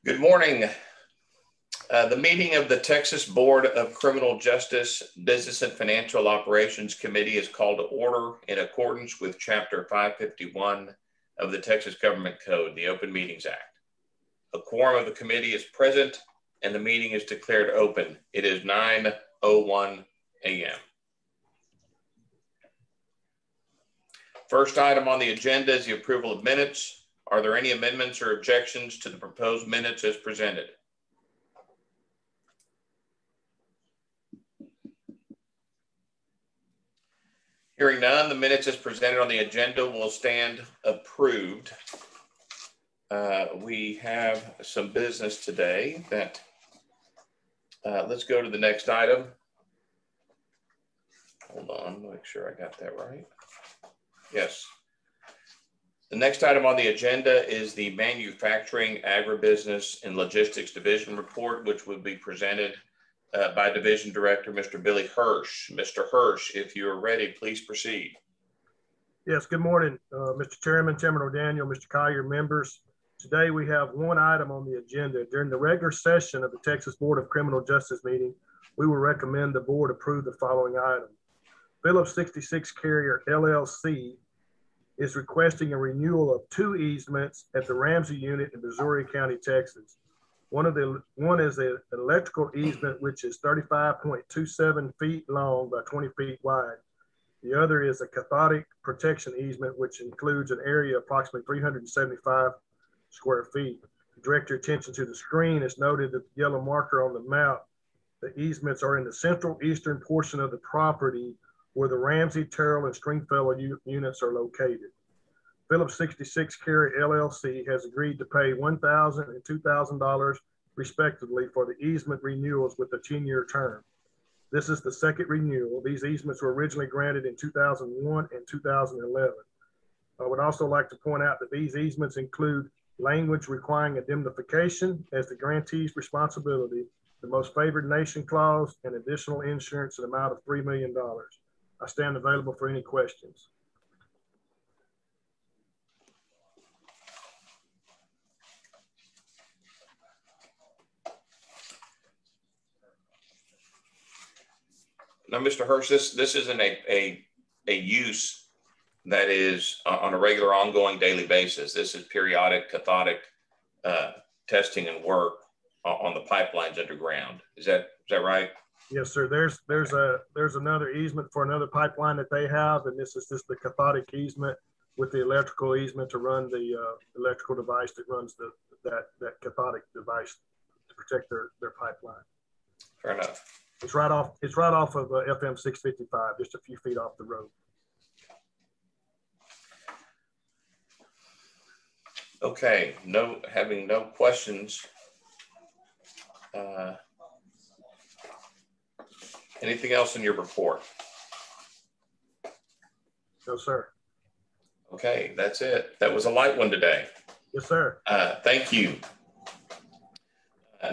Good morning. The meeting of the Texas Board of Criminal Justice Business and Financial Operations Committee is called to order in accordance with Chapter 551 of the Texas Government Code, the Open Meetings Act. A quorum of the committee is present and the meeting is declared open. It is 9:01 a.m. First item on the agenda is the approval of minutes. Are there any amendments or objections to the proposed minutes as presented? Hearing none, the minutes as presented on the agenda will stand approved. We have some business today that, let's go to the next item. Hold on, make sure I got that right. Yes. The next item on the agenda is the Manufacturing, Agribusiness, and Logistics Division report, which will be presented by Division Director, Mr. Billy Hirsch. Mr. Hirsch, if you are ready, please proceed. Yes, good morning, Mr. Chairman, Chairman O'Daniel, Mr. Collier, members. Today we have one item on the agenda. During the regular session of the Texas Board of Criminal Justice meeting, we will recommend the board approve the following item. Phillips 66 Carrier LLC is requesting a renewal of 2 easements at the Ramsey unit in Missouri County, Texas. One is an electrical easement, which is 35.27 feet long by 20 feet wide. The other is a cathodic protection easement, which includes an area of approximately 375 square feet. Direct your attention to the screen. It's noted that the yellow marker on the map, the easements are in the central eastern portion of the property where the Ramsey, Terrell, and Stringfellow units are located. Phillips 66 Carrier LLC has agreed to pay $1,000 and $2,000 respectively for the easement renewals with a 10-year term. This is the second renewal. These easements were originally granted in 2001 and 2011. I would also like to point out that these easements include language requiring indemnification as the grantee's responsibility, the most favored nation clause, and additional insurance in the amount of $3 million. I stand available for any questions. Now, Mr. Hirsch, this isn't a use that is on a regular, ongoing, daily basis. This is periodic cathodic testing and work on the pipelines underground. Is that right? Yes, sir. There's another easement for another pipeline that they have, and this is just the cathodic easement with the electrical easement to run the electrical device that runs that cathodic device to protect their pipeline. Fair enough. It's right off of FM 655, just a few feet off the road. Okay, having no questions. Anything else in your report? No, sir. Okay, that's it. That was a light one today. Yes, sir. Thank you.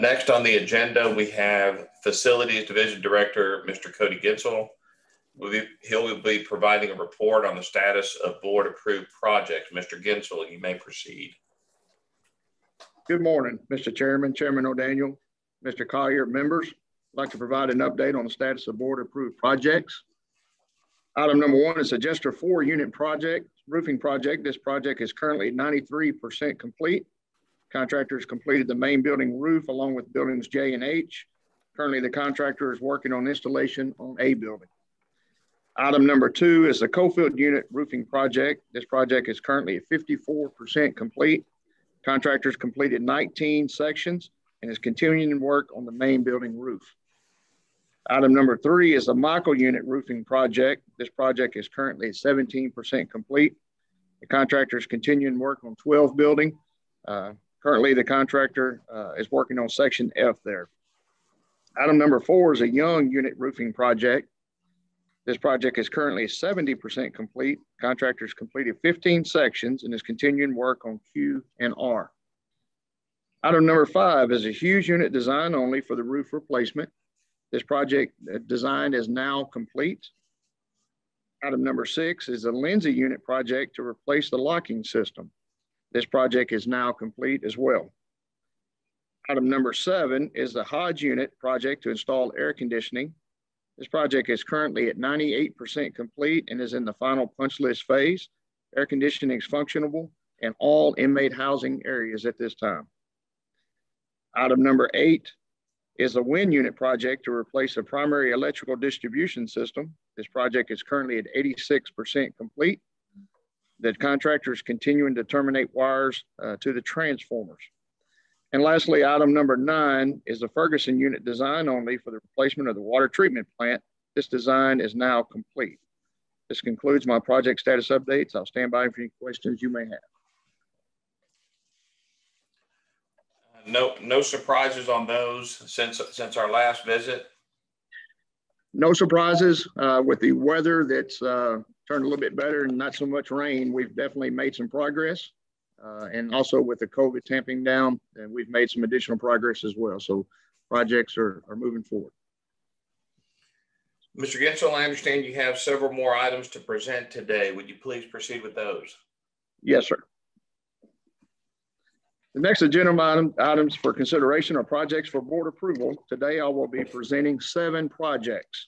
Next on the agenda, we have Facilities Division Director, Mr. Cody Gitzel. He'll be providing a report on the status of board approved projects. Mr. Gitzel, you may proceed. Good morning, Mr. Chairman, Chairman O'Daniel, Mr. Collier, members. I'd like to provide an update on the status of board approved projects. Item number 1 is a Jester 4 unit project, roofing project. This project is currently 93% complete. Contractors completed the main building roof along with buildings J and H. Currently, the contractor is working on installation on A building. Item number 2 is the Coalfield unit roofing project. This project is currently 54% complete. Contractors completed 19 sections and is continuing work on the main building roof. Item number 3 is the Michael unit roofing project. This project is currently 17% complete. The contractor is continuing work on 12 building. Currently, the contractor is working on section F there. Item number 4 is a Young unit roofing project. This project is currently 70% complete. Contractors completed 15 sections and is continuing work on Q and R. Item number 5 is a Hughes unit design only for the roof replacement. This project design is now complete. Item number 6 is a Lindsay unit project to replace the locking system. This project is now complete as well. Item number 7 is the Hodge unit project to install air conditioning. This project is currently at 98% complete and is in the final punch list phase. Air conditioning is functional in all inmate housing areas at this time. Item number 8 is the wind unit project to replace a primary electrical distribution system. This project is currently at 86% complete. The contractor is continuing to terminate wires to the transformers. And lastly, item number 9 is the Ferguson unit design only for the replacement of the water treatment plant. This design is now complete. This concludes my project status updates. I'll stand by for any questions you may have. No surprises on those since our last visit? No surprises with the weather that's turned a little bit better and not so much rain. We've definitely made some progress. And also with the COVID tamping down, and we've made some additional progress as well. So projects are moving forward. Mr. Gensel, I understand you have several more items to present today. Would you please proceed with those? Yes, sir. The next agenda items for consideration are projects for board approval. Today, I will be presenting 7 projects.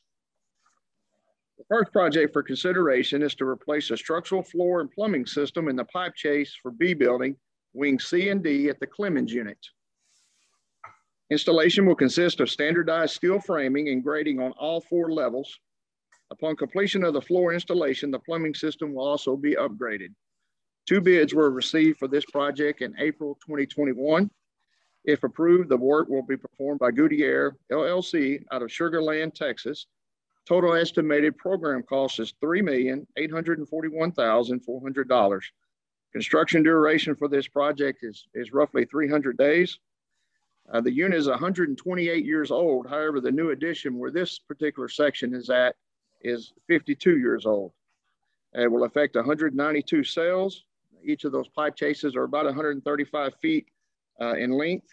The first project for consideration is to replace a structural floor and plumbing system in the pipe chase for B building, wing C and D at the Clemens unit. Installation will consist of standardized steel framing and grading on all 4 levels. Upon completion of the floor installation, the plumbing system will also be upgraded. 2 bids were received for this project in April 2021. If approved, the work will be performed by Goodyear LLC out of Sugar Land, Texas. Total estimated program cost is $3,841,400. Construction duration for this project is roughly 300 days. The unit is 128 years old. However, the new addition where this particular section is at is 52 years old. It will affect 192 cells. Each of those pipe chases are about 135 feet in length.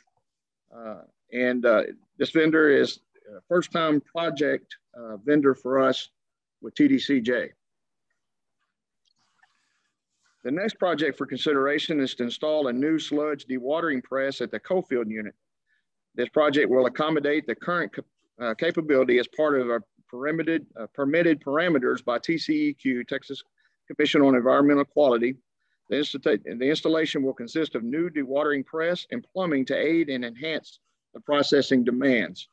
This vendor is a first-time project vendor for us with Tdcj. The next project for consideration is to install a new sludge dewatering press at the Coalfield unit. This project will accommodate the current capability as part of our permitted parameters by TCEQ, Texas Commission on Environmental Quality. The installation will consist of new dewatering press and plumbing to aid and enhance the processing demands.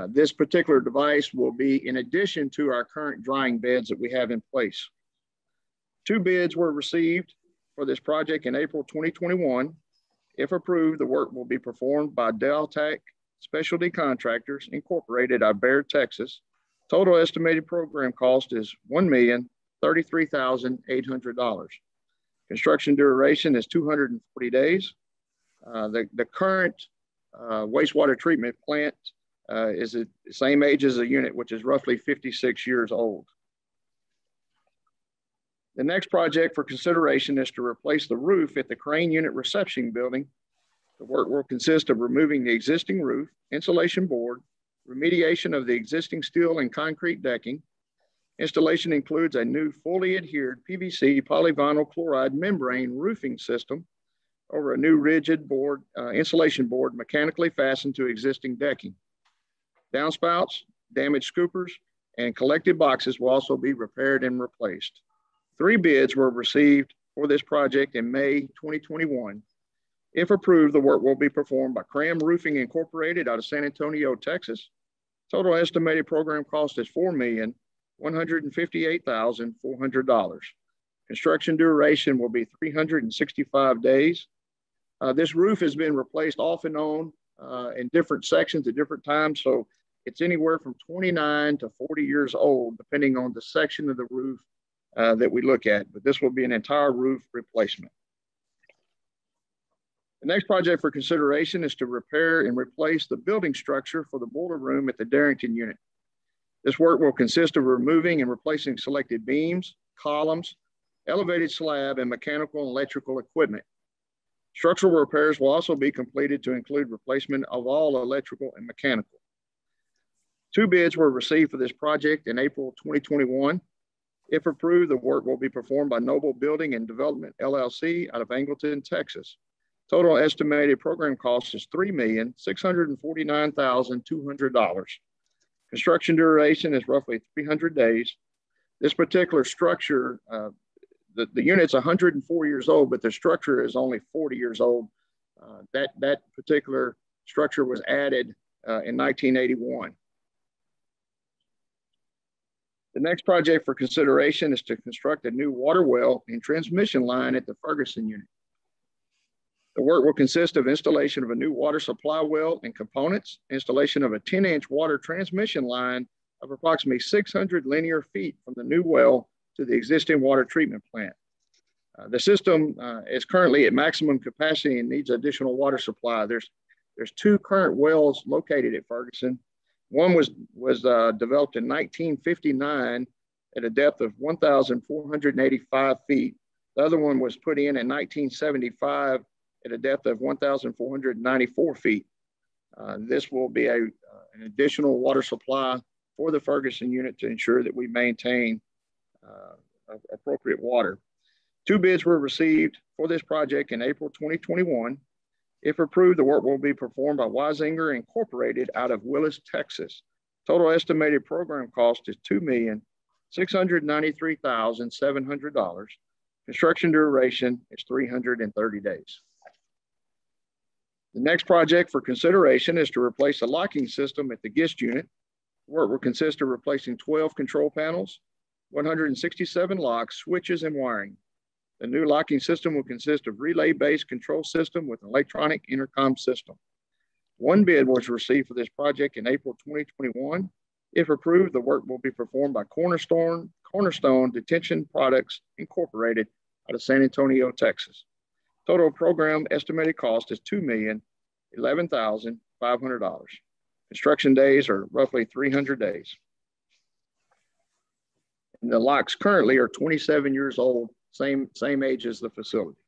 This particular device will be in addition to our current drying beds that we have in place. 2 bids were received for this project in April 2021. If approved, the work will be performed by Deltec Specialty Contractors Incorporated out of Baird, Texas. Total estimated program cost is $1,033,800. Construction duration is 240 days. The current wastewater treatment plant is the same age as the unit, which is roughly 56 years old. The next project for consideration is to replace the roof at the Crane Unit Reception Building. The work will consist of removing the existing roof, insulation board, remediation of the existing steel and concrete decking. Installation includes a new fully adhered PVC polyvinyl chloride membrane roofing system over a new rigid board, insulation board mechanically fastened to existing decking. Downspouts, damaged scoopers, and collected boxes will also be repaired and replaced. 3 bids were received for this project in May 2021. If approved, the work will be performed by Cram Roofing Incorporated out of San Antonio, Texas. Total estimated program cost is $4,158,400. Construction duration will be 365 days. This roof has been replaced off and on in different sections at different times. So it's anywhere from 29 to 40 years old, depending on the section of the roof that we look at, but this will be an entire roof replacement. The next project for consideration is to repair and replace the building structure for the boiler room at the Darington unit. This work will consist of removing and replacing selected beams, columns, elevated slab, and mechanical and electrical equipment. Structural repairs will also be completed to include replacement of all electrical and mechanical. 2 bids were received for this project in April 2021. If approved, the work will be performed by Noble Building and Development LLC out of Angleton, Texas. Total estimated program cost is $3,649,200. Construction duration is roughly 300 days. This particular structure, the unit's 104 years old, but the structure is only 40 years old. That particular structure was added in 1981. The next project for consideration is to construct a new water well and transmission line at the Ferguson unit. The work will consist of installation of a new water supply well and components, installation of a 10-inch water transmission line of approximately 600 linear feet from the new well to the existing water treatment plant. The system is currently at maximum capacity and needs additional water supply. There's two current wells located at Ferguson. One was developed in 1959 at a depth of 1,485 feet. The other one was put in 1975 at a depth of 1,494 feet. This will be an additional water supply for the Ferguson unit to ensure that we maintain appropriate water. 2 bids were received for this project in April 2021. If approved, the work will be performed by Weisinger Incorporated out of Willis, Texas. Total estimated program cost is $2,693,700. Construction duration is 330 days. The next project for consideration is to replace the locking system at the GIST unit. Work will consist of replacing 12 control panels, 167 locks, switches, and wiring. The new locking system will consist of relay-based control system with an electronic intercom system. 1 bid was received for this project in April 2021. If approved, the work will be performed by Cornerstone Detention Products Incorporated out of San Antonio, Texas. Total program estimated cost is $2,011,500. Construction days are roughly 300 days. And the locks currently are 27 years old, same age as the facility.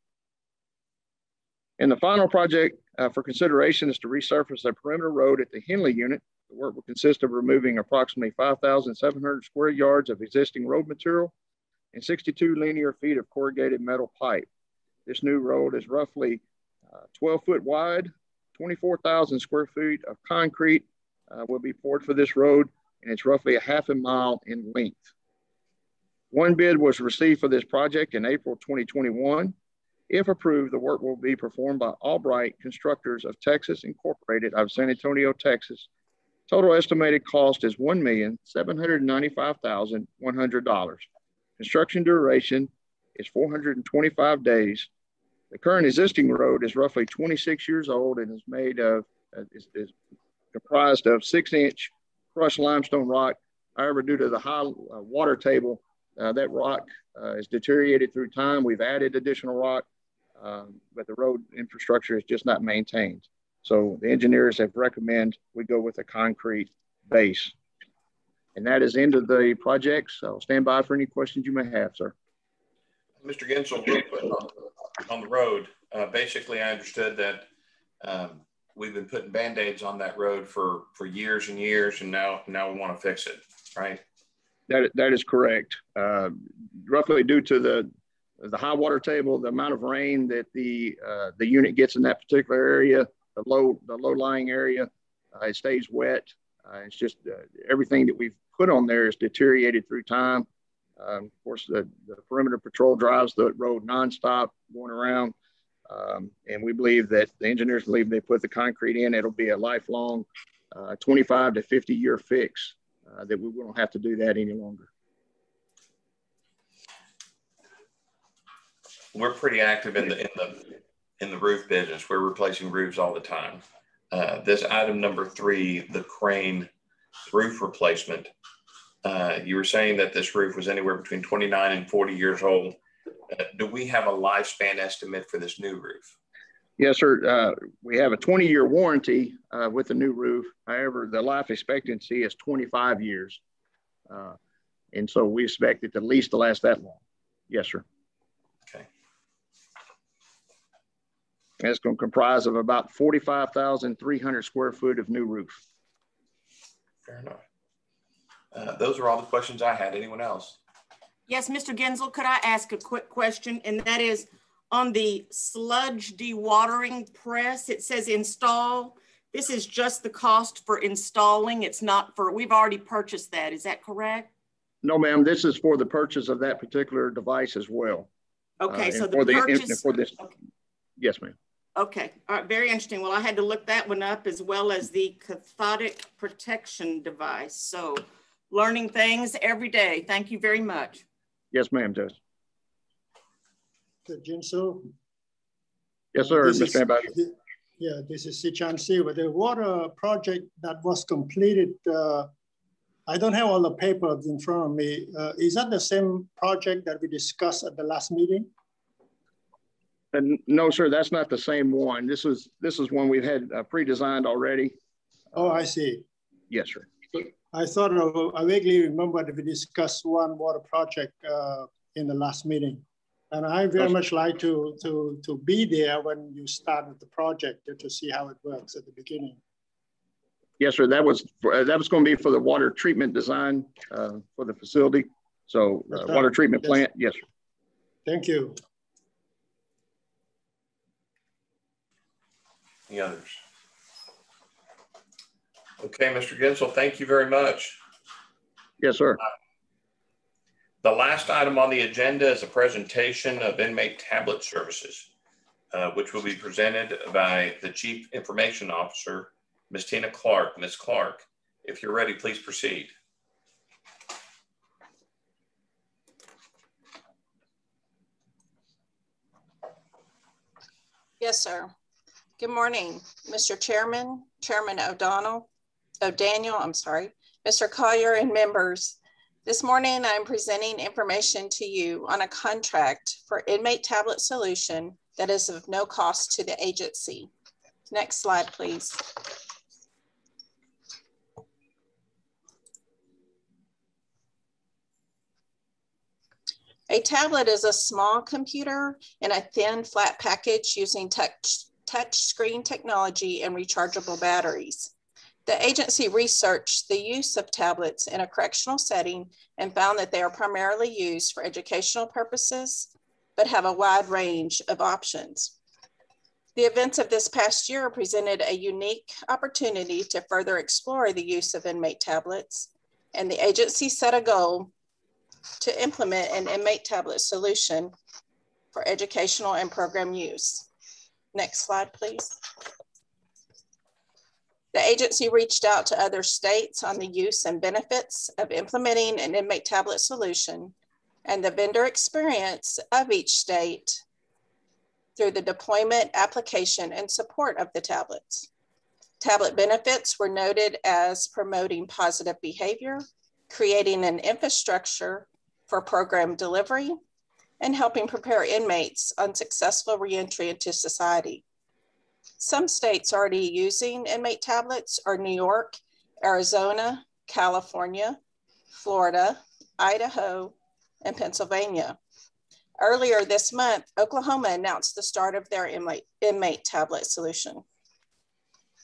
And the final project for consideration is to resurface a perimeter road at the Henley unit. The work will consist of removing approximately 5,700 square yards of existing road material and 62 linear feet of corrugated metal pipe. This new road is roughly 12 foot wide, 24,000 square feet of concrete will be poured for this road, and it's roughly a half a mile in length. 1 bid was received for this project in April 2021. If approved, the work will be performed by Albright Constructors of Texas Incorporated out of San Antonio, Texas. Total estimated cost is $1,795,100. Construction duration is 425 days. The current existing road is roughly 26 years old and is made of, is comprised of 6-inch crushed limestone rock. However, due to the high water table, that rock is deteriorated through time. We've added additional rock, but the road infrastructure is just not maintained. So the engineers have recommended we go with a concrete base. And that is the end of the project. So stand by for any questions you may have, sir. Mr. Gensel, on the road, basically I understood that we've been putting Band-Aids on that road for years and years, and now we want to fix it, right? That is correct. Roughly due to the high water table, the amount of rain that the unit gets in that particular area, the low-lying area, it stays wet. It's just everything that we've put on there is deteriorated through time. Of course, the perimeter patrol drives the road nonstop going around. And we believe that the engineers believe they put the concrete in, it'll be a lifelong 25 to 50 year fix, that we won't have to do that any longer. We're pretty active in the roof business. We're replacing roofs all the time. This item number 3, the crane roof replacement. You were saying that this roof was anywhere between 29 and 40 years old. Do we have a lifespan estimate for this new roof? Yes, sir. We have a 20-year warranty with the new roof. However, the life expectancy is 25 years. And so we expect it at least to last that long. Yes, sir. Okay. And it's going to comprise of about 45,300 square foot of new roof. Fair enough. Those are all the questions I had. Anyone else? Yes, Mr. Gensel, could I ask a quick question? And that is, On the sludge dewatering press, it says install. This is just the cost for installing. It's not for, we've already purchased that. Is that correct? No, ma'am, this is for the purchase of that particular device as well. Okay, so the purchase. For this, okay. Yes, ma'am. Okay, all right, very interesting. Well, I had to look that one up as well as the cathodic protection device. So learning things every day. Thank you very much. Yes, ma'am, Judge. Jinso. Yes, sir, Mr. Ambassador. Yeah, this is Sichan Si. With the water project that was completed, I don't have all the papers in front of me. Is that the same project that we discussed at the last meeting? No, sir, that's not the same one. This is one we've had pre-designed already. Oh, I see. Yes, sir. I thought I vaguely remember that we discussed one water project in the last meeting. And I very much like to be there when you start with the project to see how it works at the beginning. Yes, sir. That was going to be for the water treatment design for the facility. So water treatment plant. Yes, sir. Thank you. Any others? Okay, Mr. Gensel, thank you very much. Yes, sir. The last item on the agenda is a presentation of inmate tablet services, which will be presented by the Chief Information Officer, Ms. Tina Clark. Ms. Clark, if you're ready, please proceed. Yes, sir. Good morning, Mr. Chairman, Chairman O'Daniel, Mr. Collier and members. This morning, I'm presenting information to you on a contract for inmate tablet solution that is of no cost to the agency. Next slide, please. A tablet is a small computer in a thin, flat package using touch screen technology and rechargeable batteries. The agency researched the use of tablets in a correctional setting and found that they are primarily used for educational purposes, but have a wide range of options. The events of this past year presented a unique opportunity to further explore the use of inmate tablets, and the agency set a goal to implement an inmate tablet solution for educational and program use. Next slide, please. The agency reached out to other states on the use and benefits of implementing an inmate tablet solution and the vendor experience of each state through the deployment, application, and support of the tablets. Tablet benefits were noted as promoting positive behavior, creating an infrastructure for program delivery, and helping prepare inmates on successful reentry into society. Some states already using inmate tablets are New York, Arizona, California, Florida, Idaho, and Pennsylvania. Earlier this month, Oklahoma announced the start of their inmate tablet solution.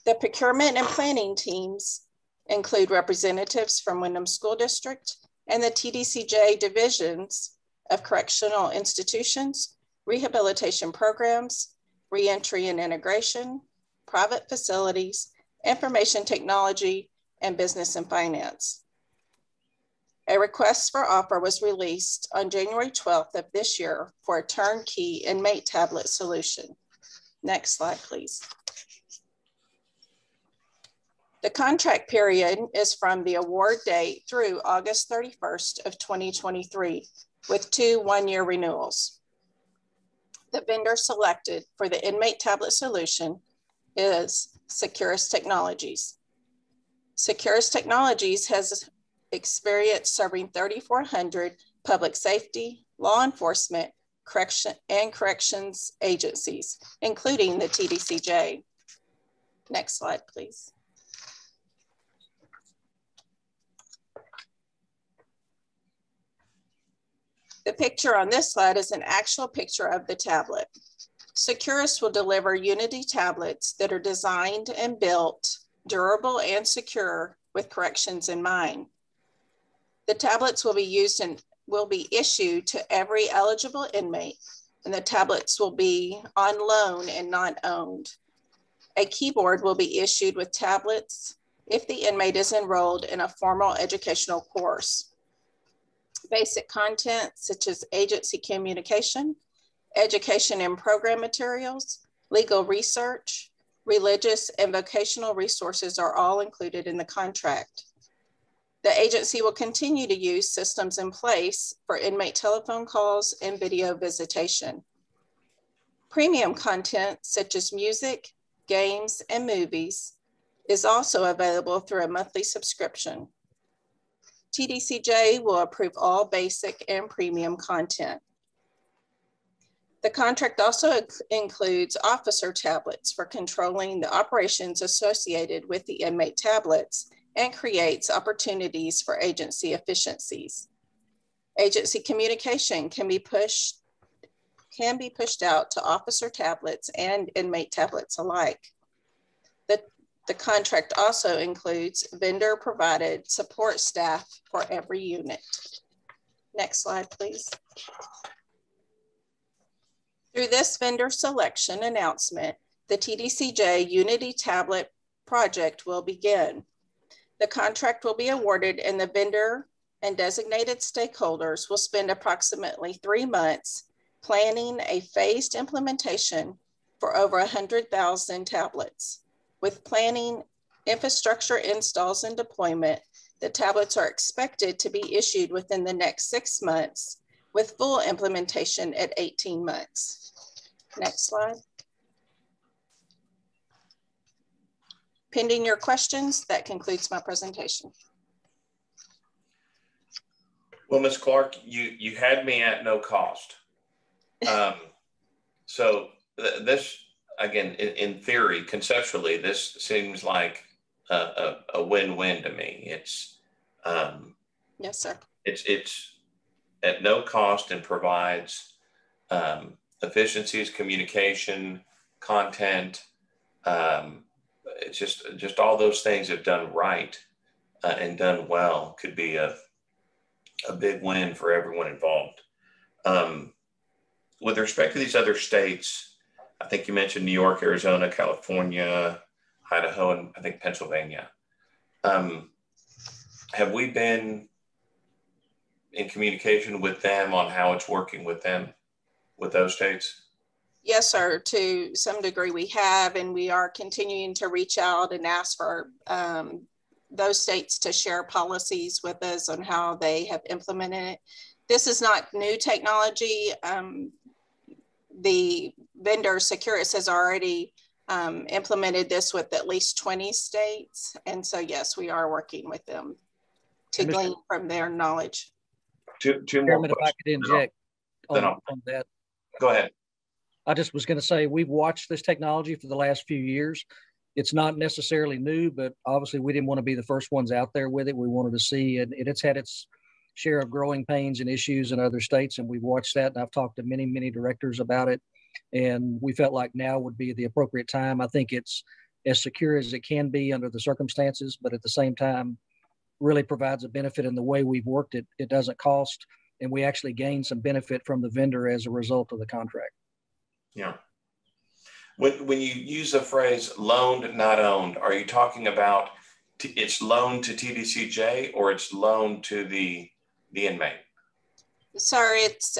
The procurement and planning teams include representatives from Windham School District and the Tdcj divisions of correctional institutions, rehabilitation programs, reentry and integration, private facilities, information technology, and business and finance. A request for offer was released on January 12th of this year for a turnkey inmate tablet solution. Next slide, please. The contract period is from the award date through August 31st of 2023 with 2 one-year renewals. The vendor selected for the inmate tablet solution is Securus Technologies. Securus Technologies has experience serving 3,400 public safety, law enforcement, corrections agencies, including the Tdcj. Next slide, please. The picture on this slide is an actual picture of the tablet. Securus will deliver Unity tablets that are designed and built durable and secure with corrections in mind. The tablets will be used and will be issued to every eligible inmate and the tablets will be on loan and not owned. A keyboard will be issued with tablets if the inmate is enrolled in a formal educational course. Basic content such as agency communication, education and program materials, legal research, religious and vocational resources are all included in the contract. The agency will continue to use systems in place for inmate telephone calls and video visitation. Premium content such as music, games, and movies is also available through a monthly subscription. Tdcj will approve all basic and premium content. The contract also includes officer tablets for controlling the operations associated with the inmate tablets and creates opportunities for agency efficiencies. Agency communication can be pushed out to officer tablets and inmate tablets alike. The contract also includes vendor-provided support staff for every unit. Next slide, please. Through this vendor selection announcement, the Tdcj Unity Tablet project will begin. The contract will be awarded and the vendor and designated stakeholders will spend approximately 3 months planning a phased implementation for over 100,000 tablets. With planning, infrastructure installs, and deployment, the tablets are expected to be issued within the next 6 months, with full implementation at 18 months. Next slide. Pending your questions, that concludes my presentation. Well, Ms. Clark, you had me at no cost. So this, again, in theory, conceptually, this seems like a win-win to me. It's yes, sir. It's at no cost and provides efficiencies, communication, content. It's just all those things if done right and done well could be a big win for everyone involved. With respect to these other states, I think you mentioned New York, Arizona, California, Idaho, and I think Pennsylvania. Have we been in communication with them on how it's working with them, with those states? Yes, sir. To some degree we have, and we are continuing to reach out and ask for those states to share policies with us on how they have implemented it. This is not new technology. The vendor Securus has already implemented this with at least 20 states. And so, yes, we are working with them to glean from their knowledge. Two more questions. If I could inject on that. Go ahead. I just was going to say, we've watched this technology for the last few years. It's not necessarily new, but obviously we didn't want to be the first ones out there with it. We wanted to see, and it's had its share of growing pains and issues in other states. And we've watched that. And I've talked to many, many directors about it. And we felt like now would be the appropriate time. I think it's as secure as it can be under the circumstances, but at the same time, really provides a benefit in the way we've worked it. It doesn't cost, and we actually gain some benefit from the vendor as a result of the contract. Yeah. When you use the phrase loaned, not owned, are you talking about it's loaned to Tdcj or it's loaned to the inmate? Sorry, it's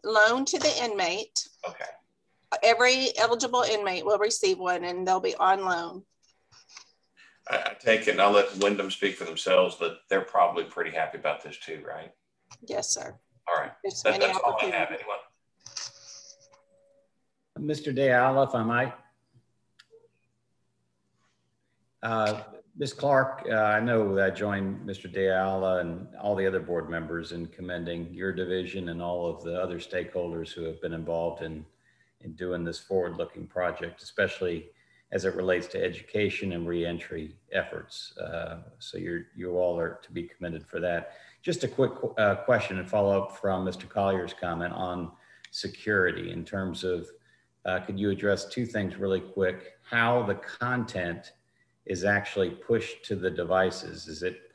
loaned to the inmate. Okay. Every eligible inmate will receive one and they'll be on loan. I take it, and I'll let Wyndham speak for themselves, but they're probably pretty happy about this too, right? Yes, sir. All right. That's all I have. Anyone? Mr. Deala, if I might. Ms. Clark, I know that I joined Mr. Deala and all the other board members in commending your division and all of the other stakeholders who have been involved in doing this forward-looking project, especially as it relates to education and reentry efforts. So you all are to be commended for that. Just a quick question and follow up from Mr. Collier's comment on security in terms of, could you address two things really quick? How the content is actually pushed to the devices? Is it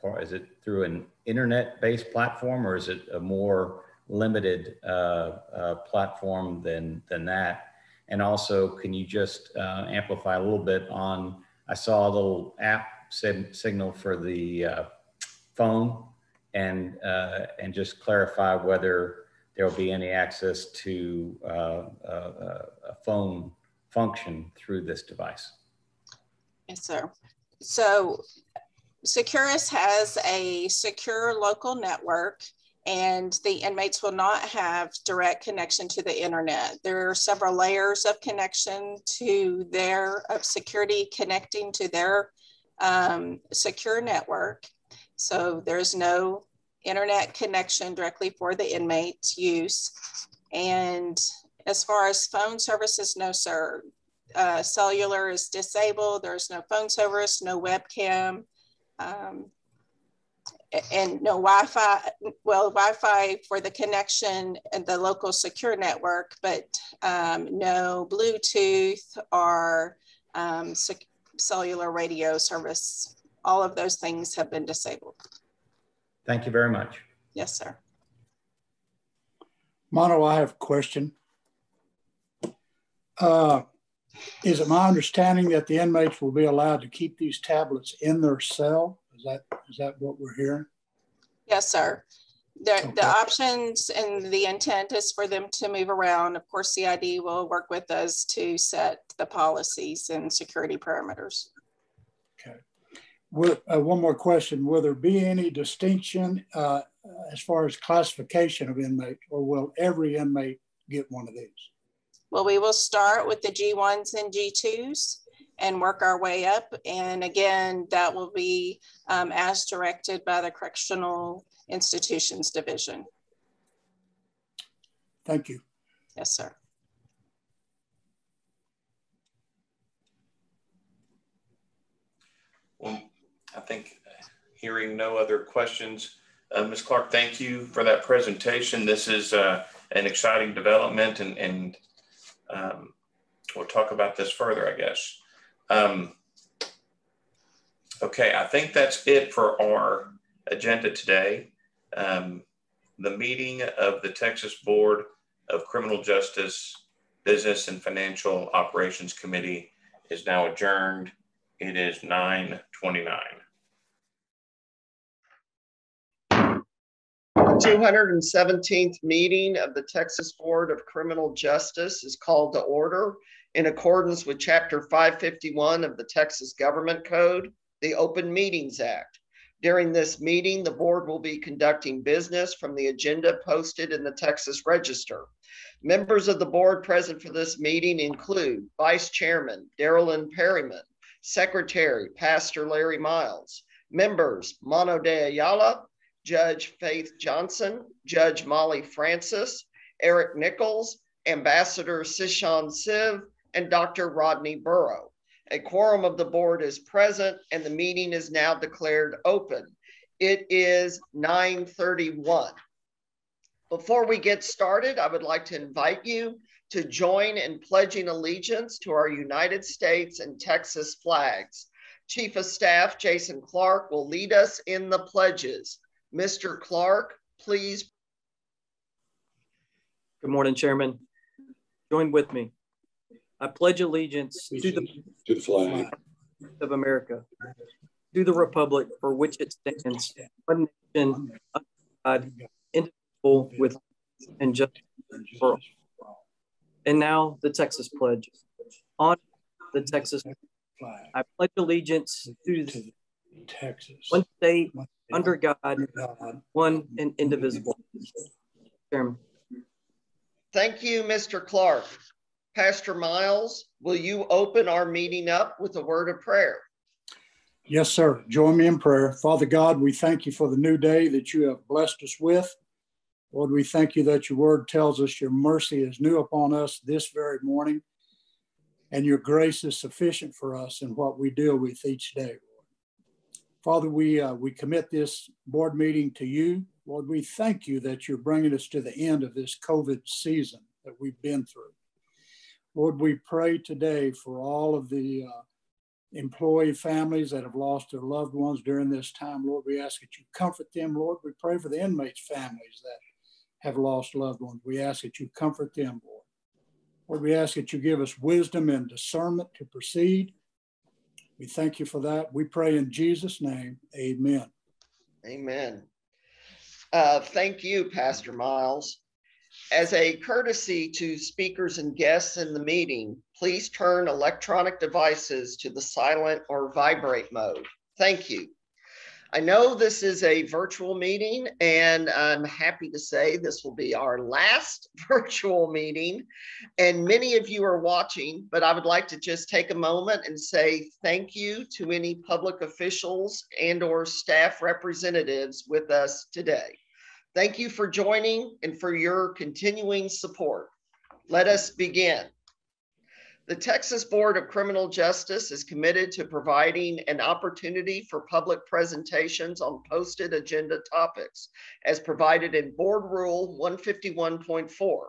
through an internet-based platform, or is it a more limited platform than that? And also, can you just amplify a little bit on, I saw a little app signal for the phone, and just clarify whether there will be any access to a phone function through this device. Yes, sir. So Securus has a secure local network, and the inmates will not have direct connection to the internet. There are several layers of connection to their security connecting to their secure network. So there's no internet connection directly for the inmates' use. And as far as phone services, no, sir. Cellular is disabled. There's no phone service, no webcam, and no Wi-Fi. Well, Wi-Fi for the connection and the local secure network, but no Bluetooth or cellular radio service. All of those things have been disabled. Thank you very much. Yes, sir. Mono, I have a question. Is it my understanding that the inmates will be allowed to keep these tablets in their cell? Is that what we're hearing? Yes, sir. The options and the intent is for them to move around. Of course, CID will work with us to set the policies and security parameters. Okay. One more question. Will there be any distinction as far as classification of inmates, or will every inmate get one of these? Well, we will start with the G1s and G2s and work our way up. And again, that will be as directed by the Correctional Institutions Division. Thank you. Yes, sir. Well, I think hearing no other questions, Ms. Clark, thank you for that presentation. This is an exciting development, and we'll talk about this further, I guess. Okay, I think that's it for our agenda today. The meeting of the Texas Board of Criminal Justice Business and Financial Operations Committee is now adjourned. It is 9:29. 217th meeting of the Texas Board of Criminal Justice is called to order in accordance with Chapter 551 of the Texas Government Code, the Open Meetings Act. During this meeting, the board will be conducting business from the agenda posted in the Texas Register. Members of the board present for this meeting include Vice Chairman Darylyn Perryman, Secretary Pastor Larry Miles, members Mano de Ayala, Judge Faith Johnson, Judge Molly Francis, Eric Nichols, Ambassador Sishan Siv, and Dr. Rodney Burrow. A quorum of the board is present and the meeting is now declared open. It is 9:31. Before we get started, I would like to invite you to join in pledging allegiance to our United States and Texas flags. Chief of Staff Jason Clark will lead us in the pledges. Mr. Clark, please. Good morning, Chairman. Join with me. I pledge allegiance to the flag of America, to the republic for which it stands, one nation, under God, indivisible, with and justice for all. And now the Texas Pledge. On the Texas flag, I pledge allegiance to the Texas, one state, under God, one and indivisible. Chairman. Thank you, Mr. Clark. Pastor Miles, will you open our meeting up with a word of prayer? Yes, sir. Join me in prayer. Father God, we thank you for the new day that you have blessed us with. Lord, we thank you that your word tells us your mercy is new upon us this very morning, and your grace is sufficient for us in what we deal with each day. Father, we commit this board meeting to you. Lord, we thank you that you're bringing us to the end of this COVID season that we've been through. Lord, we pray today for all of the employee families that have lost their loved ones during this time. Lord, we ask that you comfort them. Lord, we pray for the inmates' families that have lost loved ones. We ask that you comfort them, Lord. Lord, we ask that you give us wisdom and discernment to proceed. We thank you for that. We pray in Jesus' name, amen. Amen. Thank you, Pastor Miles. As a courtesy to speakers and guests in the meeting, please turn electronic devices to the silent or vibrate mode. Thank you. I know this is a virtual meeting, and I'm happy to say this will be our last virtual meeting, and many of you are watching, but I would like to just take a moment and say thank you to any public officials and/or staff representatives with us today. Thank you for joining and for your continuing support. Let us begin. The Texas Board of Criminal Justice is committed to providing an opportunity for public presentations on posted agenda topics as provided in Board Rule 151.4.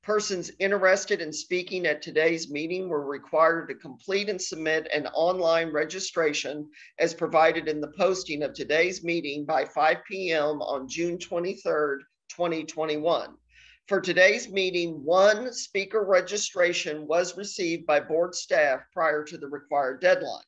Persons interested in speaking at today's meeting were required to complete and submit an online registration as provided in the posting of today's meeting by 5 p.m. on June 23rd, 2021. For today's meeting, one speaker registration was received by board staff prior to the required deadline.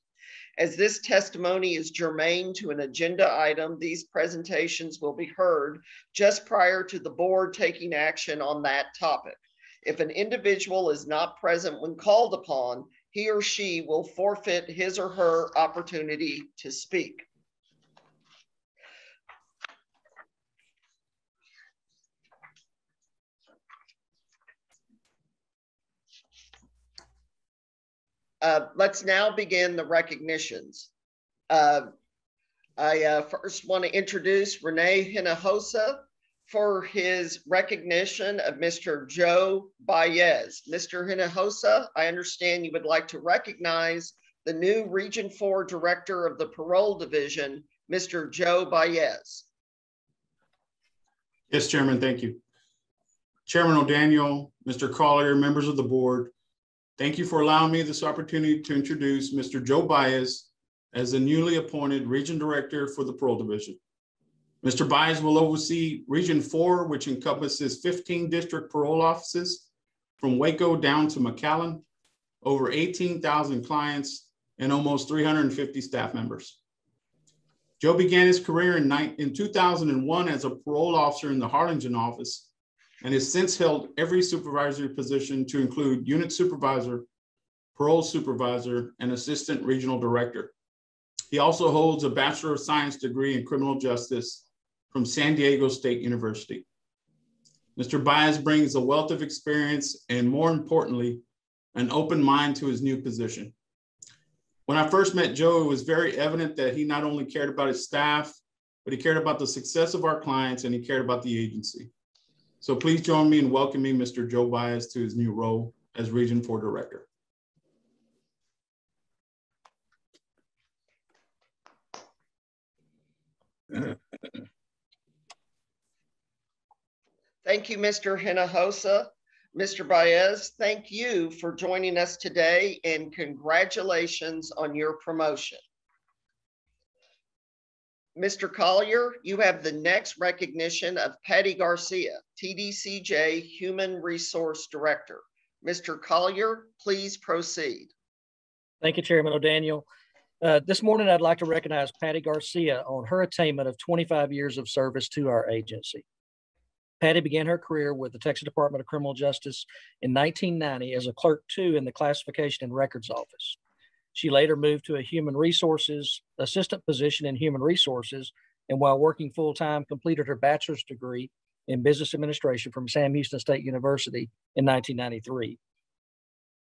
As this testimony is germane to an agenda item, these presentations will be heard just prior to the board taking action on that topic. If an individual is not present when called upon, he or she will forfeit his or her opportunity to speak. Let's now begin the recognitions. I first want to introduce Rene Hinojosa for his recognition of Mr. Joe Baez. Mr. Hinojosa, I understand you would like to recognize the new Region 4 Director of the Parole Division, Mr. Joe Baez. Yes, Chairman, thank you. Chairman O'Daniel, Mr. Collier, members of the board, thank you for allowing me this opportunity to introduce Mr. Joe Baez as the newly appointed Region Director for the Parole Division. Mr. Baez will oversee Region 4, which encompasses 15 district parole offices from Waco down to McAllen, over 18,000 clients, and almost 350 staff members. Joe began his career in 2001 as a parole officer in the Harlingen office and has since held every supervisory position to include unit supervisor, parole supervisor, and assistant regional director. He also holds a Bachelor of Science degree in criminal justice from San Diego State University. Mr. Baez brings a wealth of experience and, more importantly, an open mind to his new position. When I first met Joe, it was very evident that he not only cared about his staff, but he cared about the success of our clients and he cared about the agency. So please join me in welcoming Mr. Joe Baez to his new role as Region 4 Director. Thank you, Mr. Hinojosa. Mr. Baez, thank you for joining us today and congratulations on your promotion. Mr. Collier, you have the next recognition of Patty Garcia, Tdcj Human Resource Director. Mr. Collier, please proceed. Thank you, Chairman O'Daniel. This morning, I'd like to recognize Patty Garcia on her attainment of 25 years of service to our agency. Patty began her career with the Texas Department of Criminal Justice in 1990 as a Clerk 2 in the Classification and Records Office. She later moved to a Human Resources assistant position in Human Resources, and while working full-time, completed her bachelor's degree in Business Administration from Sam Houston State University in 1993.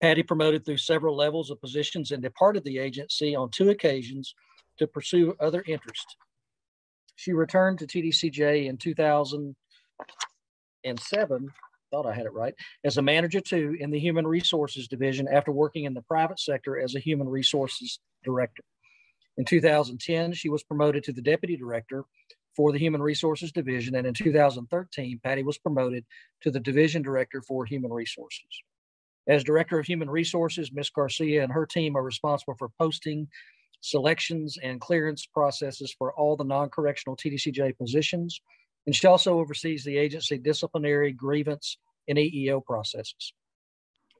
Patty promoted through several levels of positions and departed the agency on 2 occasions to pursue other interests. She returned to Tdcj in 2007, thought I had it right, as a Manager 2 in the Human Resources Division after working in the private sector as a Human Resources Director. In 2010, she was promoted to the Deputy Director for the Human Resources Division, and in 2013, Patty was promoted to the Division Director for Human Resources. As Director of Human Resources, Ms. Garcia and her team are responsible for posting selections and clearance processes for all the non-correctional Tdcj positions, and she also oversees the agency disciplinary, grievance, and EEO processes.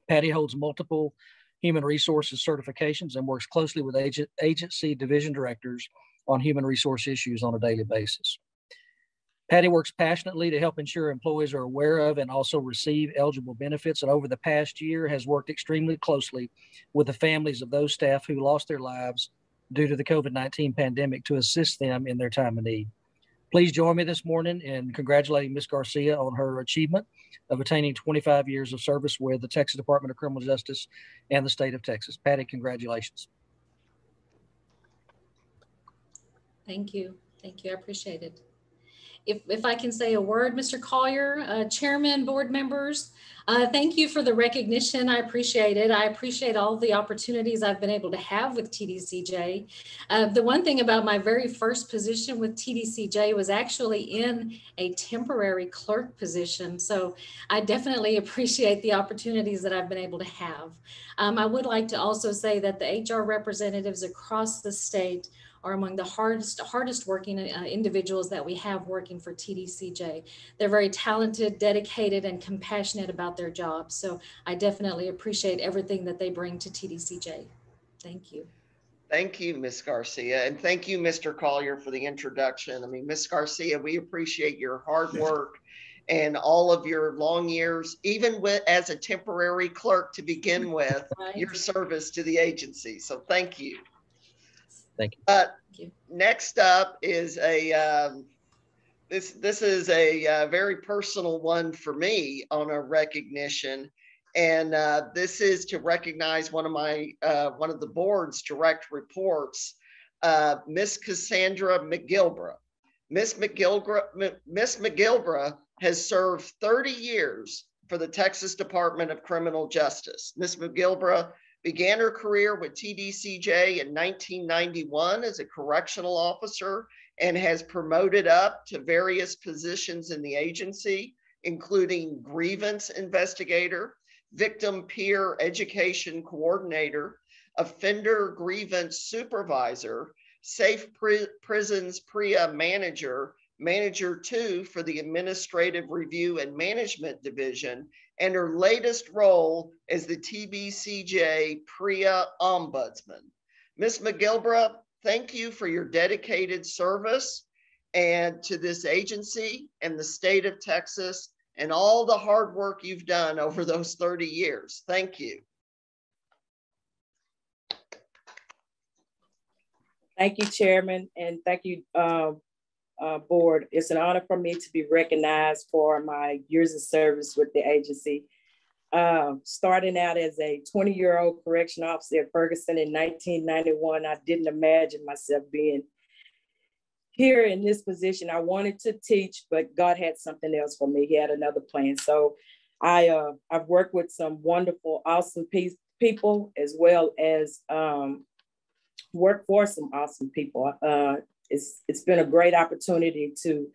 Patty holds multiple human resources certifications and works closely with agency division directors on human resource issues on a daily basis. Patty works passionately to help ensure employees are aware of and also receive eligible benefits, and over the past year has worked extremely closely with the families of those staff who lost their lives due to the COVID-19 pandemic to assist them in their time of need. Please join me this morning in congratulating Ms. Garcia on her achievement of attaining 25 years of service with the Texas Department of Criminal Justice and the state of Texas. Patty, congratulations. Thank you. Thank you. I appreciate it. If I can say a word, Mr. Collier, Chairman, board members, thank you for the recognition. I appreciate it. I appreciate all the opportunities I've been able to have with TDCJ. The one thing about my very first position with TDCJ was actually in a temporary clerk position. So I definitely appreciate the opportunities that I've been able to have. I would like to also say that the HR representatives across the state are among the hardest working individuals that we have working for TDCJ. They're very talented, dedicated, and compassionate about their jobs. So I definitely appreciate everything that they bring to TDCJ. Thank you. Thank you, Ms. Garcia. And thank you, Mr. Collier, for the introduction. I mean, Ms. Garcia, we appreciate your hard work and all of your long years, even as a temporary clerk to begin with, right, your service to the agency. So thank you. Thank you. Thank you. Next up is this is a very personal one for me on a recognition, and this is to recognize one of the board's direct reports, Miss Cassandra McGilbra. Miss McGilbra has served 30 years for the Texas Department of Criminal Justice. Miss McGilbra began her career with TDCJ in 1991 as a correctional officer and has promoted up to various positions in the agency, including grievance investigator, victim peer education coordinator, offender grievance supervisor, safe prisons PREA manager, Manager 2 for the Administrative Review and Management Division, and her latest role as the TDCJ PREA Ombudsman. Ms. McGilbra, thank you for your dedicated service and to this agency and the state of Texas and all the hard work you've done over those 30 years. Thank you. Thank you, Chairman, and thank you, board. It's an honor for me to be recognized for my years of service with the agency. Starting out as a 20-year-old correction officer at Ferguson in 1991, I didn't imagine myself being here in this position. I wanted to teach, but God had something else for me. He had another plan. So I've worked with some wonderful, awesome people, as well as work for some awesome people. It's been a great opportunity to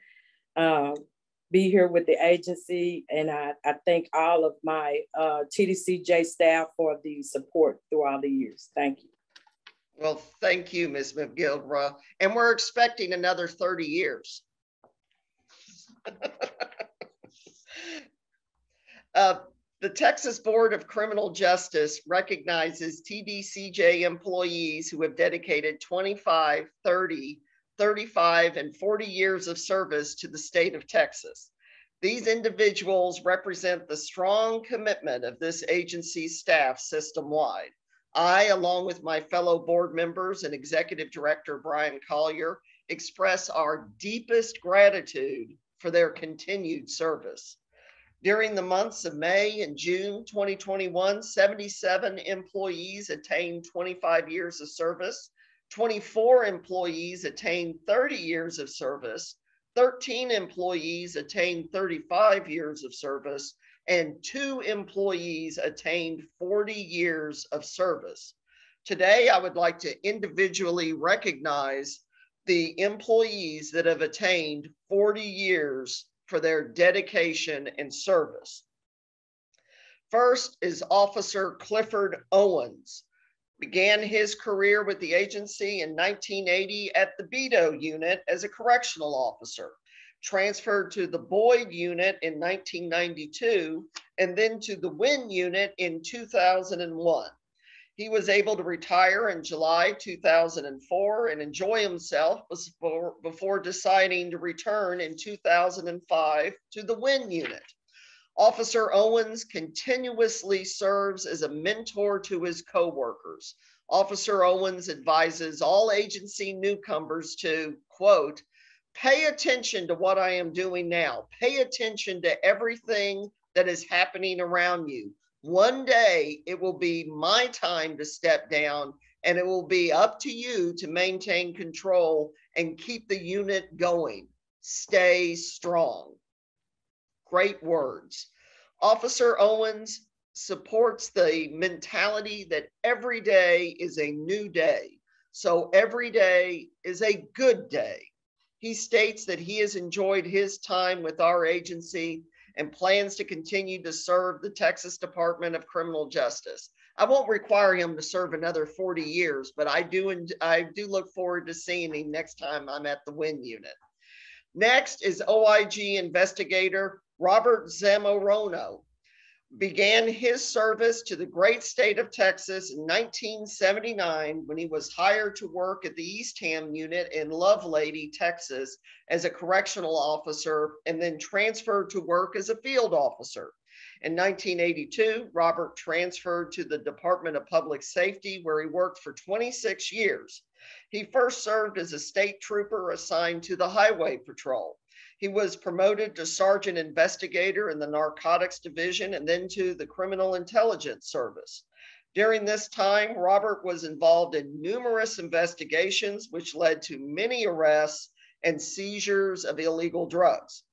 be here with the agency, and I thank all of my TDCJ staff for the support through all the years. Thank you. Well, thank you, Ms. McGilbra, and we're expecting another 30 years. The Texas Board of Criminal Justice recognizes TDCJ employees who have dedicated 25, 30, 35, and 40 years of service to the state of Texas. These individuals represent the strong commitment of this agency's staff system-wide. I, along with my fellow board members and Executive Director Brian Collier, express our deepest gratitude for their continued service. During the months of May and June 2021, 77 employees attained 25 years of service, 24 employees attained 30 years of service, 13 employees attained 35 years of service, and 2 employees attained 40 years of service. Today, I would like to individually recognize the employees that have attained 40 years for their dedication and service. First is Officer Clifford Owens. Began his career with the agency in 1980 at the Beto unit as a correctional officer. transferred to the Boyd unit in 1992, and then to the Wynn unit in 2001. He was able to retire in July 2004 and enjoy himself before deciding to return in 2005 to the Wynn unit. Officer Owens continuously serves as a mentor to his coworkers. Officer Owens advises all agency newcomers to, quote, pay attention to what I am doing now. Pay attention to everything that is happening around you. One day it will be my time to step down, and it will be up to you to maintain control and keep the unit going. Stay strong. Great words. Officer Owens supports the mentality that every day is a new day. So every day is a good day. He states that he has enjoyed his time with our agency and plans to continue to serve the Texas Department of Criminal Justice. I won't require him to serve another 40 years, but I do look forward to seeing him next time I'm at the Wynn unit. Next is OIG Investigator Robert Zamorono. Began his service to the great state of Texas in 1979 when he was hired to work at the Eastham unit in Lovelady, Texas as a correctional officer, and then transferred to work as a field officer. In 1982, Robert transferred to the Department of Public Safety, where he worked for 26 years. He first served as a state trooper assigned to the Highway Patrol. He was promoted to Sergeant Investigator in the Narcotics Division and then to the Criminal Intelligence Service. During this time, Robert was involved in numerous investigations, which led to many arrests and seizures of illegal drugs.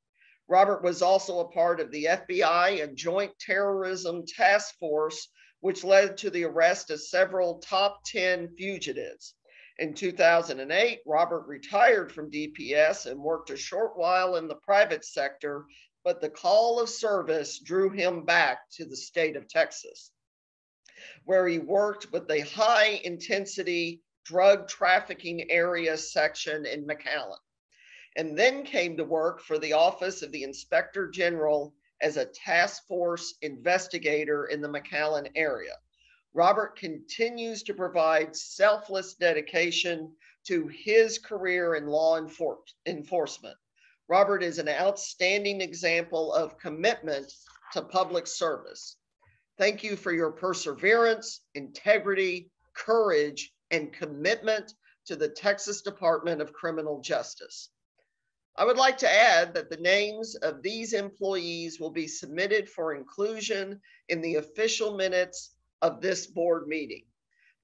Robert was also a part of the FBI and Joint Terrorism Task Force, which led to the arrest of several top 10 fugitives. In 2008, Robert retired from DPS and worked a short while in the private sector, but the call of service drew him back to the state of Texas, where he worked with a high-intensity drug trafficking area section in McAllen, and then came to work for the Office of the Inspector General as a task force investigator in the McAllen area. Robert continues to provide selfless dedication to his career in law enforcement. Robert is an outstanding example of commitment to public service. Thank you for your perseverance, integrity, courage, and commitment to the Texas Department of Criminal Justice. I would like to add that the names of these employees will be submitted for inclusion in the official minutes of this board meeting.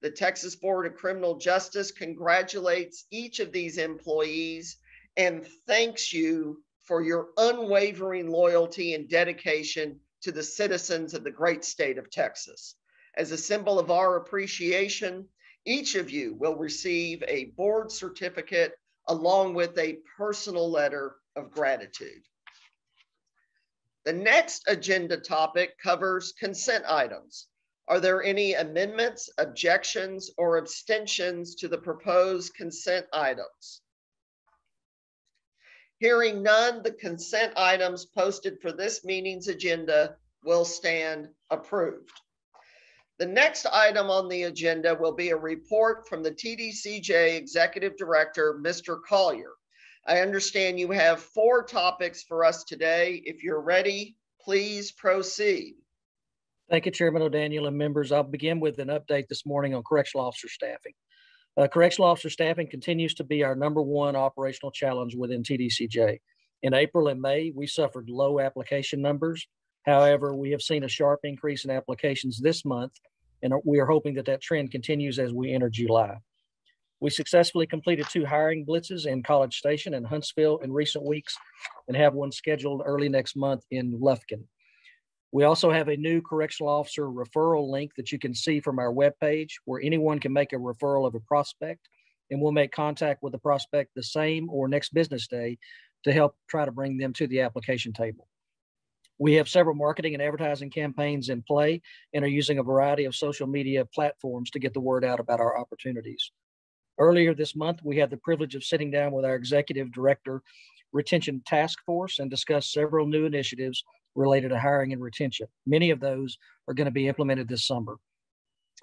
The Texas Board of Criminal Justice congratulates each of these employees and thanks you for your unwavering loyalty and dedication to the citizens of the great state of Texas. As a symbol of our appreciation, each of you will receive a board certificate along with a personal letter of gratitude. The next agenda topic covers consent items. Are there any amendments, objections, or abstentions to the proposed consent items? Hearing none, the consent items posted for this meeting's agenda will stand approved. The next item on the agenda will be a report from the TDCJ Executive Director, Mr. Collier. I understand you have 4 topics for us today. If you're ready, please proceed. Thank you, Chairman O'Daniel and members. I'll begin with an update this morning on correctional officer staffing. Correctional officer staffing continues to be our #1 operational challenge within TDCJ. In April and May, we suffered low application numbers. However, we have seen a sharp increase in applications this month, and we are hoping that that trend continues as we enter July. We successfully completed 2 hiring blitzes in College Station and Huntsville in recent weeks and have one scheduled early next month in Lufkin. We also have a new correctional officer referral link that you can see from our webpage where anyone can make a referral of a prospect, and we'll make contact with the prospect the same or next business day to help try to bring them to the application table. We have several marketing and advertising campaigns in play and are using a variety of social media platforms to get the word out about our opportunities. Earlier this month, we had the privilege of sitting down with our executive director, retention task force and discussed several new initiatives related to hiring and retention. Many of those are going to be implemented this summer.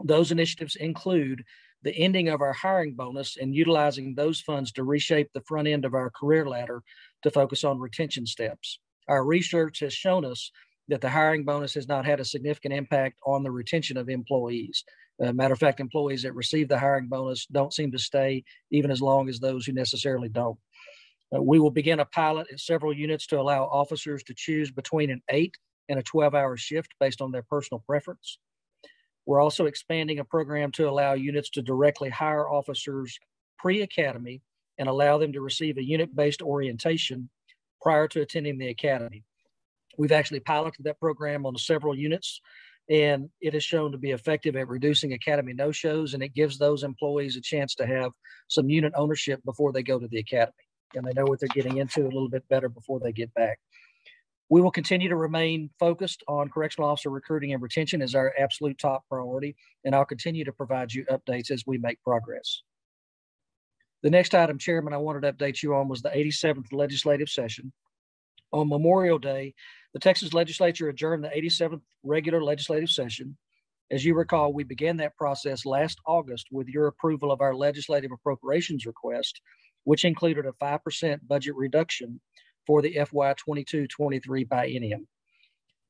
Those initiatives include the ending of our hiring bonus and utilizing those funds to reshape the front end of our career ladder to focus on retention steps. Our research has shown us that the hiring bonus has not had a significant impact on the retention of employees. Matter of fact, employees that receive the hiring bonus don't seem to stay even as long as those who necessarily don't. We will begin a pilot at several units to allow officers to choose between an 8 and a 12-hour shift based on their personal preference. We're also expanding a program to allow units to directly hire officers pre-academy and allow them to receive a unit-based orientation prior to attending the academy. We've actually piloted that program on several units, and it has shown to be effective at reducing academy no-shows, and it gives those employees a chance to have some unit ownership before they go to the academy, and they know what they're getting into a little bit better before they get back. We will continue to remain focused on correctional officer recruiting and retention as our absolute top priority, and I'll continue to provide you updates as we make progress. The next item, Chairman, I wanted to update you on was the 87th legislative session. On Memorial Day, the Texas Legislature adjourned the 87th regular legislative session. As you recall, we began that process last August with your approval of our legislative appropriations request, which included a 5% budget reduction for the FY 22-23 biennium.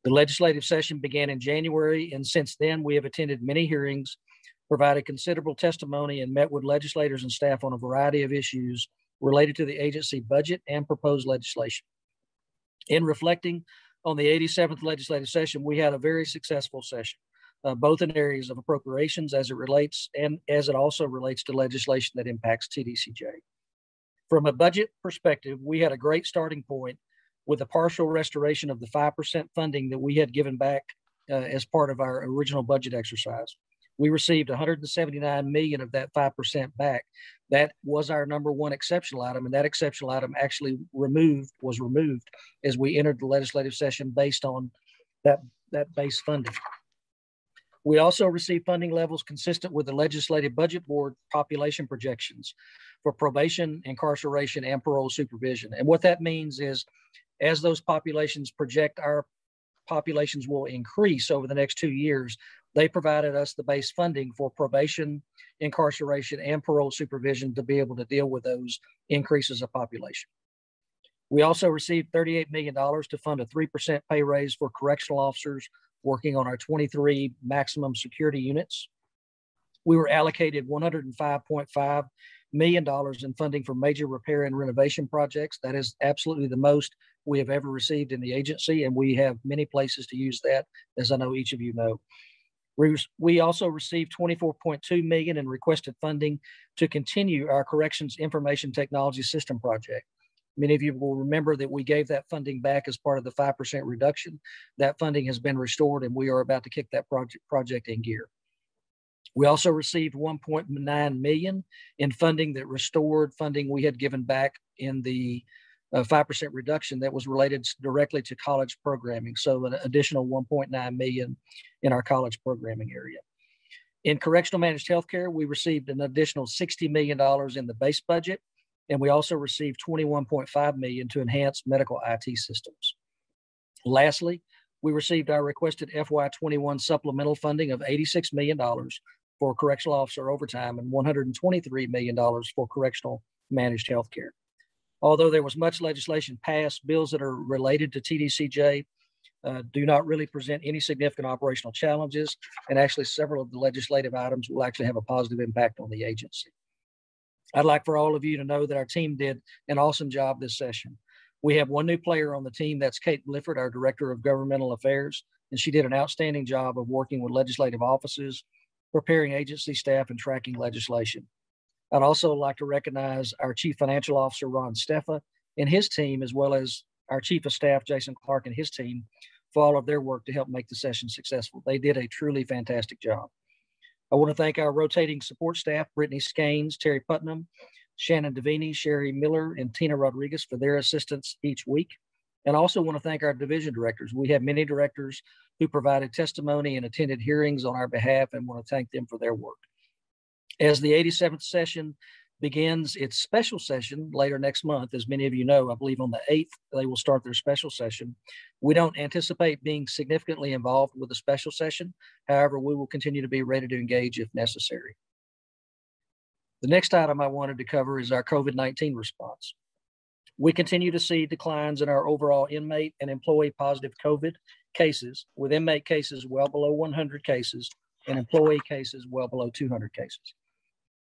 The legislative session began in January, and since then we have attended many hearings, provided considerable testimony, and met with legislators and staff on a variety of issues related to the agency budget and proposed legislation. In reflecting on the 87th legislative session, we had a very successful session, both in areas of appropriations as it relates and as it also relates to legislation that impacts Tdcj. From a budget perspective, we had a great starting point with the partial restoration of the 5% funding that we had given back as part of our original budget exercise. We received $179 million of that 5% back. That was our number one exceptional item, and that exceptional item actually was removed as we entered the legislative session based on that base funding. We also received funding levels consistent with the Legislative Budget Board population projections for probation, incarceration, and parole supervision. And what that means is, as those populations project, our populations will increase over the next 2 years. They provided us the base funding for probation, incarceration, and parole supervision to be able to deal with those increases of population. We also received $38 million to fund a 3% pay raise for correctional officers working on our 23 maximum security units. We were allocated $105.5 million in funding for major repair and renovation projects. That is absolutely the most we have ever received in the agency, and we have many places to use that, as I know each of you know. We also received $24.2 million in requested funding to continue our corrections information technology system project. Many of you will remember that we gave that funding back as part of the 5% reduction. That funding has been restored, and we are about to kick that project in gear. We also received $1.9 million in funding that restored funding we had given back in the 5% reduction that was related directly to college programming. So an additional $1.9 million in our college programming area. In correctional managed healthcare, we received an additional $60 million in the base budget, and we also received $21.5 million to enhance medical IT systems. Lastly, we received our requested FY21 supplemental funding of $86 million for correctional officer overtime and $123 million for correctional managed healthcare. Although there was much legislation passed, bills that are related to Tdcj do not really present any significant operational challenges, and actually several of the legislative items will actually have a positive impact on the agency. I'd like for all of you to know that our team did an awesome job this session. We have one new player on the team, that's Kate Blifford, our Director of Governmental Affairs, and she did an outstanding job of working with legislative offices, preparing agency staff, and tracking legislation. I'd also like to recognize our Chief Financial Officer, Ron Steffa, and his team, as well as our Chief of Staff, Jason Clark, and his team for all of their work to help make the session successful. They did a truly fantastic job. I want to thank our rotating support staff, Brittany Skanes, Terry Putnam, Shannon Devini, Sherry Miller, and Tina Rodriguez for their assistance each week. And I also want to thank our division directors. We have many directors who provided testimony and attended hearings on our behalf, and want to thank them for their work. As the 87th session begins its special session later next month. As many of you know, I believe on the 8th, they will start their special session. We don't anticipate being significantly involved with the special session. However, we will continue to be ready to engage if necessary. The next item I wanted to cover is our COVID-19 response. We continue to see declines in our overall inmate and employee positive COVID cases, with inmate cases well below 100 cases and employee cases well below 200 cases.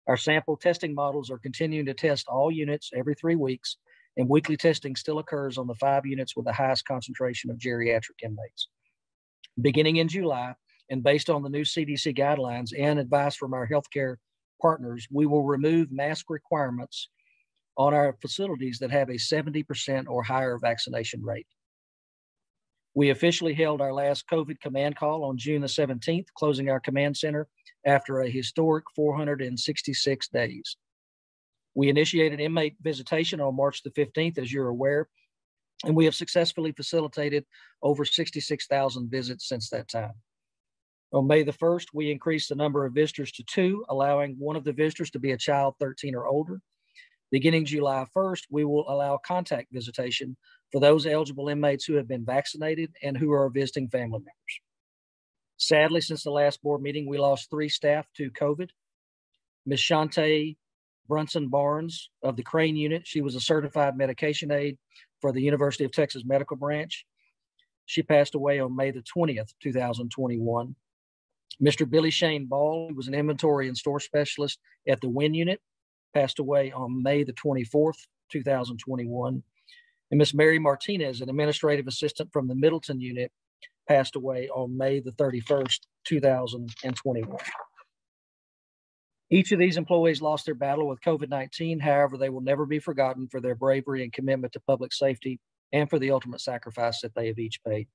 Our sample testing models are continuing to test all units every 3 weeks, and weekly testing still occurs on the 5 units with the highest concentration of geriatric inmates. Beginning in July, and based on the new CDC guidelines and advice from our healthcare partners, we will remove mask requirements on our facilities that have a 70% or higher vaccination rate. We officially held our last COVID command call on June the 17th, closing our command center after a historic 466 days. We initiated inmate visitation on March the 15th, as you're aware, and we have successfully facilitated over 66,000 visits since that time. On May the 1st, we increased the number of visitors to 2, allowing one of the visitors to be a child 13 or older. Beginning July 1st, we will allow contact visitation for those eligible inmates who have been vaccinated and who are visiting family members. Sadly, since the last board meeting, we lost 3 staff to COVID. Ms. Shantae Brunson Barnes of the Crane Unit. She was a certified medication aide for the University of Texas Medical Branch. She passed away on May the 20th, 2021. Mr. Billy Shane Ball, who was an inventory and store specialist at the Wynn Unit, passed away on May the 24th, 2021. And Miss Mary Martinez, an administrative assistant from the Middleton Unit, passed away on May the 31st, 2021. Each of these employees lost their battle with COVID-19. However, they will never be forgotten for their bravery and commitment to public safety and for the ultimate sacrifice that they have each paid.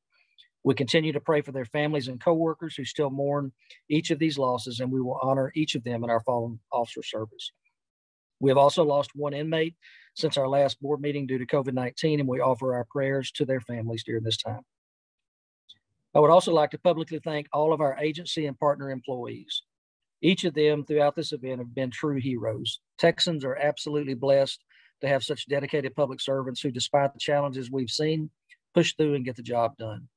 We continue to pray for their families and coworkers who still mourn each of these losses, and we will honor each of them in our fallen officer service. We have also lost 1 inmate since our last board meeting due to COVID-19, and we offer our prayers to their families during this time. I would also like to publicly thank all of our agency and partner employees. Each of them throughout this event have been true heroes. Texans are absolutely blessed to have such dedicated public servants who, despite the challenges we've seen, push through and get the job done.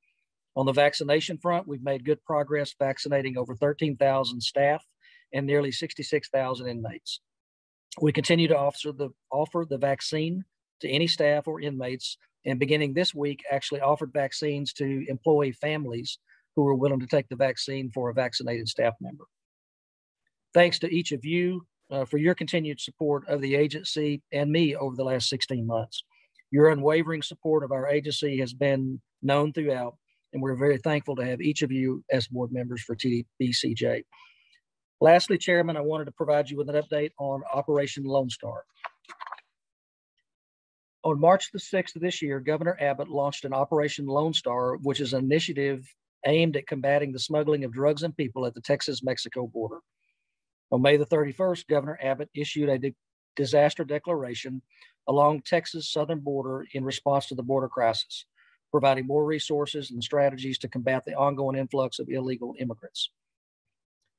On the vaccination front, we've made good progress vaccinating over 13,000 staff and nearly 66,000 inmates. We continue to offer the vaccine to any staff or inmates, and beginning this week, actually offered vaccines to employee families who are willing to take the vaccine for a vaccinated staff member. Thanks to each of you for your continued support of the agency and me over the last 16 months. Your unwavering support of our agency has been known throughout, and we're very thankful to have each of you as board members for Tdcj. Lastly, Chairman, I wanted to provide you with an update on Operation Lone Star. On March the 6th of this year, Governor Abbott launched an Operation Lone Star, which is an initiative aimed at combating the smuggling of drugs and people at the Texas-Mexico border. On May the 31st, Governor Abbott issued a disaster declaration along Texas' southern border in response to the border crisis, providing more resources and strategies to combat the ongoing influx of illegal immigrants.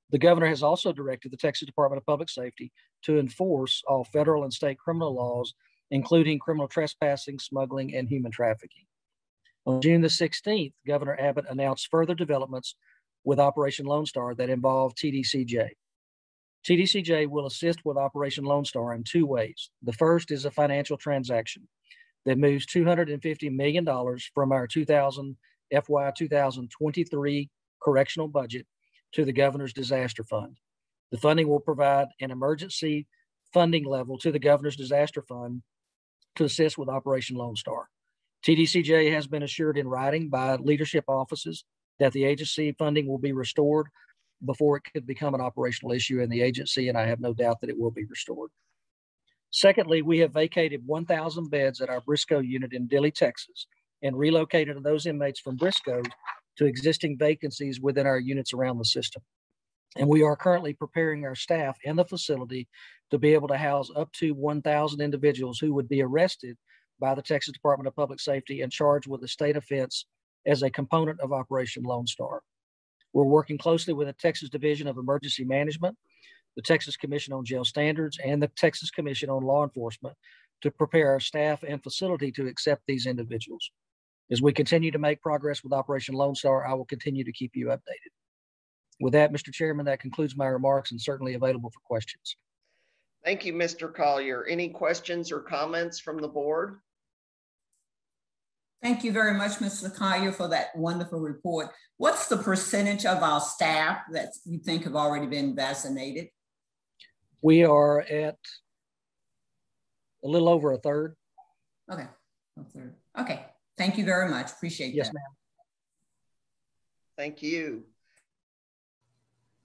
The governor has also directed the Texas Department of Public Safety to enforce all federal and state criminal laws, including criminal trespassing, smuggling, and human trafficking. On June the 16th, Governor Abbott announced further developments with Operation Lone Star that involve Tdcj. Tdcj will assist with Operation Lone Star in 2 ways. The first is a financial transaction that moves $250 million from our FY 2023 correctional budget to the governor's disaster fund. The funding will provide an emergency funding level to the governor's disaster fund to assist with Operation Lone Star. Tdcj has been assured in writing by leadership offices that the agency funding will be restored before it could become an operational issue in the agency, and I have no doubt that it will be restored. Secondly, we have vacated 1,000 beds at our Briscoe unit in Dilley, Texas, and relocated those inmates from Briscoe to existing vacancies within our units around the system. And we are currently preparing our staff and the facility to be able to house up to 1,000 individuals who would be arrested by the Texas Department of Public Safety and charged with a state offense as a component of Operation Lone Star. We're working closely with the Texas Division of Emergency Management the Texas Commission on Jail Standards, and the Texas Commission on Law Enforcement to prepare our staff and facility to accept these individuals. As we continue to make progress with Operation Lone Star, I will continue to keep you updated. With that, Mr. Chairman, that concludes my remarks and certainly available for questions. Thank you, Mr. Collier. Any questions or comments from the board? Thank you very much, Mr. Collier, for that wonderful report. What's the percentage of our staff that you think have already been vaccinated? We are at a little over a third. Okay, a third. Okay, thank you very much. Appreciate that. Yes, ma'am. Thank you.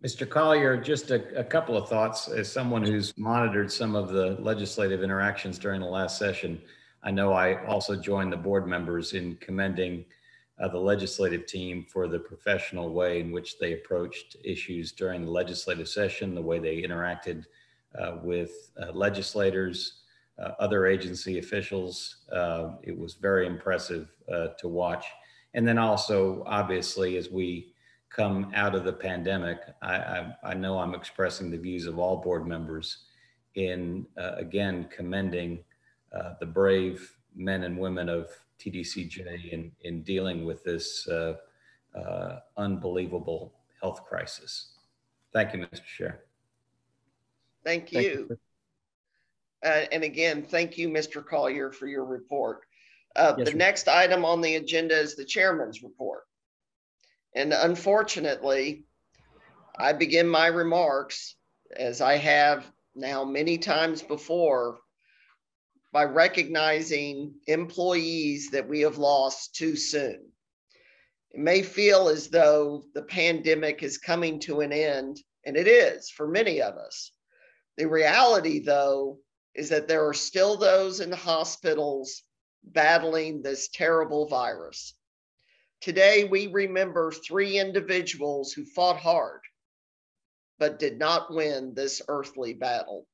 Mr. Collier, just a couple of thoughts. As someone who's monitored some of the legislative interactions during the last session, I know I also joined the board members in commending the legislative team for the professional way in which they approached issues during the legislative session, the way they interacted with legislators, other agency officials. It was very impressive to watch. And then also, obviously, as we come out of the pandemic, I know I'm expressing the views of all board members in, again, commending the brave men and women of TDCJ in dealing with this unbelievable health crisis. Thank you, Mr. Chair. Thank you. And again, thank you, Mr. Collier, for your report. The next item on the agenda is the chairman's report. And unfortunately, I begin my remarks, as I have now many times before, by recognizing employees that we have lost too soon. It may feel as though the pandemic is coming to an end, and it is for many of us. The reality, though, is that there are still those in the hospitals battling this terrible virus. Today, we remember 3 individuals who fought hard, but did not win this earthly battle.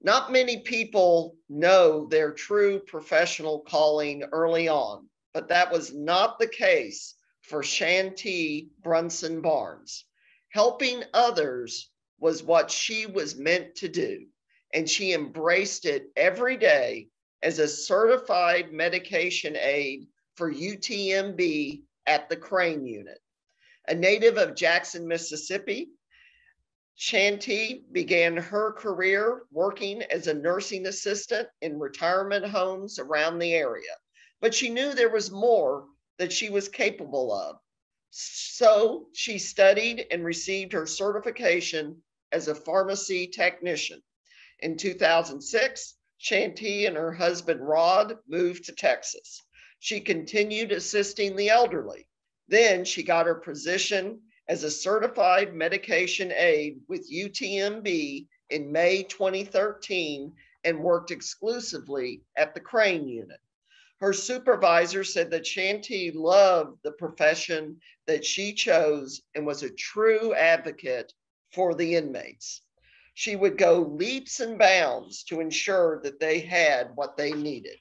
Not many people know their true professional calling early on, but that was not the case for Shanti Brunson Barnes. Helping others was what she was meant to do, and she embraced it every day as a certified medication aide for UTMB at the Crane Unit. A native of Jackson, Mississippi, Shanti began her career working as a nursing assistant in retirement homes around the area, but she knew there was more that she was capable of. So she studied and received her certification as a pharmacy technician. In 2006, Shanti and her husband Rod moved to Texas. She continued assisting the elderly. Then she got her position as a certified medication aide with UTMB in May 2013 and worked exclusively at the Crane Unit. Her supervisor said that Shanti loved the profession that she chose and was a true advocate for the inmates. She would go leaps and bounds to ensure that they had what they needed.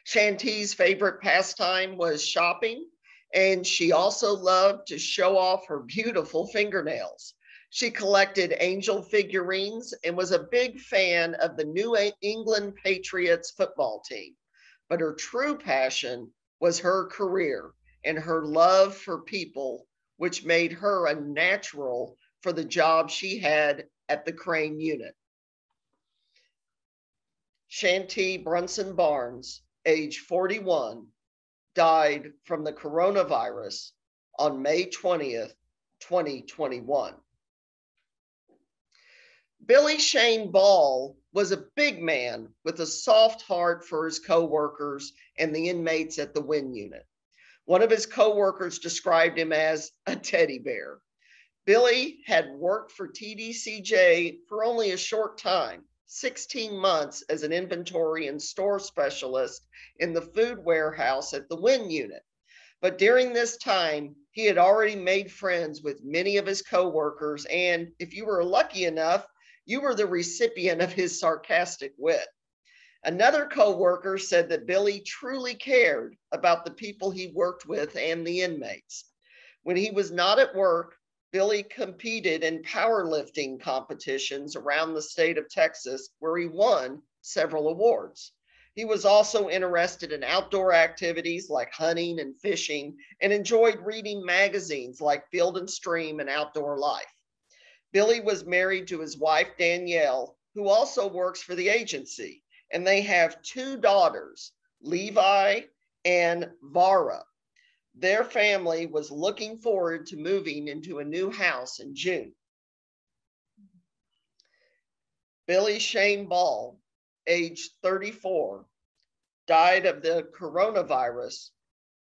Shanti's favorite pastime was shopping, and she also loved to show off her beautiful fingernails. She collected angel figurines and was a big fan of the New England Patriots football team. But her true passion was her career and her love for people, which made her a natural for the job she had at the Crane Unit. Shanti Brunson Barnes, age 41, died from the coronavirus on May 20th, 2021. Billy Shane Ball was a big man with a soft heart for his coworkers and the inmates at the WIN unit. One of his coworkers described him as a teddy bear. Billy had worked for TDCJ for only a short time, 16 months as an inventory and store specialist in the food warehouse at the WIN unit. But during this time, he had already made friends with many of his coworkers, and if you were lucky enough, you were the recipient of his sarcastic wit. Another coworker said that Billy truly cared about the people he worked with and the inmates. When he was not at work, Billy competed in powerlifting competitions around the state of Texas, where he won several awards. He was also interested in outdoor activities like hunting and fishing, and enjoyed reading magazines like Field and Stream and Outdoor Life. Billy was married to his wife, Danielle, who also works for the agency, and they have 2 daughters, Levi and Vara. Their family was looking forward to moving into a new house in June. Billy Shane Ball, age 34, died of the coronavirus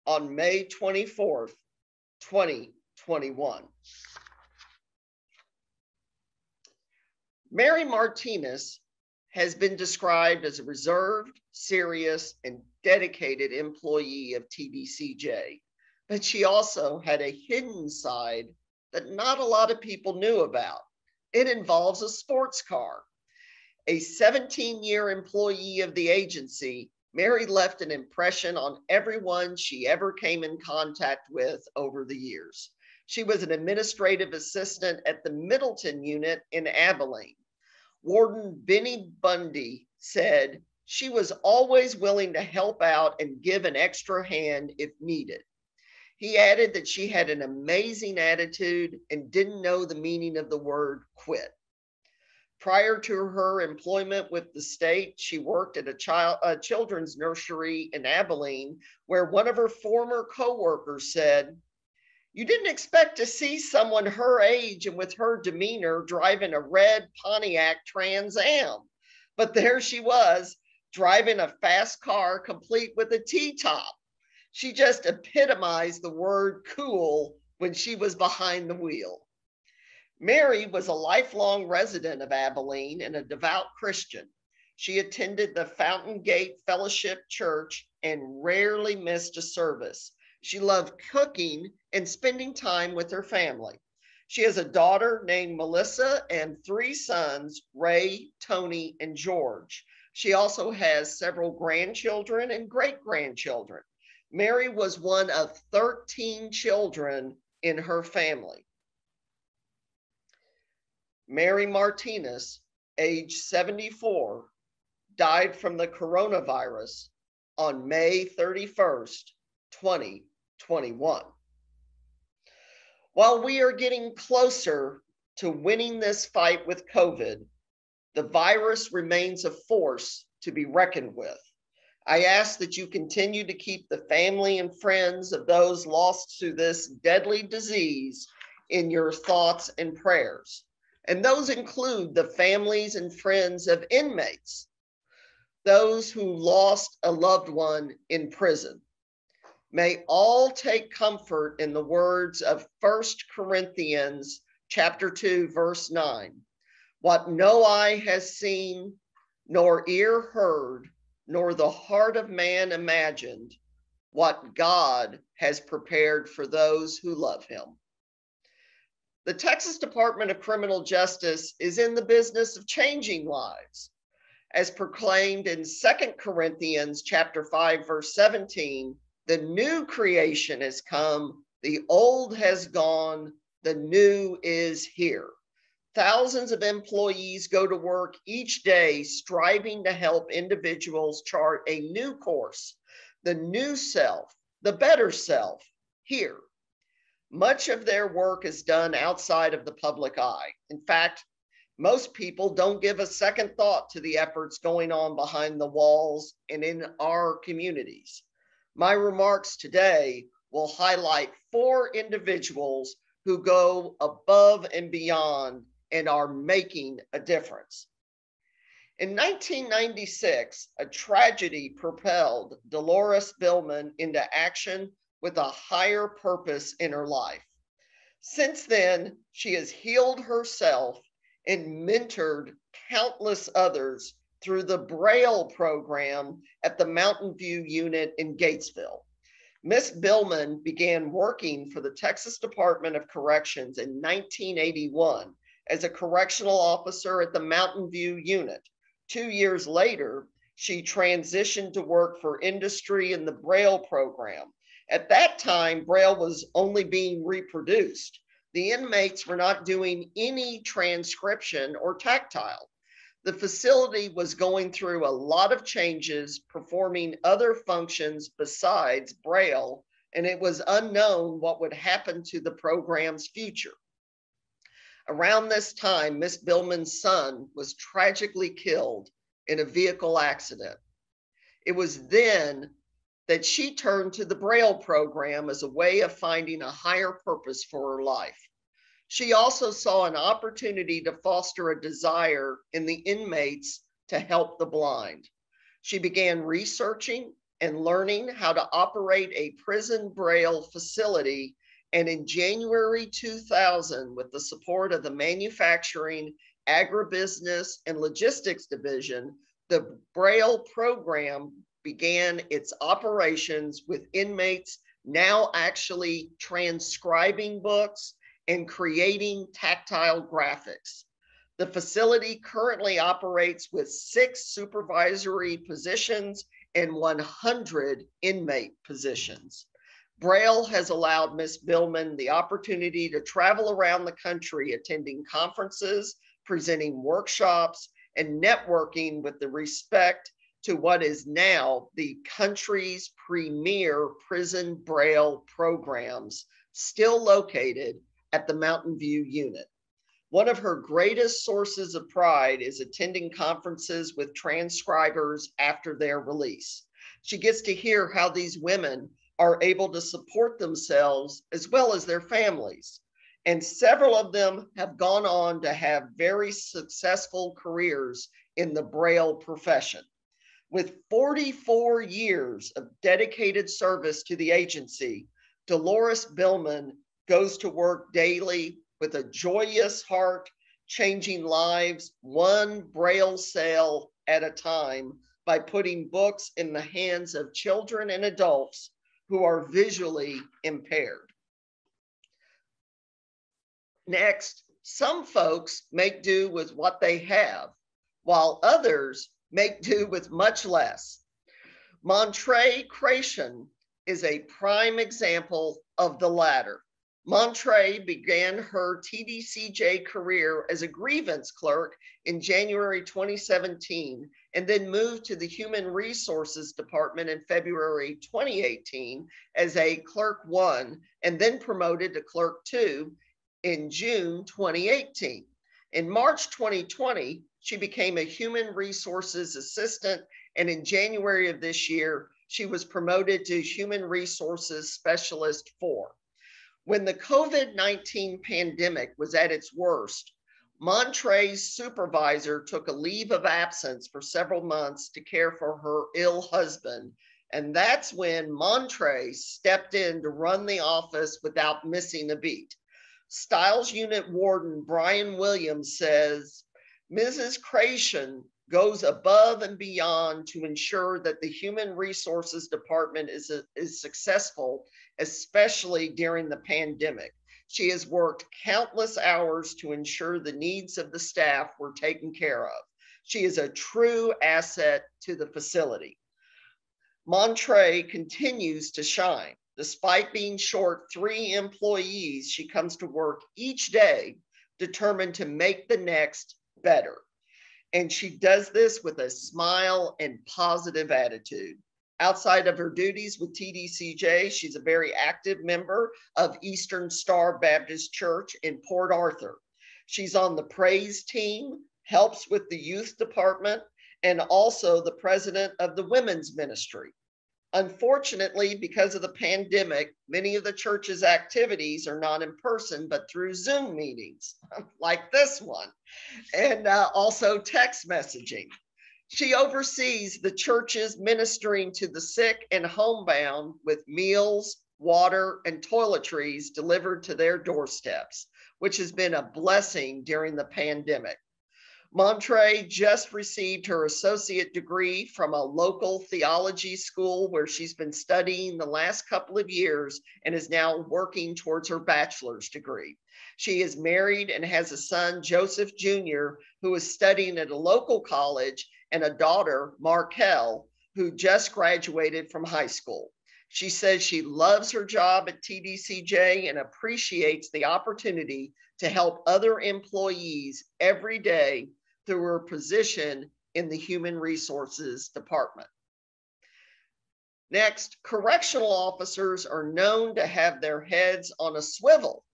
on May 24th, 2021. Mary Martinez has been described as a reserved, serious, and dedicated employee of Tdcj, but she also had a hidden side that not a lot of people knew about. It involves a sports car. A 17-year employee of the agency, Mary left an impression on everyone she ever came in contact with over the years. She was an administrative assistant at the Middleton unit in Abilene. Warden Benny Bundy said she was always willing to help out and give an extra hand if needed. He added that she had an amazing attitude and didn't know the meaning of the word quit. Prior to her employment with the state, she worked at a children's nursery in Abilene, where one of her former coworkers said, "You didn't expect to see someone her age and with her demeanor driving a red Pontiac Trans Am. But there she was, driving a fast car complete with a T-top. She just epitomized the word cool when she was behind the wheel." Mary was a lifelong resident of Abilene and a devout Christian. She attended the Fountain Gate Fellowship Church and rarely missed a service. She loved cooking and spending time with her family. She has a daughter named Melissa and 3 sons, Ray, Tony, and George. She also has several grandchildren and great-grandchildren. Mary was one of 13 children in her family. Mary Martinez, age 74, died from the coronavirus on May 31st, 2021. While we are getting closer to winning this fight with COVID, the virus remains a force to be reckoned with. I ask that you continue to keep the family and friends of those lost to this deadly disease in your thoughts and prayers. And those include the families and friends of inmates, those who lost a loved one in prison. May all take comfort in the words of 1 Corinthians chapter 2, verse 9. What no eye has seen, nor ear heard, nor the heart of man imagined, what God has prepared for those who love him. The Texas Department of Criminal Justice is in the business of changing lives. As proclaimed in 2 Corinthians chapter 5, verse 17, the new creation has come, the old has gone, the new is here. Thousands of employees go to work each day striving to help individuals chart a new course, the new self, the better self, here. Much of their work is done outside of the public eye. In fact, most people don't give a second thought to the efforts going on behind the walls and in our communities. My remarks today will highlight 4 individuals who go above and beyond and are making a difference. In 1996, a tragedy propelled Dolores Billman into action with a higher purpose in her life. Since then, she has healed herself and mentored countless others through the Braille program at the Mountain View unit in Gatesville. Miss Billman began working for the Texas Department of Corrections in 1981 as a correctional officer at the Mountain View unit. 2 years later, she transitioned to work for industry in the Braille program. At that time, Braille was only being reproduced. the inmates were not doing any transcription or tactile. The facility was going through a lot of changes, performing other functions besides Braille, and it was unknown what would happen to the program's future. Around this time, Miss Billman's son was tragically killed in a vehicle accident. It was then that she turned to the Braille program as a way of finding a higher purpose for her life. She also saw an opportunity to foster a desire in the inmates to help the blind. She began researching and learning how to operate a prison Braille facility, and in January 2000, with the support of the Manufacturing, Agribusiness, and Logistics Division, the Braille program began its operations with inmates now actually transcribing books and creating tactile graphics. The facility currently operates with 6 supervisory positions and 100 inmate positions. Braille has allowed Ms. Billman the opportunity to travel around the country, attending conferences, presenting workshops, and networking with the respect to what is now the country's premier prison Braille programs, still located at the Mountain View unit. One of her greatest sources of pride is attending conferences with transcribers after their release. She gets to hear how these women are able to support themselves as well as their families. And several of them have gone on to have very successful careers in the Braille profession. With 44 years of dedicated service to the agency, Dolores Billman goes to work daily with a joyous heart, changing lives one Braille cell at a time by putting books in the hands of children and adults who are visually impaired. Next, some folks make do with what they have, while others make do with much less. Montre Creation is a prime example of the latter. Montre began her Tdcj career as a grievance clerk in January 2017, and then moved to the Human Resources Department in February 2018 as a Clerk 1, and then promoted to Clerk 2 in June 2018. In March 2020, she became a Human Resources Assistant, and in January of this year, she was promoted to Human Resources Specialist 4. When the COVID-19 pandemic was at its worst, Montre's supervisor took a leave of absence for several months to care for her ill husband, and that's when Montre stepped in to run the office without missing a beat. Styles Unit Warden Brian Williams says, Mrs. Creation goes above and beyond to ensure that the Human Resources Department is successful, especially during the pandemic. She has worked countless hours to ensure the needs of the staff were taken care of. She is a true asset to the facility. Montre continues to shine. Despite being short 3 employees, she comes to work each day determined to make the next better. And she does this with a smile and positive attitude. Outside of her duties with Tdcj, she's a very active member of Eastern Star Baptist Church in Port Arthur. She's on the praise team, helps with the youth department, and also the president of the women's ministry. Unfortunately, because of the pandemic, many of the church's activities are not in person, but through Zoom meetings like this one, and also text messaging. She oversees the church's ministering to the sick and homebound with meals, water, and toiletries delivered to their doorsteps, which has been a blessing during the pandemic. Montre just received her associate degree from a local theology school where she's been studying the last couple of years and is now working towards her bachelor's degree. She is married and has a son, Joseph Jr., who is studying at a local college, and a daughter, Markel, who just graduated from high school. She says she loves her job at TDCJ and appreciates the opportunity to help other employees every day through her position in the Human Resources Department. Next, correctional officers are known to have their heads on a swivel.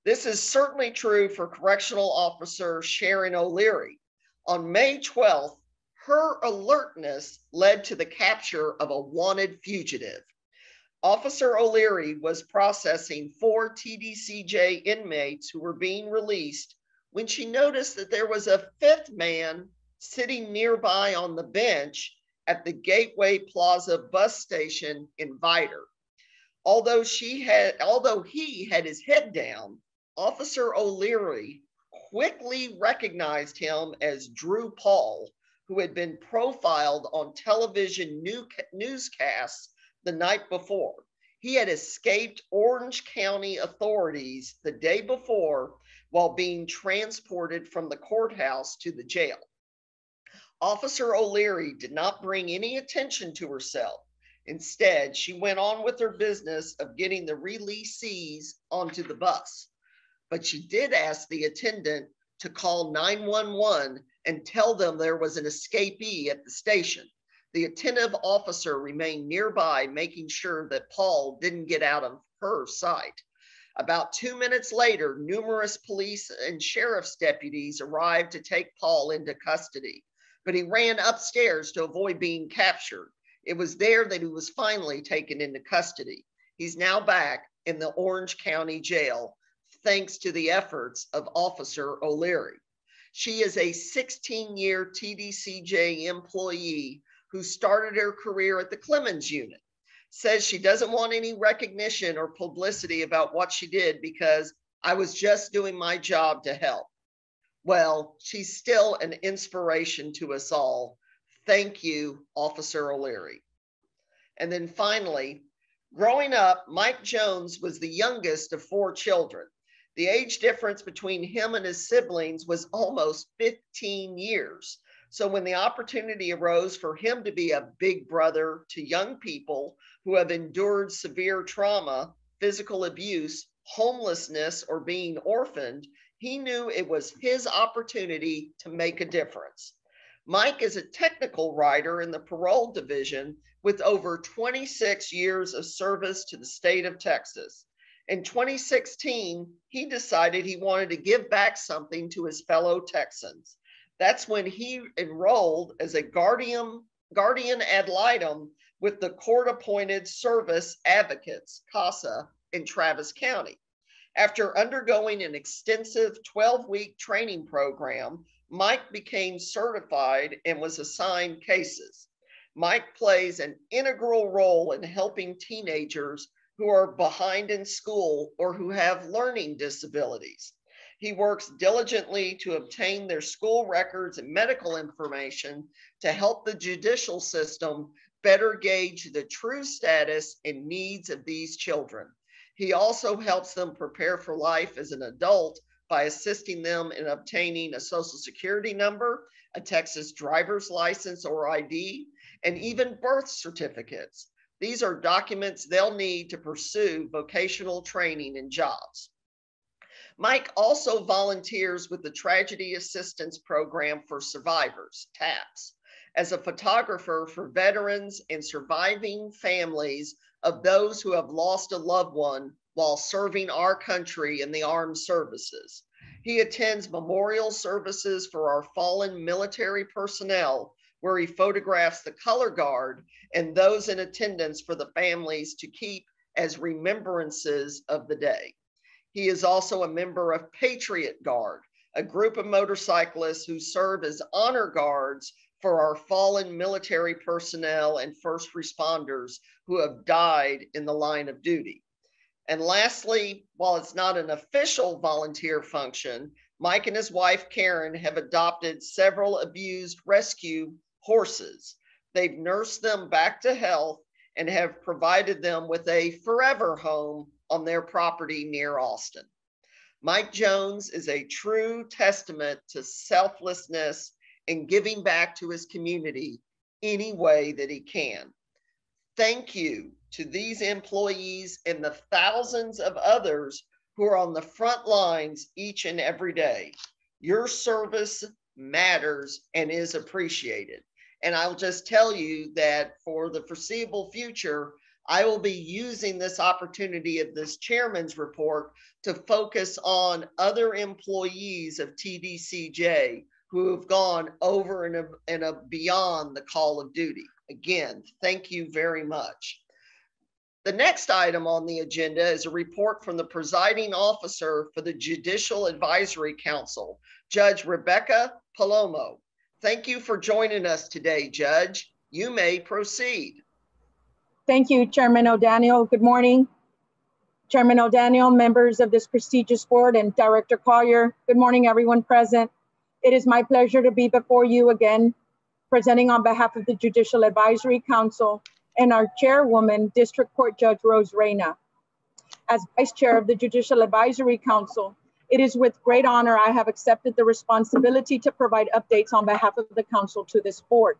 This is certainly true for Correctional Officer Sharon O'Leary. On May 12th, her alertness led to the capture of a wanted fugitive. Officer O'Leary was processing 4 TDCJ inmates who were being released when she noticed that there was a 5th man sitting nearby on the bench at the Gateway Plaza bus station in Viter. Although he had his head down, Officer O'Leary quickly recognized him as Drew Paul, who had been profiled on television newscasts the night before. He had escaped Orange County authorities the day before while being transported from the courthouse to the jail. Officer O'Leary did not bring any attention to herself. Instead, she went on with her business of getting the releasees onto the bus. But she did ask the attendant to call 911 and tell them there was an escapee at the station. The attentive officer remained nearby, making sure that Paul didn't get out of her sight. About 2 minutes later, numerous police and sheriff's deputies arrived to take Paul into custody, but he ran upstairs to avoid being captured. It was there that he was finally taken into custody. He's now back in the Orange County Jail, thanks to the efforts of Officer O'Leary. She is a 16-year TDCJ employee who started her career at the Clemens unit. Says she doesn't want any recognition or publicity about what she did because I was just doing my job to help. Well, she's still an inspiration to us all. Thank you, Officer O'Leary. And then finally, growing up, Mike Jones was the youngest of 4 children. The age difference between him and his siblings was almost 15 years. So when the opportunity arose for him to be a big brother to young people who have endured severe trauma, physical abuse, homelessness, or being orphaned, he knew it was his opportunity to make a difference. Mike is a technical writer in the parole division with over 26 years of service to the state of Texas. In 2016, he decided he wanted to give back something to his fellow Texans. That's when he enrolled as a guardian ad litem with the court-appointed service advocates, CASA, in Travis County. After undergoing an extensive 12-week training program, Mike became certified and was assigned cases. Mike plays an integral role in helping teenagers who are behind in school or who have learning disabilities. He works diligently to obtain their school records and medical information to help the judicial system better gauge the true status and needs of these children. He also helps them prepare for life as an adult by assisting them in obtaining a Social Security number, a Texas driver's license or ID, and even birth certificates. These are documents they'll need to pursue vocational training and jobs. Mike also volunteers with the Tragedy Assistance Program for Survivors, TAPS, as a photographer for veterans and surviving families of those who have lost a loved one while serving our country in the armed services. He attends memorial services for our fallen military personnel, where he photographs the color guard and those in attendance for the families to keep as remembrances of the day. He is also a member of Patriot Guard, a group of motorcyclists who serve as honor guards for our fallen military personnel and first responders who have died in the line of duty. And lastly, while it's not an official volunteer function, Mike and his wife, Karen, have adopted several abused rescue horses. They've nursed them back to health and have provided them with a forever home on their property near Austin. Mike Jones is a true testament to selflessness and giving back to his community any way that he can. Thank you, to these employees and the thousands of others who are on the front lines each and every day. Your service matters and is appreciated. And I'll just tell you that for the foreseeable future, I will be using this opportunity of this chairman's report to focus on other employees of TDCJ who have gone over and beyond the call of duty. Again, thank you very much. The next item on the agenda is a report from the presiding officer for the Judicial Advisory Council, Judge Rebecca Palomo. Thank you for joining us today, Judge. You may proceed. Thank you, Chairman O'Daniel. Good morning. Chairman O'Daniel, members of this prestigious board, and Director Collier. Good morning, everyone present. It is my pleasure to be before you again, presenting on behalf of the Judicial Advisory Council and our chairwoman, District Court Judge Rose Reyna. As Vice Chair of the Judicial Advisory Council, it is with great honor I have accepted the responsibility to provide updates on behalf of the Council to this board.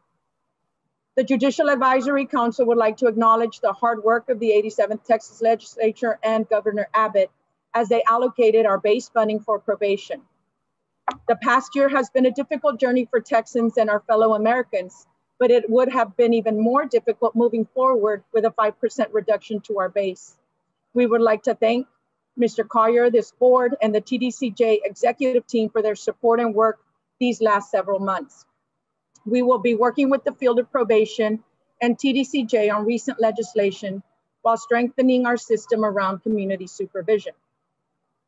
The Judicial Advisory Council would like to acknowledge the hard work of the 87th Texas Legislature and Governor Abbott as they allocated our base funding for probation. The past year has been a difficult journey for Texans and our fellow Americans, but it would have been even more difficult moving forward with a 5% reduction to our base. We would like to thank Mr. Collier, this board, and the TDCJ executive team for their support and work these last several months. We will be working with the field of probation and TDCJ on recent legislation while strengthening our system around community supervision.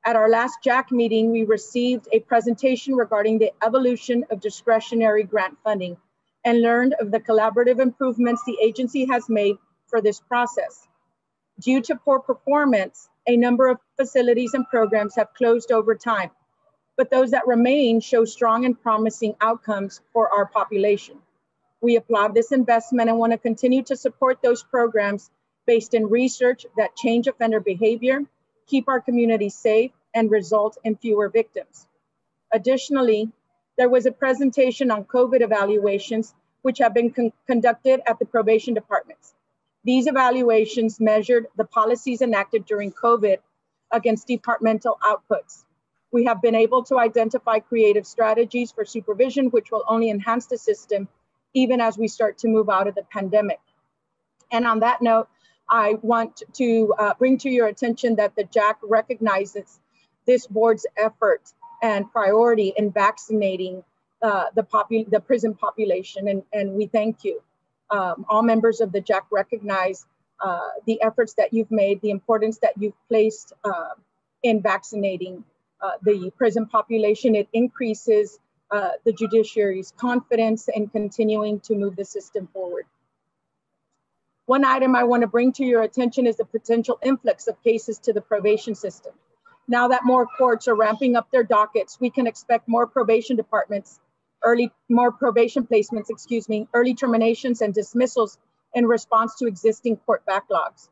At our last JAC meeting, we received a presentation regarding the evolution of discretionary grant funding and learned of the collaborative improvements the agency has made for this process. Due to poor performance, a number of facilities and programs have closed over time, but those that remain show strong and promising outcomes for our population. We applaud this investment and want to continue to support those programs based in research that change offender behavior, keep our communities safe, and result in fewer victims. Additionally, there was a presentation on COVID evaluations, which have been conducted at the probation departments. These evaluations measured the policies enacted during COVID against departmental outputs. We have been able to identify creative strategies for supervision, which will only enhance the system even as we start to move out of the pandemic. And on that note, I want to bring to your attention that the JAC recognizes this board's effort and priority in vaccinating the prison population, and we thank you. All members of the JAC recognize the efforts that you've made, the importance that you've placed in vaccinating the prison population. It increases the judiciary's confidence in continuing to move the system forward. One item I want to bring to your attention is the potential influx of cases to the probation system. Now that more courts are ramping up their dockets, we can expect more probation departments, more probation placements, early terminations and dismissals in response to existing court backlogs.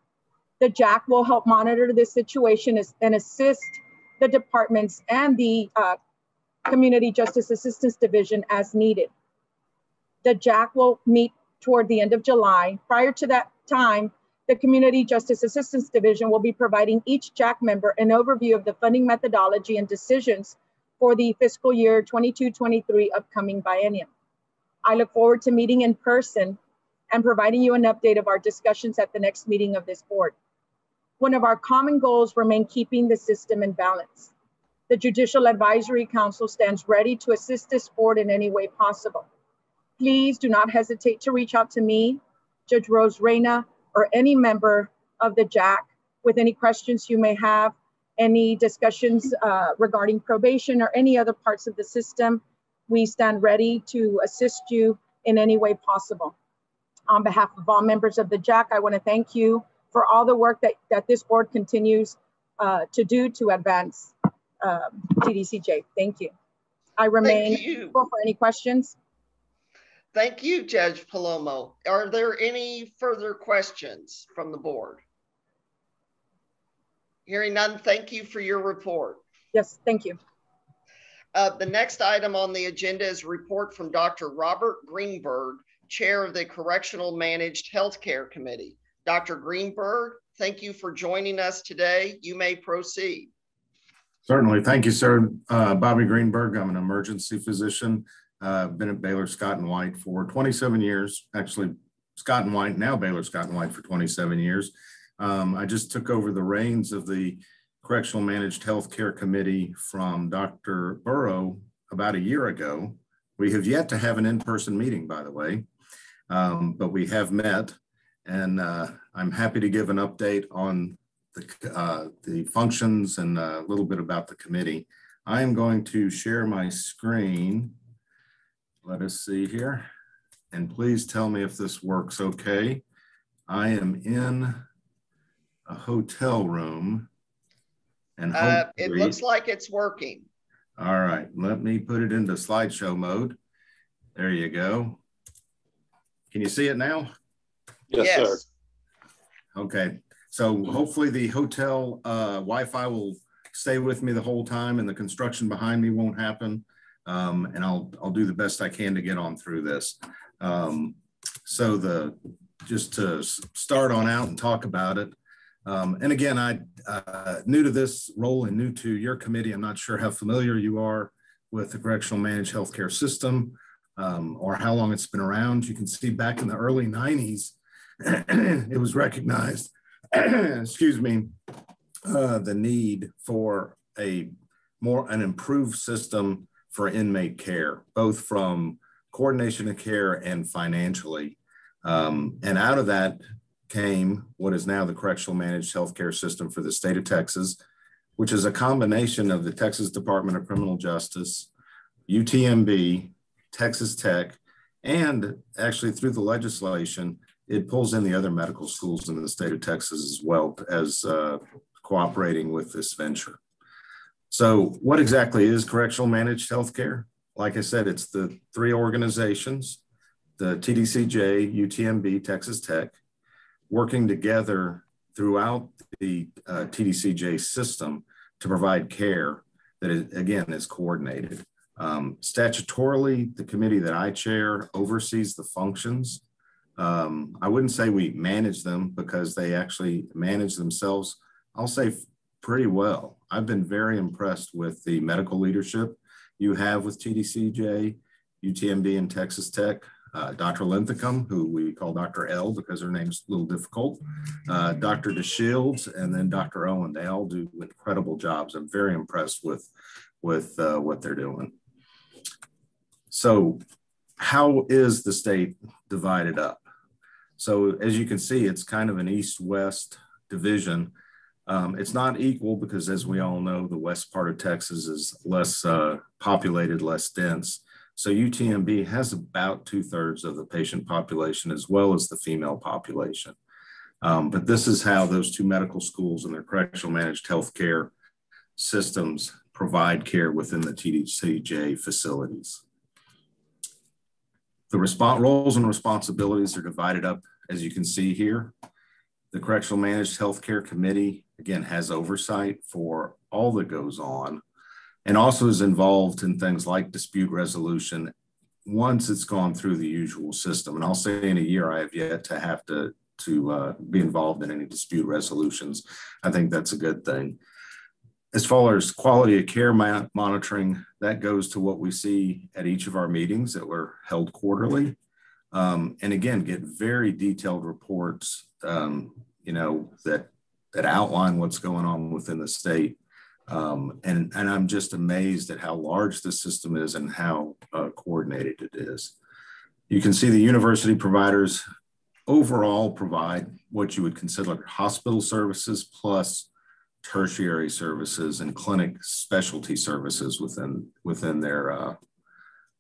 The JAC will help monitor this situation and assist the departments and the Community Justice Assistance Division as needed. The JAC will meet toward the end of July. Prior to that time, the Community Justice Assistance Division will be providing each JAC member an overview of the funding methodology and decisions for the fiscal year 22-23 upcoming biennium. I look forward to meeting in person and providing you an update of our discussions at the next meeting of this board. One of our common goals remain keeping the system in balance. The Judicial Advisory Council stands ready to assist this board in any way possible. Please do not hesitate to reach out to me, Judge Rose Reyna, or any member of the JAC with any questions you may have, any discussions regarding probation or any other parts of the system. We stand ready to assist you in any way possible. On behalf of all members of the JAC, I want to thank you for all the work that this board continues to do to advance TDCJ. Thank you. I remain available for any questions. Thank you, Judge Palomo. Are there any further questions from the board? Hearing none, thank you for your report. Yes, thank you. The next item on the agenda is a report from Dr. Robert Greenberg, Chair of the Correctional Managed Healthcare Committee. Dr. Greenberg, thank you for joining us today. You may proceed. Certainly. Thank you, sir. Bobby Greenberg. I'm an emergency physician. Been at Baylor Scott & White for 27 years. Actually, Scott & White, now Baylor Scott & White for 27 years. I just took over the reins of the Correctional Managed Healthcare Committee from Dr. Burrow about a year ago. We have yet to have an in-person meeting, by the way, but we have met, and I'm happy to give an update on the functions and a little bit about the committee. I am going to share my screen. Let us see here. And please tell me if this works okay. I am in a hotel room. And it looks like it's working. All right, let me put it into slideshow mode. There you go. Can you see it now? Yes, sir. Okay. So hopefully the hotel Wi-Fi will stay with me the whole time and the construction behind me won't happen. And I'll do the best I can to get on through this. Just to start on out and talk about it. And again, I new to this role and new to your committee. I'm not sure how familiar you are with the Correctional Managed Healthcare System or how long it's been around. You can see back in the early 90s, it was recognized excuse me, the need for an improved system for inmate care, both from coordination of care and financially. And out of that came what is now the Correctional Managed Healthcare System for the state of Texas, which is a combination of the Texas Department of Criminal Justice, UTMB, Texas Tech, and actually through the legislation, it pulls in the other medical schools in the state of Texas as well as cooperating with this venture. So what exactly is correctional managed healthcare? Like I said, it's the three organizations, the Tdcj, UTMB, Texas Tech, working together throughout the Tdcj system to provide care that, again, is coordinated. Statutorily, the committee that I chair oversees the functions. I wouldn't say we manage them because they actually manage themselves, I'll say pretty well. I've been very impressed with the medical leadership you have with Tdcj, UTMB, and Texas Tech. Dr. Linthicum, who we call Dr. L because her name's a little difficult, Dr. DeShields, and then Dr. Owen. They all do incredible jobs. I'm very impressed with what they're doing. So how is the state divided up? So as you can see, it's kind of an east-west division. It's not equal because, as we all know, the west part of Texas is less populated, less dense. So UTMB has about 2/3 of the patient population as well as the female population. But this is how those two medical schools and their correctional managed healthcare systems provide care within the Tdcj facilities. The roles and responsibilities are divided up, as you can see here. The Correctional Managed Healthcare Committee, again, has oversight for all that goes on and also is involved in things like dispute resolution once it's gone through the usual system. And I'll say in a year, I have yet to have to be involved in any dispute resolutions. I think that's a good thing. As far as quality of care monitoring, that goes to what we see at each of our meetings that were held quarterly. And again, get very detailed reports, that outline what's going on within the state. And I'm just amazed at how large the system is and how coordinated it is. You can see the university providers overall provide what you would consider hospital services plus tertiary services and clinic specialty services within their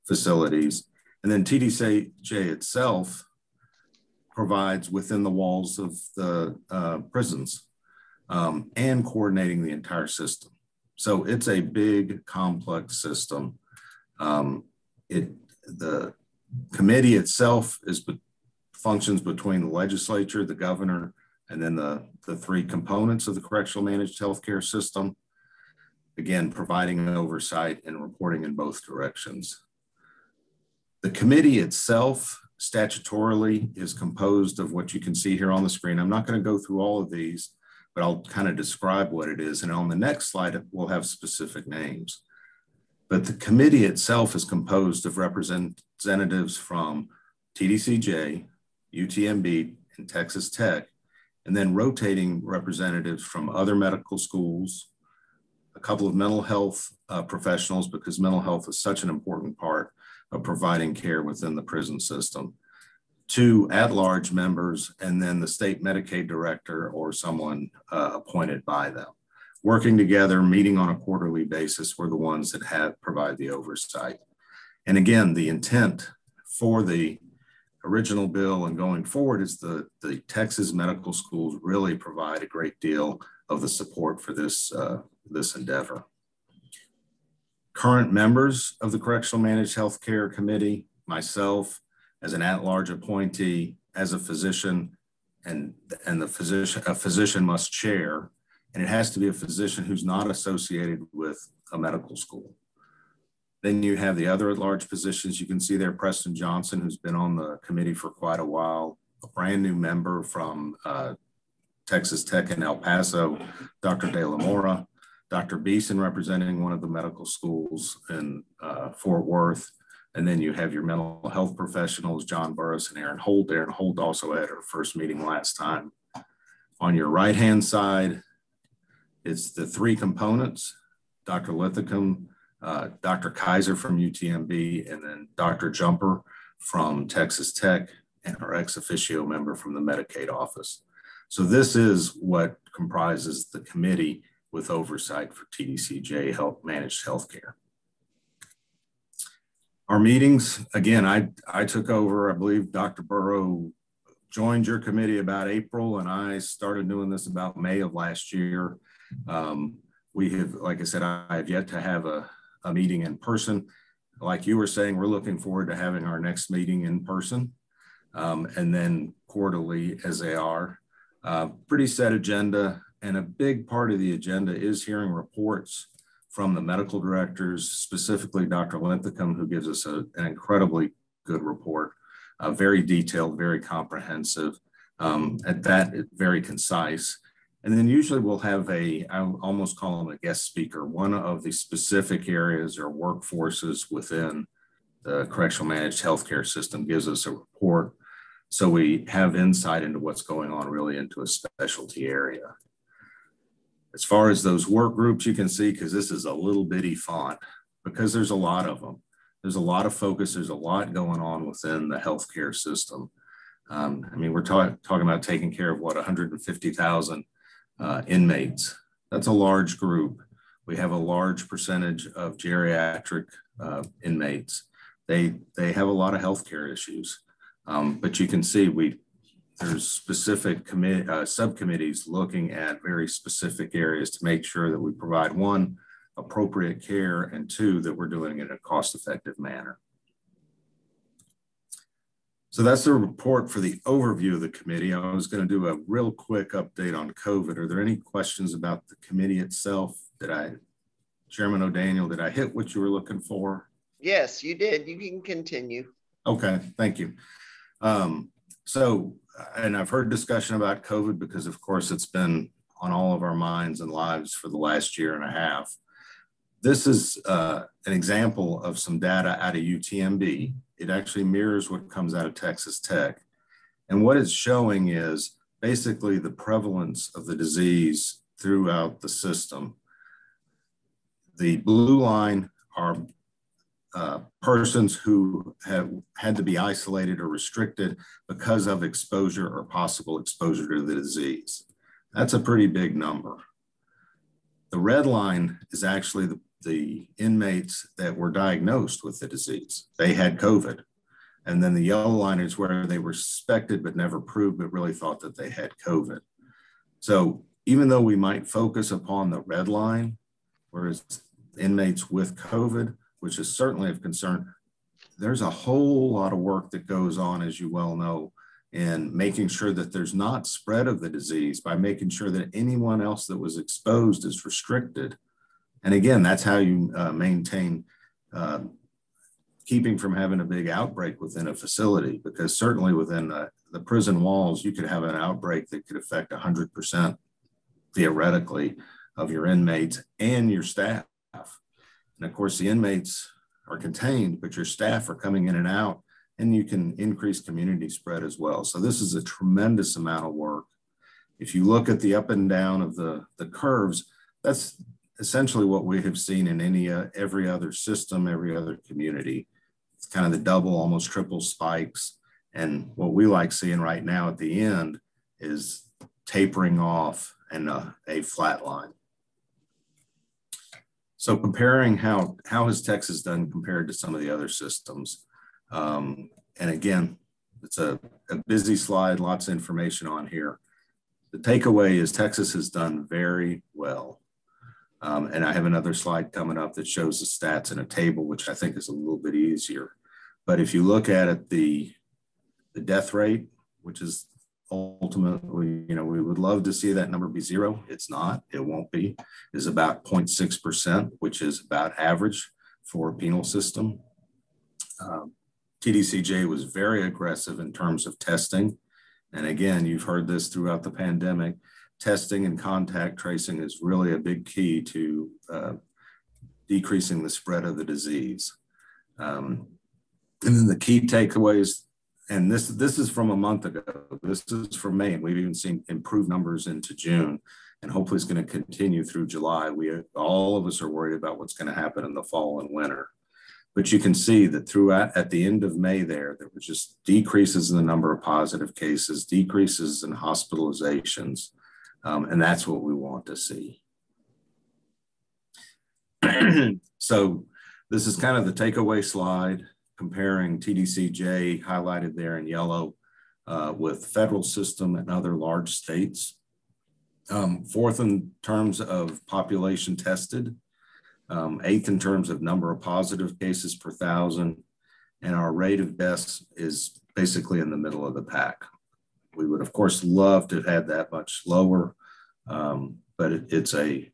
facilities. And then Tdcj itself provides within the walls of the prisons and coordinating the entire system. So it's a big, complex system. The committee itself functions between the legislature, the governor, and then the three components of the correctional managed healthcare system, again, providing oversight and reporting in both directions. The committee itself statutorily is composed of what you can see here on the screen. I'm not going to go through all of these, but I'll kind of describe what it is. And on the next slide, we'll have specific names. But the committee itself is composed of representatives from Tdcj, UTMB, and Texas Tech, and then rotating representatives from other medical schools, a couple of mental health professionals, because mental health is such an important part of providing care within the prison system, 2 at-large members, and then the state Medicaid director or someone appointed by them. Working together, meeting on a quarterly basis, were the ones that provide the oversight. And again, the intent for the original bill and going forward is the Texas medical schools really provide a great deal of the support for this, this endeavor. Current members of the Correctional Managed Healthcare Committee, myself as an at-large appointee, as a physician, and a physician must chair, and it has to be a physician who's not associated with a medical school. Then you have the other at-large positions. You can see there Preston Johnson, who's been on the committee for quite a while, a brand new member from Texas Tech in El Paso, Dr. De La Mora, Dr. Beeson representing one of the medical schools in Fort Worth. And then you have your mental health professionals, John Burris and Aaron Holt. Aaron Holt also had her first meeting last time. On your right-hand side, it's the 3 components, Dr. Lithicum, Dr. Kaiser from UTMB, and then Dr. Jumper from Texas Tech, and our ex officio member from the Medicaid office. So this is what comprises the committee with oversight for TDCJ managed healthcare. Our meetings, again, I took over, I believe Dr. Burrow joined your committee about April, and I started doing this about May of last year. We have, like I said, I have yet to have a meeting in person. Like you were saying, we're looking forward to having our next meeting in person, and then quarterly as they are. Pretty set agenda, and a big part of the agenda is hearing reports from the medical directors, specifically Dr. Linthicum, who gives us an incredibly good report, very detailed, very comprehensive, at that very concise. And then usually we'll have I almost call them a guest speaker, one of the specific areas or workforces within the correctional managed healthcare system gives us a report. So we have insight into what's going on really into a specialty area. As far as those work groups, you can see, because this is a little bitty font, because there's a lot of them. There's a lot of focus. There's a lot going on within the healthcare system. I mean, we're talking about taking care of what, 150,000 inmates. That's a large group. We have a large percentage of geriatric inmates. They have a lot of healthcare issues, but you can see there's specific subcommittees looking at very specific areas to make sure that we provide, 1, appropriate care, and 2, that we're doing it in a cost-effective manner. So that's the report for the overview of the committee. I was going to do a real quick update on COVID. Are there any questions about the committee itself? Chairman O'Daniel, did I hit what you were looking for? Yes, you did. You can continue. Okay, thank you. And I've heard discussion about COVID because, of course, it's been on all of our minds and lives for the last year and a half. This is an example of some data out of UTMB. It actually mirrors what comes out of Texas Tech. And what it's showing is basically the prevalence of the disease throughout the system. The blue line are persons who have had to be isolated or restricted because of exposure or possible exposure to the disease. That's a pretty big number. The red line is actually the inmates that were diagnosed with the disease. They had COVID. And then the yellow line is where they were suspected but never proved, but really thought that they had COVID. So even though we might focus upon the red line, whereas inmates with COVID, which is certainly of concern, there's a whole lot of work that goes on, as you well know, in making sure that there's not spread of the disease by making sure that anyone else that was exposed is restricted. And again, that's how you maintain keeping from having a big outbreak within a facility, because certainly within the prison walls, you could have an outbreak that could affect 100% theoretically of your inmates and your staff. And of course, the inmates are contained, but your staff are coming in and out, and you can increase community spread as well. So this is a tremendous amount of work. If you look at the up and down of the curves, that's essentially what we have seen in every other system, every other community. It's kind of the double, almost triple spikes. And what we like seeing right now at the end is tapering off and a flat line. So comparing how has Texas done compared to some of the other systems? And again, it's a busy slide, lots of information on here. The takeaway is Texas has done very well. And I have another slide coming up that shows the stats in a table, which I think is a little bit easier. But if you look at it, the death rate, which is ultimately, we would love to see that number be 0. It's not, it won't be, is about 0.6%, which is about average for a penal system. Tdcj was very aggressive in terms of testing. And again, you've heard this throughout the pandemic. Testing and contact tracing is really a big key to decreasing the spread of the disease. And then the key takeaways, and this is from a month ago, this is from May, and we've even seen improved numbers into June, and hopefully it's going to continue through July. All of us are worried about what's going to happen in the fall and winter. But you can see that at the end of May there were just decreases in the number of positive cases, decreases in hospitalizations, and that's what we want to see. So this is kind of the takeaway slide comparing Tdcj highlighted there in yellow with federal system and other large states. Fourth in terms of population tested, 8th in terms of number of positive cases per 1,000, and our rate of deaths is basically in the middle of the pack. We would, of course, love to have had that much lower, but it's a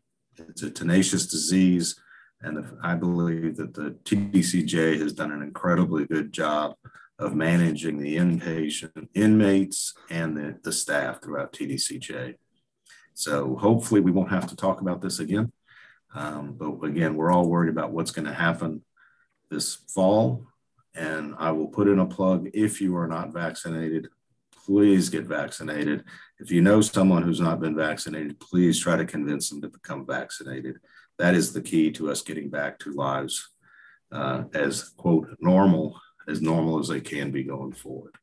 tenacious disease, and I believe that the Tdcj has done an incredibly good job of managing the inmates and the staff throughout Tdcj. So hopefully we won't have to talk about this again. But again, we're all worried about what's going to happen this fall. And I will put in a plug, if you are not vaccinated, please get vaccinated. If you know someone who's not been vaccinated, please try to convince them to become vaccinated. That is the key to us getting back to lives as, quote, normal as they can be going forward.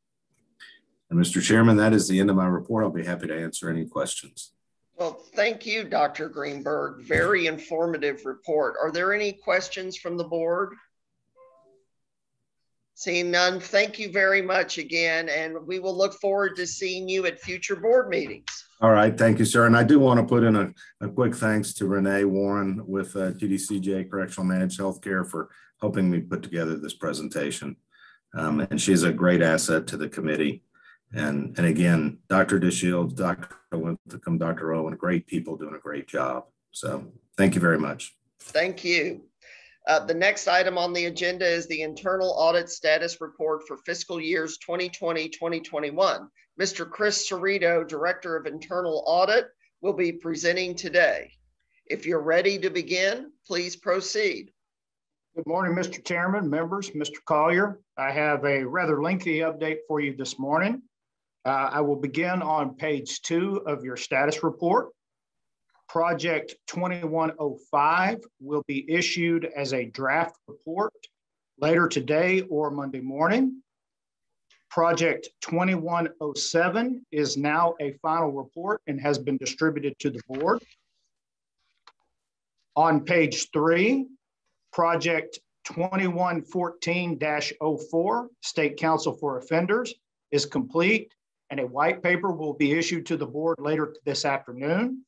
And Mr. Chairman, that is the end of my report. I'll be happy to answer any questions. Well, thank you, Dr. Greenberg. Very informative report. Are there any questions from the board? Seeing none, thank you very much again, and we will look forward to seeing you at future board meetings. All right, thank you, sir. And I do want to put in a quick thanks to Renee Warren with Tdcj Correctional Managed Healthcare for helping me put together this presentation. And she's a great asset to the committee. And again, Dr. DeShields, Dr. Winthrop, Dr. Owen, great people doing a great job. So thank you very much. Thank you. The next item on the agenda is the internal audit status report for fiscal years 2020-2021. Mr. Chris Cerrito, Director of Internal Audit, will be presenting today. If you're ready to begin, please proceed. Good morning, Mr. Chairman, members, Mr. Collier. I have a rather lengthy update for you this morning. I will begin on page 2 of your status report. Project 2105 will be issued as a draft report later today or Monday morning. Project 2107 is now a final report and has been distributed to the board. On page 3, Project 2114-04, State Council for Offenders, is complete, and a white paper will be issued to the board later this afternoon.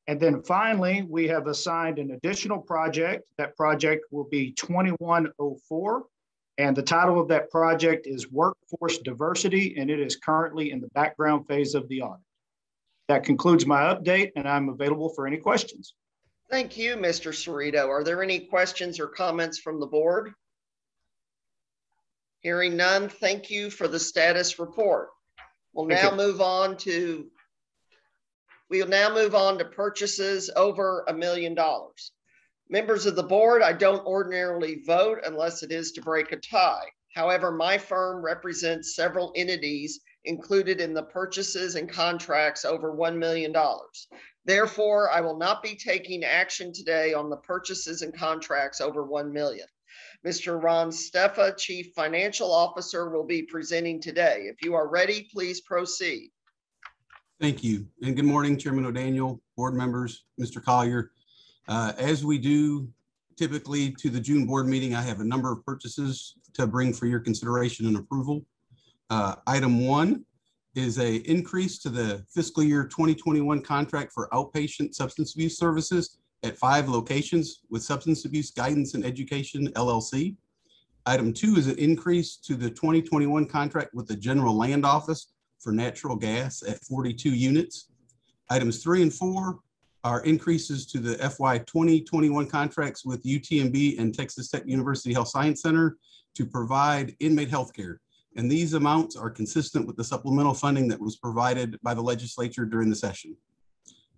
And then finally, we have assigned an additional project. That project will be 2104. And the title of that project is Workforce Diversity, and it is currently in the background phase of the audit. That concludes my update, and I'm available for any questions. Thank you, Mr. Cerrito. Are there any questions or comments from the board? Hearing none, thank you for the status report. We'll now move on to purchases over $1 million. Members of the board, I don't ordinarily vote unless it is to break a tie. However, my firm represents several entities included in the purchases and contracts over $1 million. Therefore, I will not be taking action today on the purchases and contracts over $1 million. Mr. Ron Steffa, Chief Financial Officer, will be presenting today. If you are ready, please proceed. Thank you. And good morning, Chairman O'Daniel, board members, Mr. Collier. As we do typically to the June board meeting, I have a number of purchases to bring for your consideration and approval. Item 1 is an increase to the fiscal year 2021 contract for outpatient substance abuse services at 5 locations with Substance Abuse Guidance and Education, LLC. Item 2 is an increase to the 2021 contract with the General Land Office for natural gas at 42 units. Items 3 and 4 are increases to the FY 2021 contracts with UTMB and Texas Tech University Health Science Center to provide inmate healthcare. And these amounts are consistent with the supplemental funding that was provided by the legislature during the session.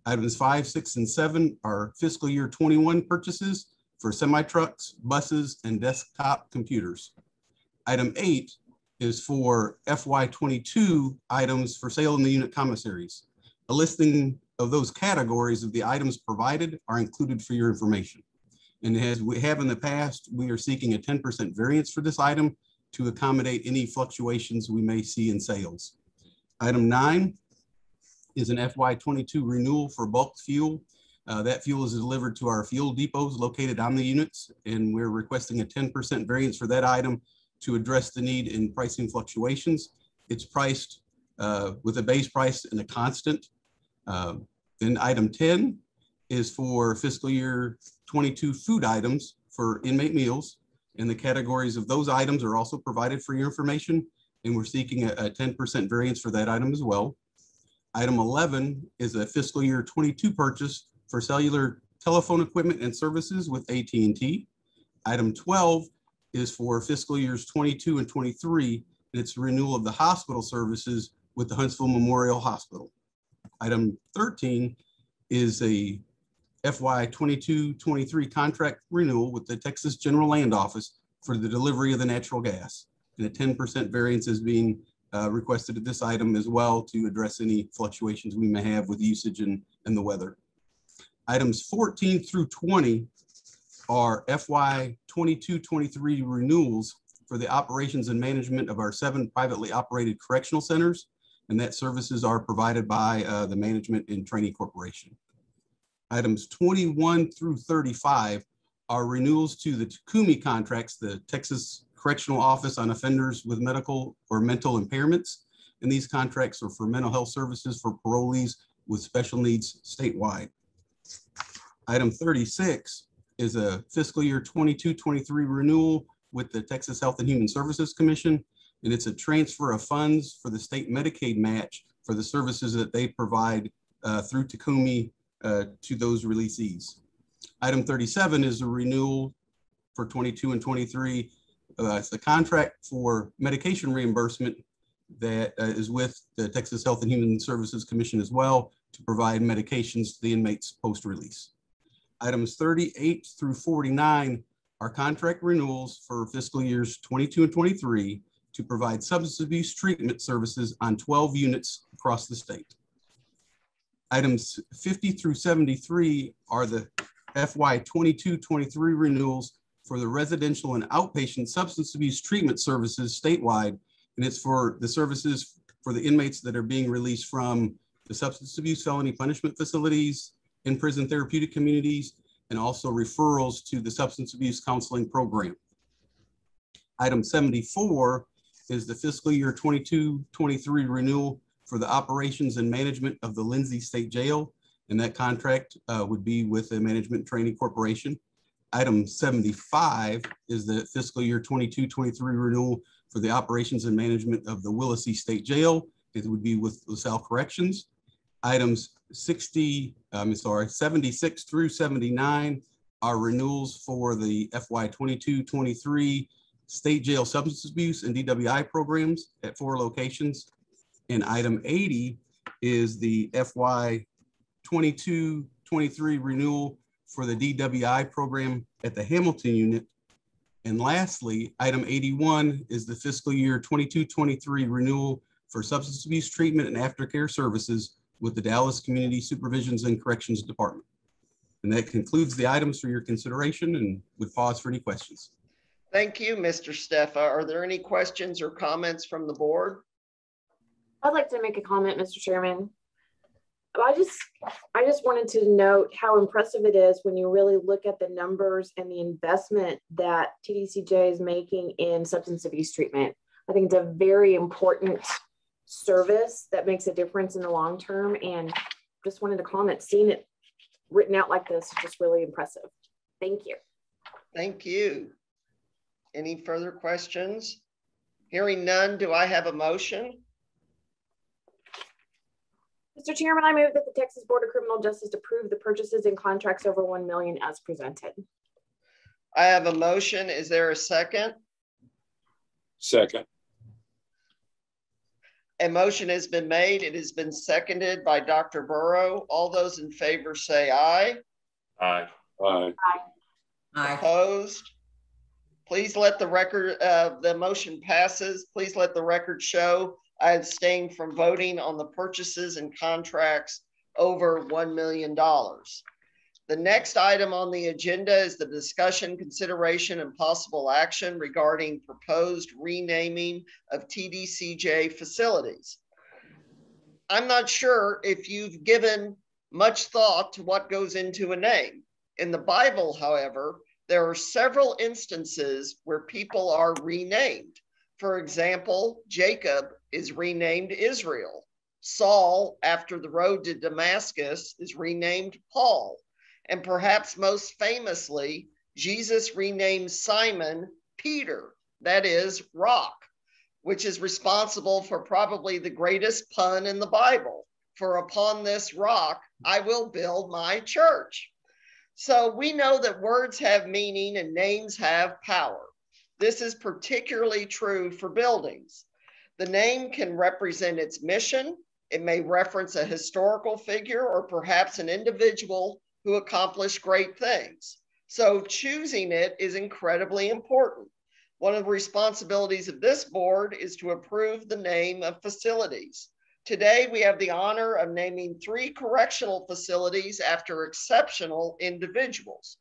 Items 5, 6, and 7 are fiscal year 21 purchases for semi-trucks, buses, and desktop computers. Item 8 is for FY 22 items for sale in the unit commissaries. A listing of those categories of the items provided are included for your information. And as we have in the past, we are seeking a 10% variance for this item to accommodate any fluctuations we may see in sales. Item 9 is an FY 22 renewal for bulk fuel. That fuel is delivered to our fuel depots located on the units, and we're requesting a 10% variance for that item to address the need in pricing fluctuations. It's priced with a base price and a constant. Then item 10 is for fiscal year 22 food items for inmate meals, and the categories of those items are also provided for your information, and we're seeking a 10% variance for that item as well. Item 11 is a fiscal year 22 purchase for cellular telephone equipment and services with AT&T. Item 12 is for fiscal years 22 and 23, and it's a renewal of the hospital services with the Huntsville Memorial Hospital. Item 13 is a FY 22-23 contract renewal with the Texas General Land Office for the delivery of the natural gas. And a 10% variance is being requested at this item as well to address any fluctuations we may have with usage and the weather. Items 14 through 20 are FY 22-23 renewals for the operations and management of our 7 privately operated correctional centers, and that services are provided by the Management and Training Corporation. Items 21 through 35 are renewals to the TCUMI contracts, the Texas Correctional Office on Offenders with Medical or Mental Impairments, and these contracts are for mental health services for parolees with special needs statewide. Item 36 is a fiscal year 22-23 renewal with the Texas Health and Human Services Commission, and it's a transfer of funds for the state Medicaid match for the services that they provide through TCUMI to those releasees. Item 37 is a renewal for 22 and 23. It's the contract for medication reimbursement that is with the Texas Health and Human Services Commission as well to provide medications to the inmates post-release. Items 38 through 49 are contract renewals for fiscal years 22 and 23 to provide substance abuse treatment services on 12 units across the state. Items 50 through 73 are the FY 22-23 renewals for the residential and outpatient substance abuse treatment services statewide, and it's for the services for the inmates that are being released from the substance abuse felony punishment facilities, in-prison therapeutic communities, and also referrals to the substance abuse counseling program. Item 74 is the fiscal year 22-23 renewal for the operations and management of the Lindsay State Jail, and that contract would be with the Management Training Corporation. Item 75 is the fiscal year 22-23 renewal for the operations and management of the Willacy State Jail. It would be with LaSalle Corrections. Items 76 through 79 are renewals for the FY 22-23 state jail substance abuse and DWI programs at 4 locations. And item 80 is the FY 22-23 renewal for the DWI program at the Hamilton unit. And lastly, item 81 is the fiscal year 22-23 renewal for substance abuse treatment and aftercare services with the Dallas Community Supervisions and Corrections Department. And that concludes the items for your consideration, and would pause for any questions. Thank you, Mr. Steffa. Are there any questions or comments from the board? I'd like to make a comment, Mr. Chairman. I just wanted to note how impressive it is when you really look at the numbers and the investment that TDCJ is making in substance abuse treatment. I think it's a very important service that makes a difference in the long term, and just wanted to comment, seeing it written out like this is just really impressive. Thank you. Thank you. Any further questions? Hearing none, do I have a motion? Mr. Chairman, I move that the Texas Board of Criminal Justice approve the purchases and contracts over $1 million as presented. I have a motion. Is there a second? Second. A motion has been made. It has been seconded by Dr. Burrow. All those in favor say aye. Aye. Aye. Aye. Opposed? Please let the record, the motion passes. Please let the record show I abstain from voting on the purchases and contracts over $1 million. The next item on the agenda is the discussion, consideration, and possible action regarding proposed renaming of TDCJ facilities. I'm not sure if you've given much thought to what goes into a name. In the Bible, however, there are several instances where people are renamed. For example, Jacob is renamed Israel. Saul, after the road to Damascus, is renamed Paul. And perhaps most famously, Jesus renamed Simon Peter, that is, Rock, which is responsible for probably the greatest pun in the Bible. For upon this rock, I will build my church. So we know that words have meaning and names have power. This is particularly true for buildings. The name can represent its mission. It may reference a historical figure or perhaps an individual who accomplished great things. So choosing it is incredibly important. One of the responsibilities of this board is to approve the name of facilities. Today, we have the honor of naming 3 correctional facilities after exceptional individuals.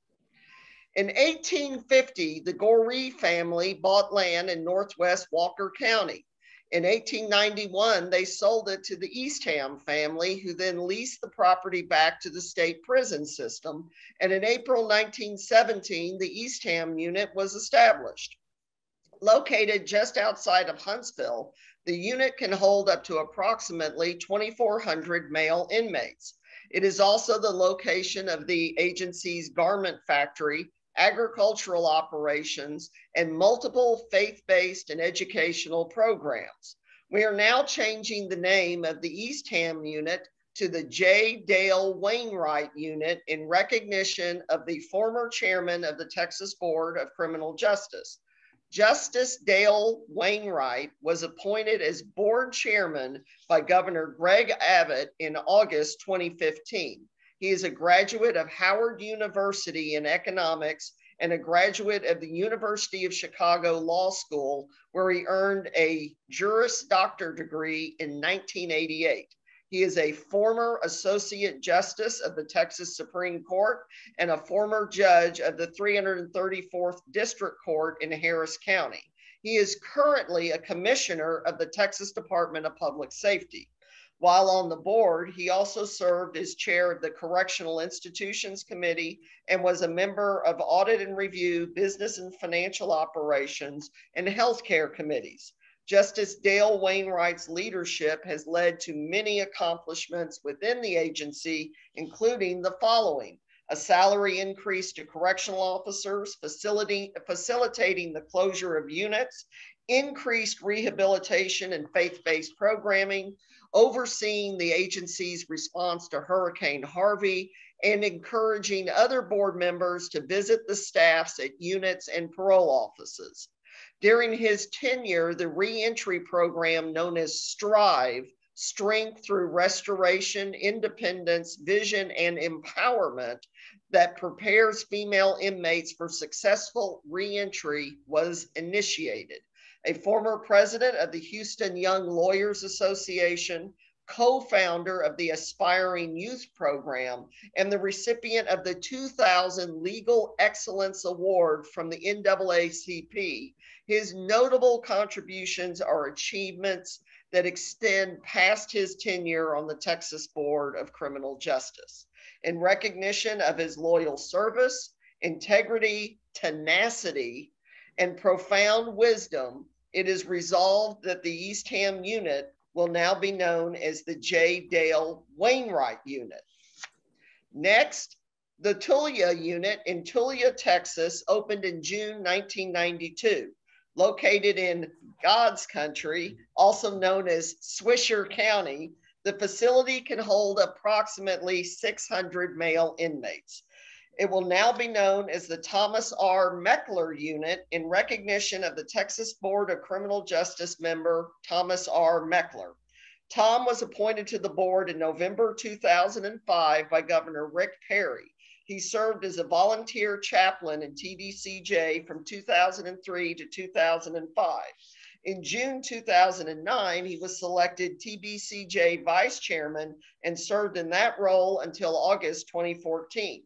In 1850, the Goree family bought land in northwest Walker County. In 1891, they sold it to the Eastham family, who then leased the property back to the state prison system. And in April 1917, the Eastham unit was established. Located just outside of Huntsville, the unit can hold up to approximately 2,400 male inmates. It is also the location of the agency's garment factory, agricultural operations, and multiple faith-based and educational programs. We are now changing the name of the Eastham unit to the J. Dale Wainwright unit in recognition of the former chairman of the Texas Board of Criminal Justice. Justice Dale Wainwright was appointed as board chairman by Governor Greg Abbott in August 2015. He is a graduate of Howard University in economics and a graduate of the University of Chicago Law School, where he earned a Juris Doctor degree in 1988. He is a former Associate Justice of the Texas Supreme Court and a former judge of the 334th District Court in Harris County. He is currently a commissioner of the Texas Department of Public Safety. While on the board, he also served as chair of the Correctional Institutions Committee and was a member of Audit and Review, Business and Financial Operations, and Healthcare Committees. Justice Dale Wainwright's leadership has led to many accomplishments within the agency, including the following: a salary increase to correctional officers, facilitating the closure of units, increased rehabilitation and faith-based programming, overseeing the agency's response to Hurricane Harvey, and encouraging other board members to visit the staffs at units and parole offices. During his tenure, the reentry program known as STRIVE, Strength Through Restoration, Independence, Vision, and Empowerment, that prepares female inmates for successful reentry, was initiated. A former president of the Houston Young Lawyers Association, co-founder of the Aspiring Youth Program, and the recipient of the 2000 Legal Excellence Award from the NAACP, his notable contributions are achievements that extend past his tenure on the Texas Board of Criminal Justice. In recognition of his loyal service, integrity, tenacity, and profound wisdom, it is resolved that the East Ham unit will now be known as the J. Dale Wainwright unit. Next, the Tulia unit in Tulia, Texas, opened in June 1992. Located in God's country, also known as Swisher County, the facility can hold approximately 600 male inmates. It will now be known as the Thomas R. Meckler Unit in recognition of the Texas Board of Criminal Justice member Thomas R. Meckler. Tom was appointed to the board in November 2005 by Governor Rick Perry. He served as a volunteer chaplain in Tdcj from 2003 to 2005. In June 2009, he was selected TBCJ vice chairman and served in that role until August 2014.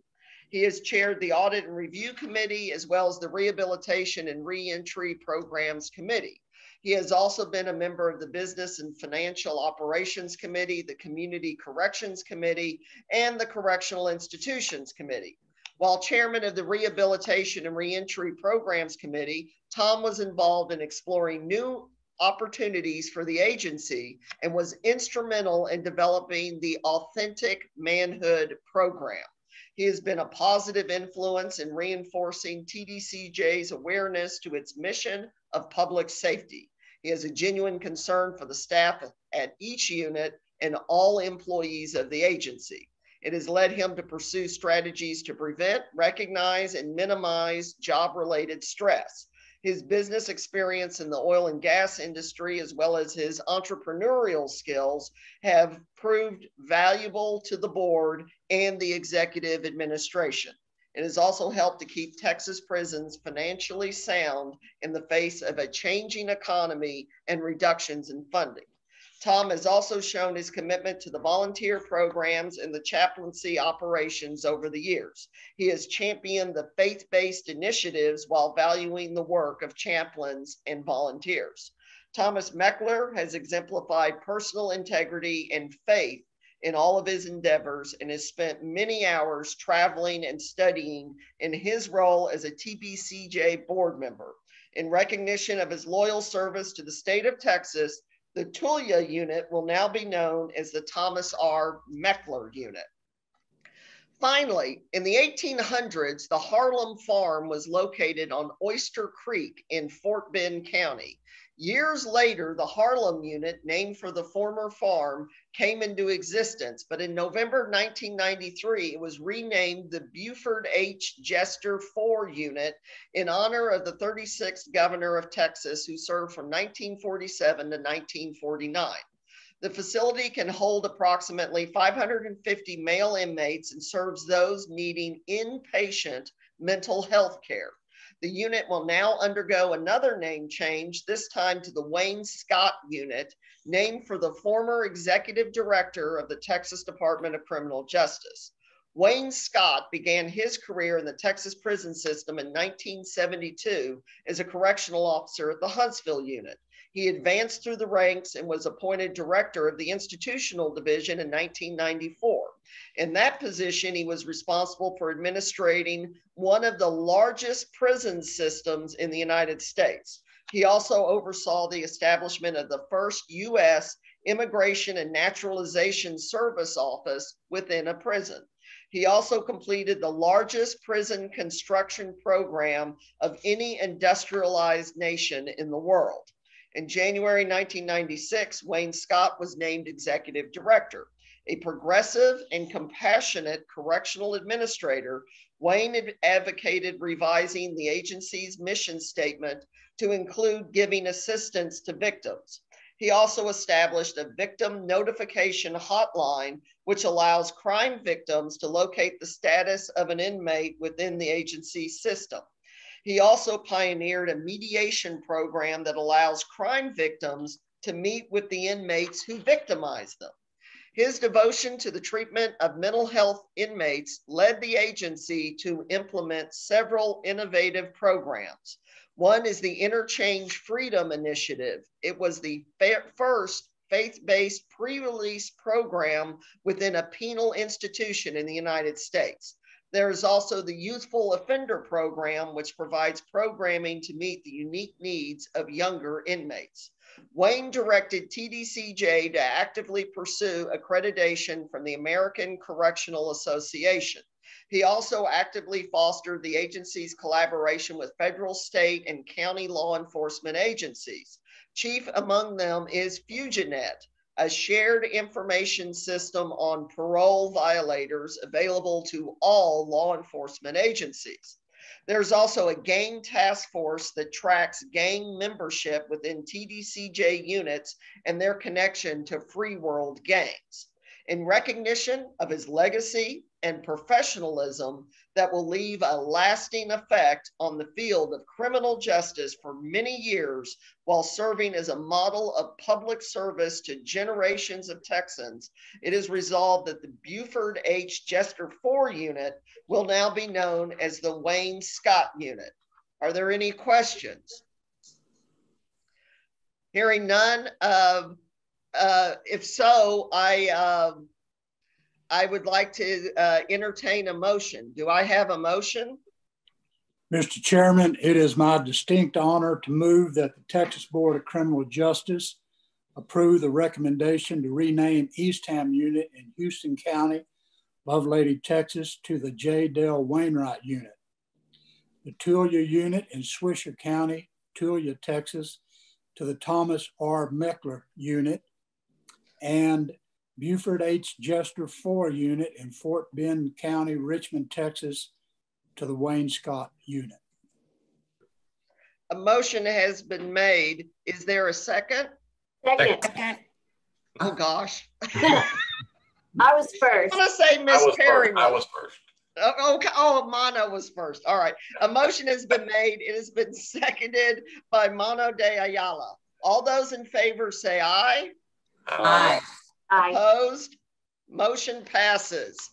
He has chaired the Audit and Review Committee as well as the Rehabilitation and Reentry Programs Committee. He has also been a member of the Business and Financial Operations Committee, the Community Corrections Committee, and the Correctional Institutions Committee. While chairman of the Rehabilitation and Reentry Programs Committee, Tom was involved in exploring new opportunities for the agency and was instrumental in developing the Authentic Manhood program. He has been a positive influence in reinforcing TDCJ's awareness to its mission of public safety. He has a genuine concern for the staff at each unit and all employees of the agency. It has led him to pursue strategies to prevent, recognize, and minimize job-related stress. His business experience in the oil and gas industry, as well as his entrepreneurial skills, have proved valuable to the board and the executive administration. It has also helped to keep Texas prisons financially sound in the face of a changing economy and reductions in funding. Tom has also shown his commitment to the volunteer programs and the chaplaincy operations over the years. He has championed the faith-based initiatives while valuing the work of chaplains and volunteers. Thomas Meckler has exemplified personal integrity and faith in all of his endeavors and has spent many hours traveling and studying in his role as a TBCJ board member. In recognition of his loyal service to the state of Texas, the Tulia unit will now be known as the Thomas R. Meckler unit. Finally, in the 1800s, the Harlem Farm was located on Oyster Creek in Fort Bend County. Years later, the Harlem unit, named for the former farm, came into existence, but in November 1993, it was renamed the Buford H. Jester IV unit in honor of the 36th governor of Texas, who served from 1947 to 1949. The facility can hold approximately 550 male inmates and serves those needing inpatient mental health care. The unit will now undergo another name change, this time to the Wayne Scott unit, named for the former executive director of the Texas Department of Criminal Justice. Wayne Scott began his career in the Texas prison system in 1972 as a correctional officer at the Huntsville unit. He advanced through the ranks and was appointed director of the institutional division in 1994. In that position, he was responsible for administrating one of the largest prison systems in the United States. He also oversaw the establishment of the first U.S. Immigration and Naturalization Service office within a prison. He also completed the largest prison construction program of any industrialized nation in the world. In January 1996, Wayne Scott was named executive director. A progressive and compassionate correctional administrator, Wayne advocated revising the agency's mission statement to include giving assistance to victims. He also established a victim notification hotline, which allows crime victims to locate the status of an inmate within the agency system. He also pioneered a mediation program that allows crime victims to meet with the inmates who victimize them. His devotion to the treatment of mental health inmates led the agency to implement several innovative programs. One is the Interchange Freedom Initiative. It was the first faith-based pre-release program within a penal institution in the United States. There is also the Youthful Offender Program, which provides programming to meet the unique needs of younger inmates. Wayne directed Tdcj to actively pursue accreditation from the American Correctional Association. He also actively fostered the agency's collaboration with federal, state, and county law enforcement agencies. Chief among them is FusionNet, a shared information system on parole violators available to all law enforcement agencies. There's also a gang task force that tracks gang membership within Tdcj units and their connection to free world gangs. In recognition of his legacy and professionalism that will leave a lasting effect on the field of criminal justice for many years while serving as a model of public service to generations of Texans, it is resolved that the Buford H. Jester 4 unit will now be known as the Wayne Scott unit. Are there any questions? Hearing none, if so, I would like to entertain a motion. Do I have a motion? Mr. Chairman, it is my distinct honor to move that the Texas Board of Criminal Justice approve the recommendation to rename Eastham Unit in Houston County, Lovelady, Texas, to the J. Dale Wainwright Unit. The Tulia Unit in Swisher County, Tulia, Texas, to the Thomas R. Meckler Unit, and Buford H. Jester 4 Unit in Fort Bend County, Richmond, Texas, to the Wayne Scott Unit. A motion has been made. Is there a second? Second. Oh gosh. I was first. I'm gonna say Miss Perry. I was first. Okay. Oh, Mono was first. All right. A motion has been made. It has been seconded by Mono de Ayala. All those in favor say aye. Aye. Aye. Opposed? Motion passes.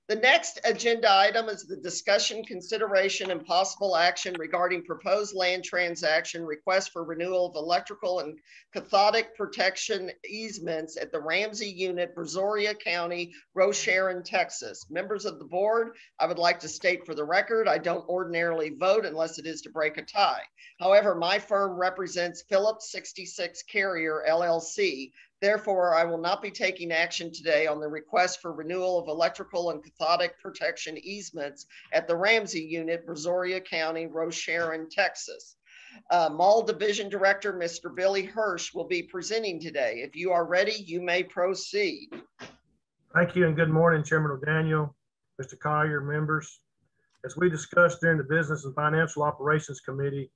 The next agenda item is the discussion, consideration, and possible action regarding proposed land transaction request for renewal of electrical and cathodic protection easements at the Ramsey Unit, Brazoria County, Sharon, Texas. Members of the board, I would like to state for the record, I don't ordinarily vote unless it is to break a tie. However, my firm represents Phillips 66 Carrier, LLC. Therefore, I will not be taking action today on the request for renewal of electrical and cathodic protection easements at the Ramsey Unit, Brazoria County, Sharon, Texas. Mall Division Director, Mr. Billy Hirsch, will be presenting today. If you are ready, you may proceed. Thank you and good morning, Chairman O'Daniel, Mr. Collier, members. As we discussed during the Business and Financial Operations Committee,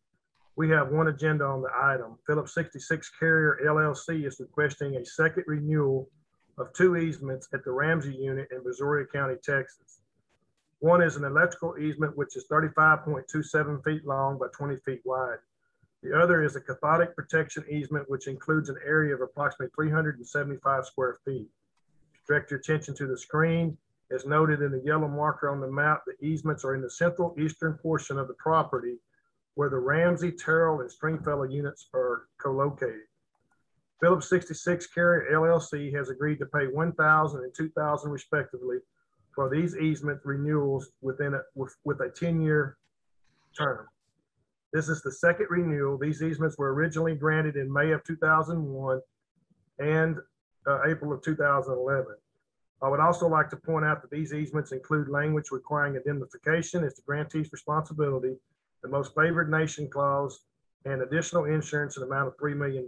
we have one agenda on the item. Phillips 66 Carrier LLC is requesting a second renewal of 2 easements at the Ramsey Unit in Brazoria County, Texas. One is an electrical easement, which is 35.27 feet long by 20 feet wide. The other is a cathodic protection easement, which includes an area of approximately 375 square feet. Direct your attention to the screen. As noted in the yellow marker on the map, the easements are in the central eastern portion of the property where the Ramsey, Terrell, and Stringfellow units are co-located. Phillips 66 Carrier LLC has agreed to pay $1,000 and $2,000 respectively for these easement renewals with a 10-year term. This is the second renewal. These easements were originally granted in May of 2001 and April of 2011. I would also like to point out that these easements include language requiring indemnification as the grantee's responsibility, the most favored nation clause, and additional insurance in the amount of $3 million.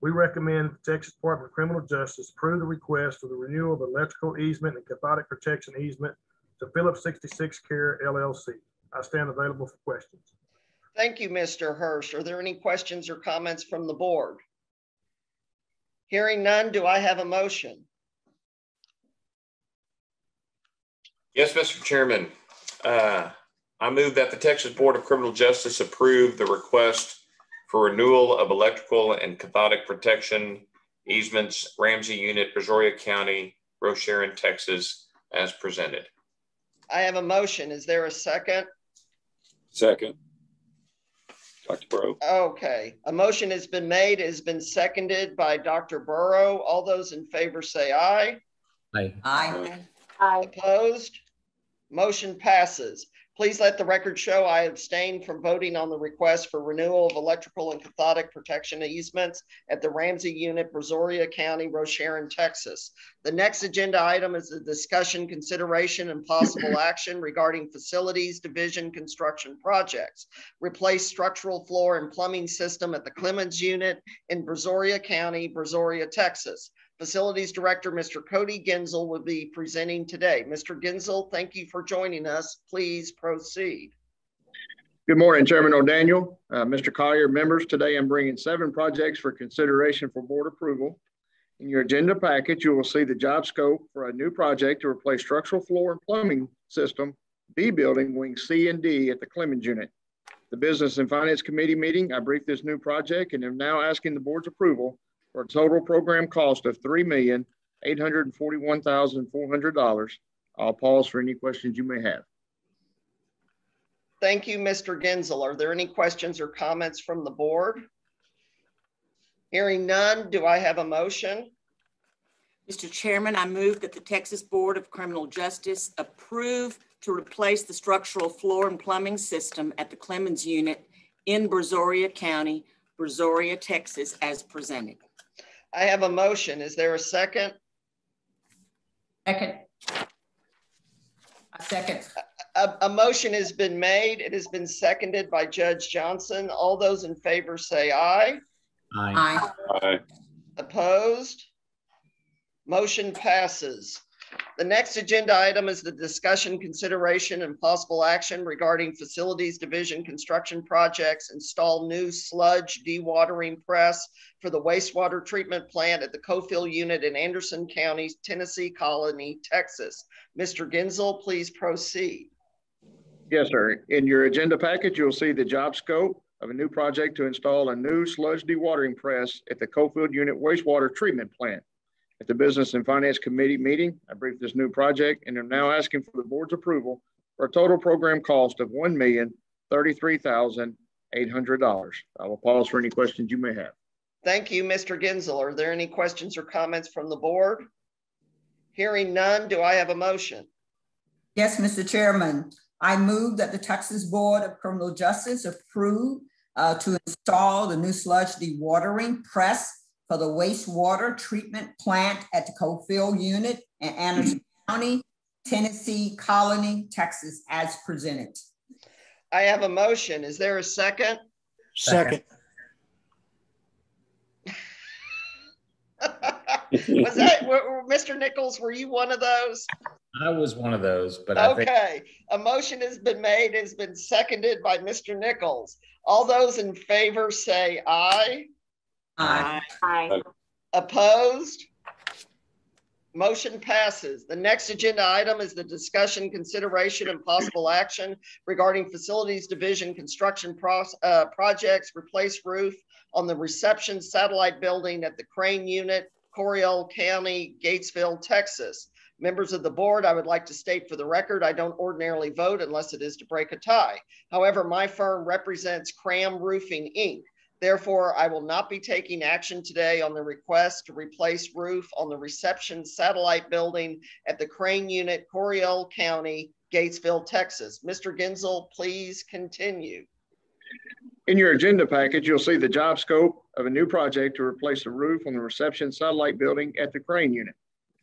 We recommend the Texas Department of Criminal Justice approve the request for the renewal of electrical easement and cathodic protection easement to Phillips 66 Care LLC. I stand available for questions. Thank you, Mr. Hirsch. Are there any questions or comments from the board? Hearing none, do I have a motion? Yes, Mr. Chairman. I move that the Texas Board of Criminal Justice approve the request for renewal of electrical and cathodic protection easements, Ramsey Unit, Brazoria County, Rocheron, Texas, as presented. I have a motion. Is there a second? Second. Dr. Burrow. Okay. A motion has been made. It has been seconded by Dr. Burrow. All those in favor say aye. Aye. Aye. Aye. Opposed? Motion passes. Please let the record show I abstained from voting on the request for renewal of electrical and cathodic protection easements at the Ramsey Unit, Brazoria County, Rocheron, Texas. The next agenda item is a discussion, consideration, and possible action regarding facilities division construction projects. Replace structural floor and plumbing system at the Clemens Unit in Brazoria County, Brazoria, Texas. Facilities Director, Mr. Cody Genzel, will be presenting today. Mr. Genzel, thank you for joining us. Please proceed. Good morning, Chairman O'Daniel, Mr. Collier, members. Today I'm bringing 7 projects for consideration for board approval. In your agenda package, you will see the job scope for a new project to replace structural floor and plumbing system, B building, wing C and D at the Clemens Unit. The Business and Finance Committee meeting, I briefed this new project and am now asking the board's approval for a total program cost of $3,841,400. I'll pause for any questions you may have. Thank you, Mr. Genzel. Are there any questions or comments from the board? Hearing none, do I have a motion? Mr. Chairman, I move that the Texas Board of Criminal Justice approve to replace the structural floor and plumbing system at the Clemens Unit in Brazoria County, Brazoria, Texas, as presented. I have a motion. Is there a second? Second. A second. A motion has been made. It has been seconded by Judge Johnson. All those in favor say aye. Aye. Aye. Opposed? Motion passes. The next agenda item is the discussion, consideration, and possible action regarding facilities division construction projects, install new sludge dewatering press for the wastewater treatment plant at the Coalfield Unit in Anderson County, Tennessee Colony, Texas. Mr. Genzel, please proceed. Yes, sir. In your agenda package, you'll see the job scope of a new project to install a new sludge dewatering press at the Coalfield Unit wastewater treatment plant. At the Business and Finance Committee meeting, I briefed this new project and am now asking for the board's approval for a total program cost of $1,033,800. I will pause for any questions you may have. Thank you, Mr. Genzel. Are there any questions or comments from the board? Hearing none, do I have a motion? Yes, Mr. Chairman. I move that the Texas Board of Criminal Justice approve to install the new sludge dewatering press for the wastewater treatment plant at the Coalfield Unit in Anderson County, Tennessee Colony, Texas, as presented. I have a motion. Is there a second? Second. Was that, Mr. Nichols, were you one of those? I was one of those, but okay. A motion has been made, has been seconded by Mr. Nichols. All those in favor say aye. Aye. Aye. Opposed? Motion passes. The next agenda item is the discussion, consideration, and possible action regarding facilities division construction projects, replace roof on the reception satellite building at the Crane Unit, Coryell County, Gatesville, Texas. Members of the board, I would like to state for the record, I don't ordinarily vote unless it is to break a tie. However, my firm represents Cram Roofing, Inc. Therefore, I will not be taking action today on the request to replace roof on the reception satellite building at the Crane Unit, Coryell County, Gatesville, Texas. Mr. Genzel, please continue. In your agenda package, you'll see the job scope of a new project to replace the roof on the reception satellite building at the Crane Unit.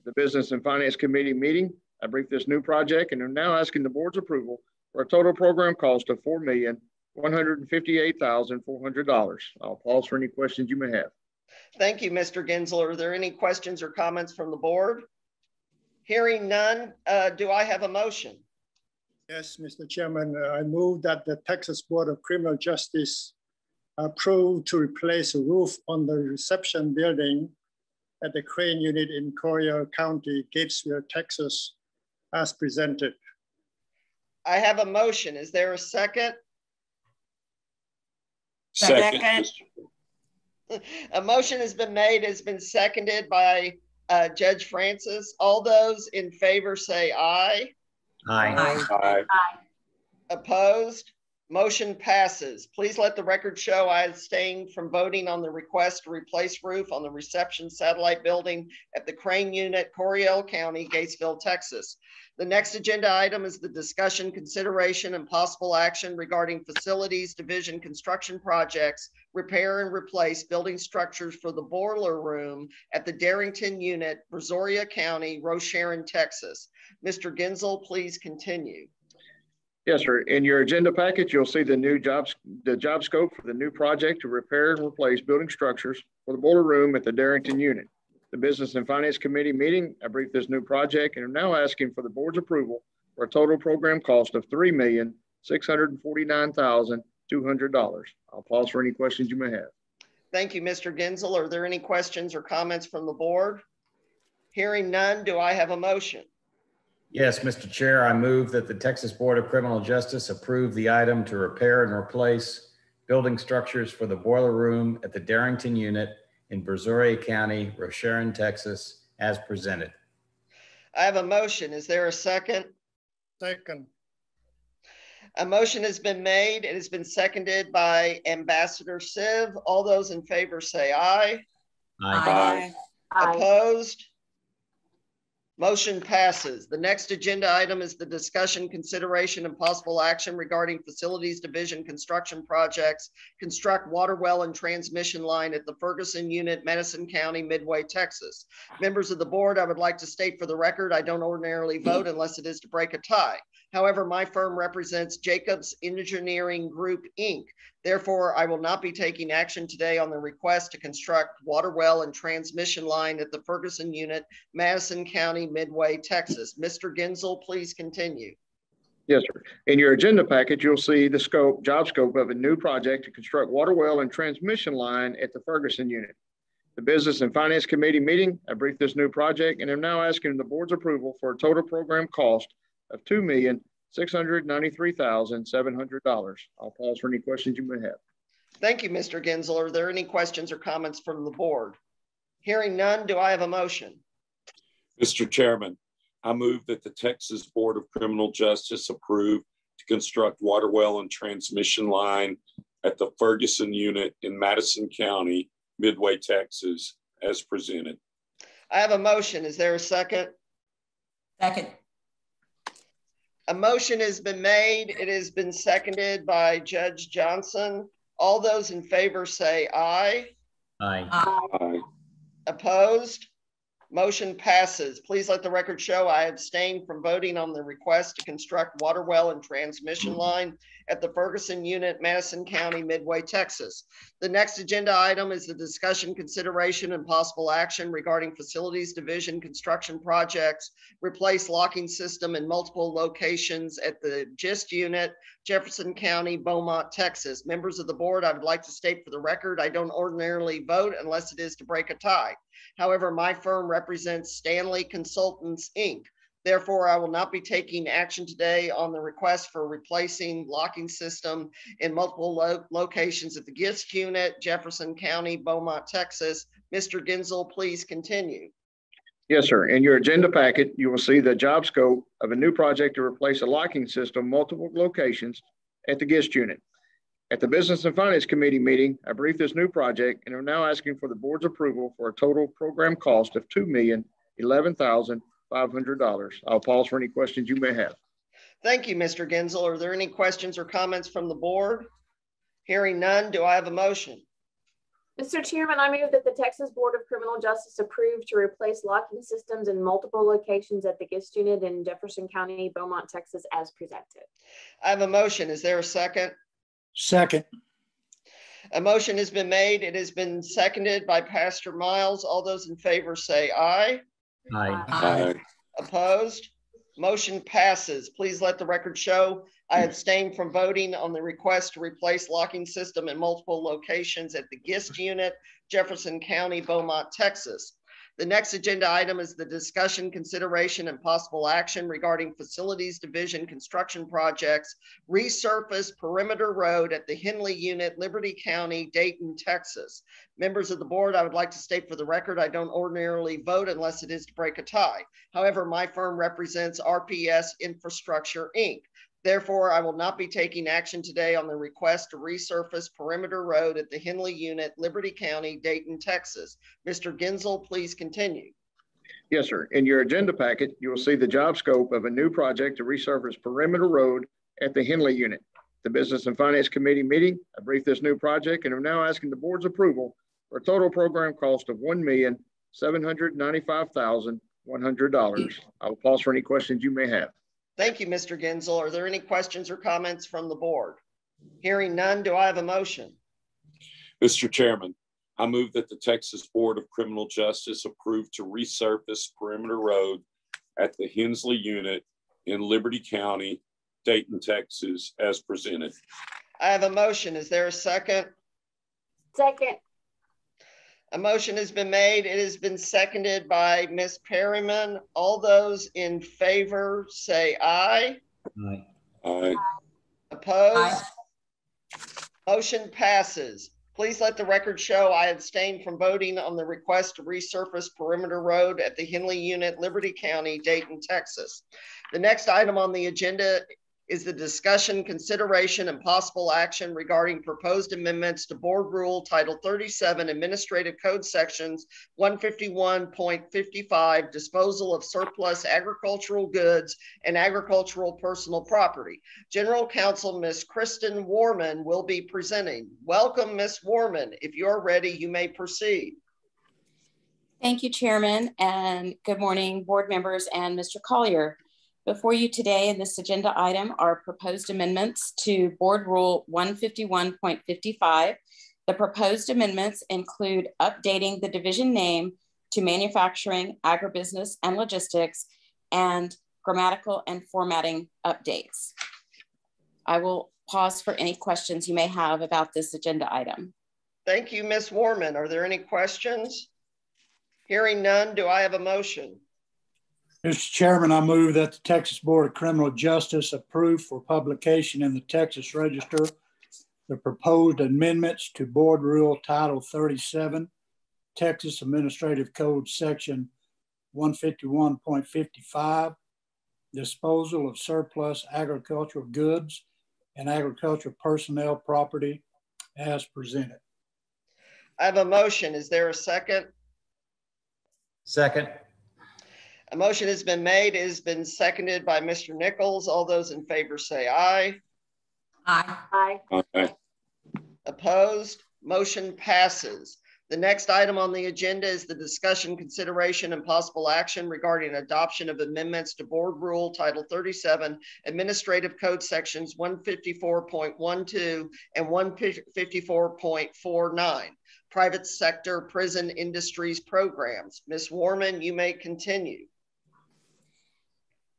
The Business and Finance Committee meeting, I briefed this new project and am now asking the board's approval for a total program cost of $4,158,400. I'll pause for any questions you may have. Thank you, Mr. Gensler. Are there any questions or comments from the board? Hearing none, do I have a motion? Yes, Mr. Chairman, I move that the Texas Board of Criminal Justice approve to replace a roof on the reception building at the crane unit in Coalfield County, Gatesville, Texas, as presented. I have a motion. Is there a second? Second. A motion has been made, has been seconded by Judge Francis. All those in favor say aye. Aye. Aye. Opposed? Motion passes. Please let the record show I abstained from voting on the request to replace roof on the reception satellite building at the crane unit, Coalfield County, Gatesville, Texas. The next agenda item is the discussion, consideration, and possible action regarding facilities division construction projects, repair and replace building structures for the boiler room at the Darington unit, Brazoria County, Sharon, Texas. Mr. Gensel, please continue. Yes, sir. In your agenda package, you'll see the job scope for the new project to repair and replace building structures for the boiler room at the Darington unit. The Business and Finance Committee meeting, I briefed this new project and am now asking for the board's approval for a total program cost of $3,649,200. I'll pause for any questions you may have. Thank you, Mr. Gensel. Are there any questions or comments from the board? Hearing none, do I have a motion? Yes, Mr. Chair, I move that the Texas Board of Criminal Justice approve the item to repair and replace building structures for the boiler room at the Darington unit in Brazoria County, Sharon, Texas, as presented. I have a motion. Is there a second? Second. A motion has been made. It has been seconded by Ambassador Siv. All those in favor say aye. Aye. Aye. Opposed? Motion passes. The next agenda item is the discussion, consideration, and possible action regarding facilities division construction projects, construct water well and transmission line at the Ferguson unit, Madison County, Midway, Texas. Members of the board, I would like to state for the record, I don't ordinarily vote unless it is to break a tie. However, my firm represents Jacobs Engineering Group, Inc. Therefore, I will not be taking action today on the request to construct water well and transmission line at the Ferguson unit, Madison County, Midway, Texas. Mr. Gensel, please continue. Yes, sir. In your agenda package, you'll see the job scope of a new project to construct water well and transmission line at the Ferguson unit. The Business and Finance Committee meeting, I briefed this new project and am now asking the board's approval for a total program cost of $2,693,700. I'll pause for any questions you may have. Thank you, Mr. Gensel. Are there any questions or comments from the board? Hearing none, do I have a motion? Mr. Chairman, I move that the Texas Board of Criminal Justice approve to construct water well and transmission line at the Ferguson unit in Madison County, Midway, Texas, as presented. I have a motion. Is there a second? Second. A motion has been made. It has been seconded by Judge Johnson. All those in favor say aye. Aye. Aye. Opposed? Motion passes. Please let the record show I abstained from voting on the request to construct water well and transmission line at the Ferguson unit, Madison County, Midway, Texas. The next agenda item is the discussion, consideration, and possible action regarding facilities division construction projects, replace locking system in multiple locations at the GIST unit, Jefferson County, Beaumont, Texas. Members of the board, I would like to state for the record, I don't ordinarily vote unless it is to break a tie. However, my firm represents Stanley Consultants, Inc. Therefore, I will not be taking action today on the request for replacing locking system in multiple locations at the GIST unit, Jefferson County, Beaumont, Texas. Mr. Gensel, please continue. Yes, sir. In your agenda packet, you will see the job scope of a new project to replace a locking system, multiple locations at the GIST unit. At the Business and Finance Committee meeting, I briefed this new project and am now asking for the board's approval for a total program cost of $2,011,500. I'll pause for any questions you may have. Thank you, Mr. Gensel. Are there any questions or comments from the board? Hearing none, do I have a motion? Mr. Chairman, I move that the Texas Board of Criminal Justice approve to replace locking systems in multiple locations at the GIST unit in Jefferson County, Beaumont, Texas, as presented. I have a motion. Is there a second? Second. A motion has been made. It has been seconded by Pastor Miles. All those in favor say aye. Aye. Aye. Opposed? Motion passes. Please let the record show I abstain from voting on the request to replace locking system in multiple locations at the GIST unit, Jefferson County, Beaumont, Texas. The next agenda item is the discussion, consideration, and possible action regarding facilities division construction projects, resurface perimeter road at the Henley unit, Liberty County, Dayton, Texas. Members of the board, I would like to state for the record, I don't ordinarily vote unless it is to break a tie. However, my firm represents RPS Infrastructure, Inc. Therefore, I will not be taking action today on the request to resurface perimeter road at the Henley unit, Liberty County, Dayton, Texas. Mr. Gensel, please continue. Yes, sir. In your agenda packet, you will see the job scope of a new project to resurface perimeter road at the Henley unit. The Business and Finance Committee meeting, I briefed this new project and am now asking the board's approval for a total program cost of $1,795,100. I will pause for any questions you may have. Thank you, Mr. Gensel. Are there any questions or comments from the board? Hearing none, do I have a motion? Mr. Chairman, I move that the Texas Board of Criminal Justice approve to resurface perimeter road at the Henley unit in Liberty County, Dayton, Texas, as presented. I have a motion. Is there a second? Second. A motion has been made. It has been seconded by Ms. Perryman. All those in favor say aye. Aye. Aye. Opposed? Aye. Motion passes. Please let the record show I abstain from voting on the request to resurface perimeter road at the Henley unit, Liberty County, Dayton, Texas. The next item on the agenda is the discussion, consideration, and possible action regarding proposed amendments to Board Rule Title 37, Administrative Code Sections 151.55, Disposal of Surplus Agricultural Goods and Agricultural Personal Property. General Counsel Ms. Kristen Warman will be presenting. Welcome, Ms. Warman. If you're ready, you may proceed. Thank you, Chairman, and good morning, board members and Mr. Collier. Before you today in this agenda item are proposed amendments to Board Rule 151.55. The proposed amendments include updating the division name to Manufacturing, Agribusiness, and Logistics, and grammatical and formatting updates. I will pause for any questions you may have about this agenda item. Thank you, Ms. Warman. Are there any questions? Hearing none, do I have a motion? Mr. Chairman, I move that the Texas Board of Criminal Justice approve for publication in the Texas Register the proposed amendments to Board Rule Title 37, Texas Administrative Code Section 151.55, Disposal of Surplus Agricultural Goods and Agricultural Personnel Property as presented. I have a motion. Is there a second? Second. A motion has been made. It has been seconded by Mr. Nichols. All those in favor say aye. Aye. Aye. Aye. Opposed? Motion passes. The next item on the agenda is the discussion, consideration, and possible action regarding adoption of amendments to Board Rule Title 37, Administrative Code Sections 154.12 and 154.49. Private Sector Prison Industries Programs. Ms. Warman, you may continue.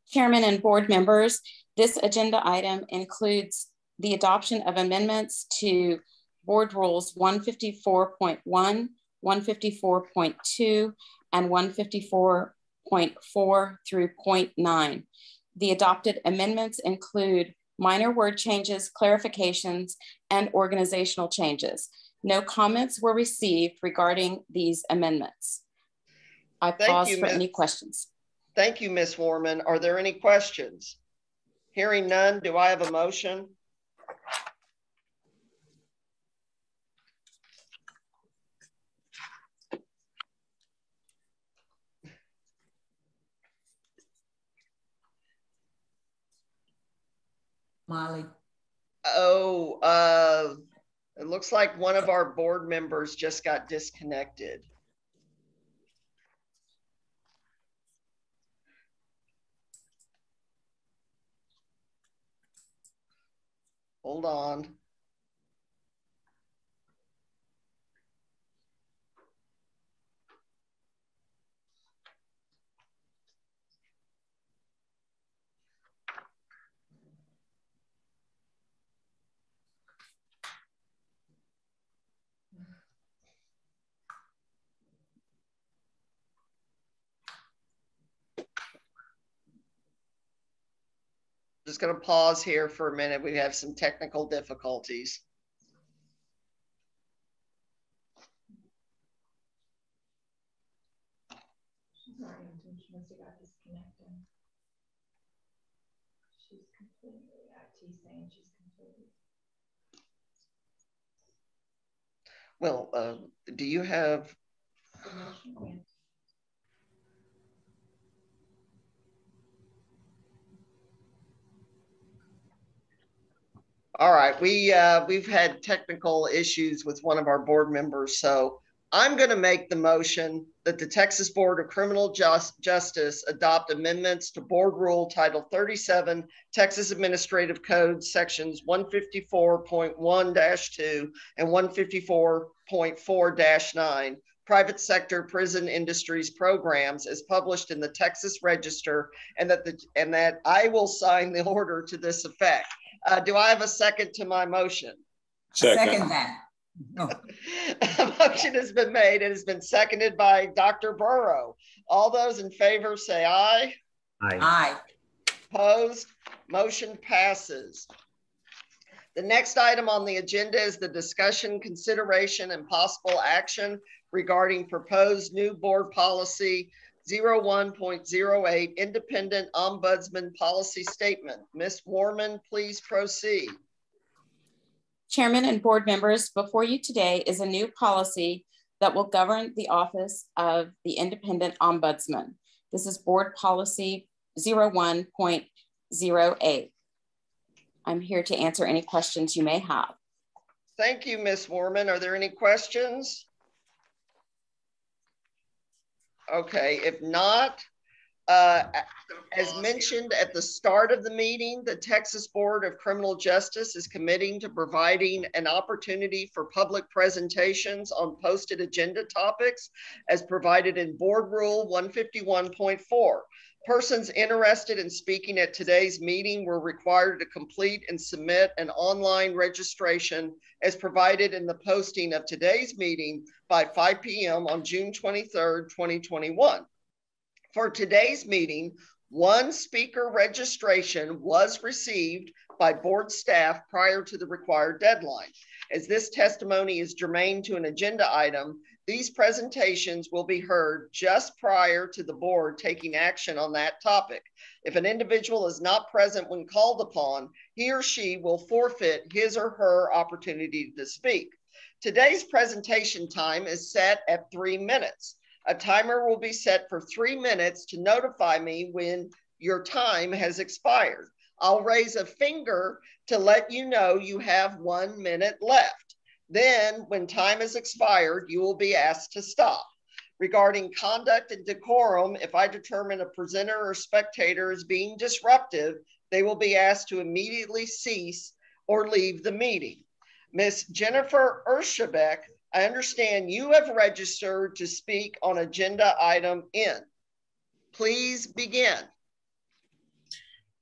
Chairman and board members, this agenda item includes the adoption of amendments to Board Rules 154.1, 154.2, and 154.4 through 0.9. The adopted amendments include minor word changes, clarifications, and organizational changes. No comments were received regarding these amendments. I pause for any questions. Thank you, Ms. Warman. Are there any questions? Hearing none, do I have a motion? Molly. Oh, it looks like one of our board members just got disconnected. Hold on. Just going to pause here for a minute. We have some technical difficulties. Well, do you have? All right, we've had technical issues with one of our board members, so I'm going to make the motion that the Texas Board of Criminal Justice adopt amendments to Board Rule Title 37, Texas Administrative Code, Sections 154.1-2 and 154.4-9, Private Sector Prison Industries Programs, as published in the Texas Register, and that I will sign the order to this effect. Do I have a second to my motion? Second that. No. A motion has been made. It has been seconded by Dr. Burrow. All those in favor say aye. Aye. Aye. Opposed? Motion passes. The next item on the agenda is the discussion, consideration, and possible action regarding proposed new board policy 01.08 Independent Ombudsman Policy Statement. Ms. Warman, please proceed. Chairman and board members, before you today is a new policy that will govern the office of the Independent Ombudsman. This is board policy 01.08. I'm here to answer any questions you may have. Thank you, Ms. Warman. Are there any questions? Okay, if not, as mentioned at the start of the meeting, the Texas Board of Criminal Justice is committing to providing an opportunity for public presentations on posted agenda topics as provided in Board Rule 151.4. Persons interested in speaking at today's meeting were required to complete and submit an online registration as provided in the posting of today's meeting by 5 p.m. on June 23rd, 2021. For today's meeting, one speaker registration was received by board staff prior to the required deadline. As this testimony is germane to an agenda item, these presentations will be heard just prior to the board taking action on that topic. If an individual is not present when called upon, he or she will forfeit his or her opportunity to speak. Today's presentation time is set at 3 minutes. A timer will be set for 3 minutes to notify me when your time has expired. I'll raise a finger to let you know you have 1 minute left. Then, when time has expired, you will be asked to stop. Regarding conduct and decorum, if I determine a presenter or spectator is being disruptive, they will be asked to immediately cease or leave the meeting. Ms. Jennifer Ershabek, I understand you have registered to speak on agenda item N. Please begin.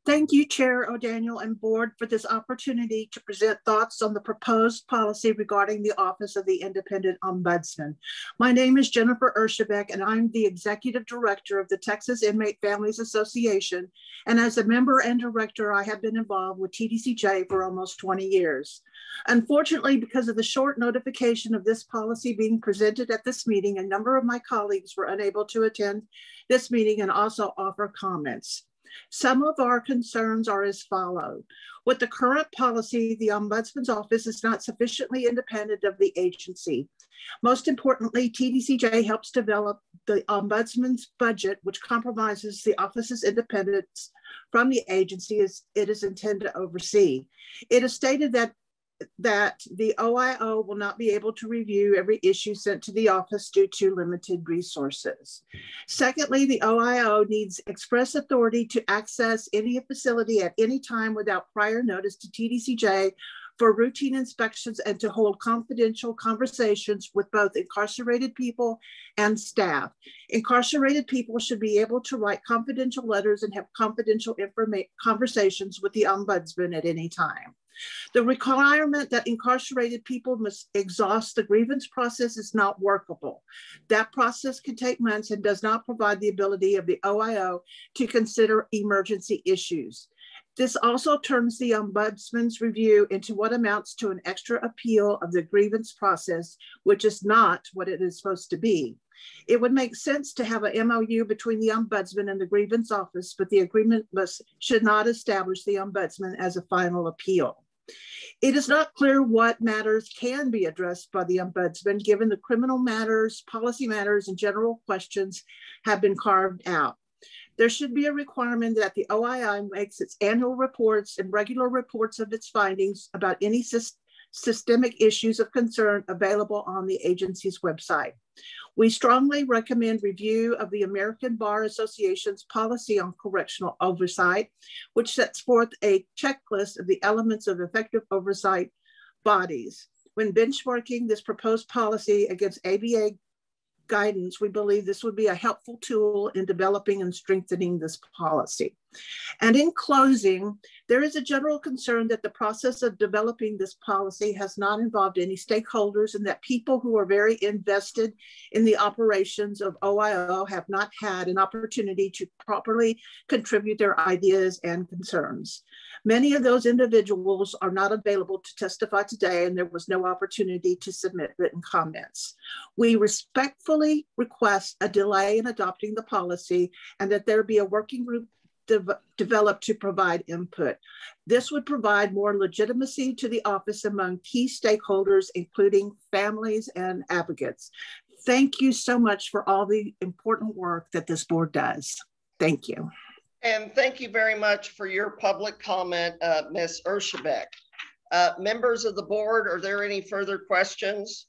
Thank you, Chair O'Daniel and Board, for this opportunity to present thoughts on the proposed policy regarding the Office of the Independent Ombudsman. My name is Jennifer Ershabek, and I'm the Executive Director of the Texas Inmate Families Association. And as a member and director, I have been involved with TDCJ for almost 20 years. Unfortunately, because of the short notification of this policy being presented at this meeting, a number of my colleagues were unable to attend this meeting and also offer comments. Some of our concerns are as follows. With the current policy, the Ombudsman's office is not sufficiently independent of the agency. Most importantly, TDCJ helps develop the Ombudsman's budget, which compromises the office's independence from the agency as it is intended to oversee. It is stated that the OIO will not be able to review every issue sent to the office due to limited resources. Secondly, the OIO needs express authority to access any facility at any time without prior notice to TDCJ for routine inspections and to hold confidential conversations with both incarcerated people and staff. Incarcerated people should be able to write confidential letters and have confidential conversations with the Ombudsman at any time. The requirement that incarcerated people must exhaust the grievance process is not workable. That process can take months and does not provide the ability of the OIO to consider emergency issues. This also turns the Ombudsman's review into what amounts to an extra appeal of the grievance process, which is not what it is supposed to be. It would make sense to have an MOU between the Ombudsman and the grievance office, but the agreement should not establish the Ombudsman as a final appeal. It is not clear what matters can be addressed by the Ombudsman, given the criminal matters, policy matters, and general questions have been carved out. There should be a requirement that the OII makes its annual reports and regular reports of its findings about any systemic issues of concern available on the agency's website. We strongly recommend review of the American Bar Association's policy on correctional oversight, which sets forth a checklist of the elements of effective oversight bodies. When benchmarking this proposed policy against ABA guidance, we believe this would be a helpful tool in developing and strengthening this policy. And in closing, there is a general concern that the process of developing this policy has not involved any stakeholders, and that people who are very invested in the operations of OIO have not had an opportunity to properly contribute their ideas and concerns. Many of those individuals are not available to testify today, and there was no opportunity to submit written comments. We respectfully request a delay in adopting the policy and that there be a working group developed to provide input. This would provide more legitimacy to the office among key stakeholders, including families and advocates. Thank you so much for all the important work that this board does. Thank you. And thank you very much for your public comment, Ms. Urshabek. Members of the board, are there any further questions?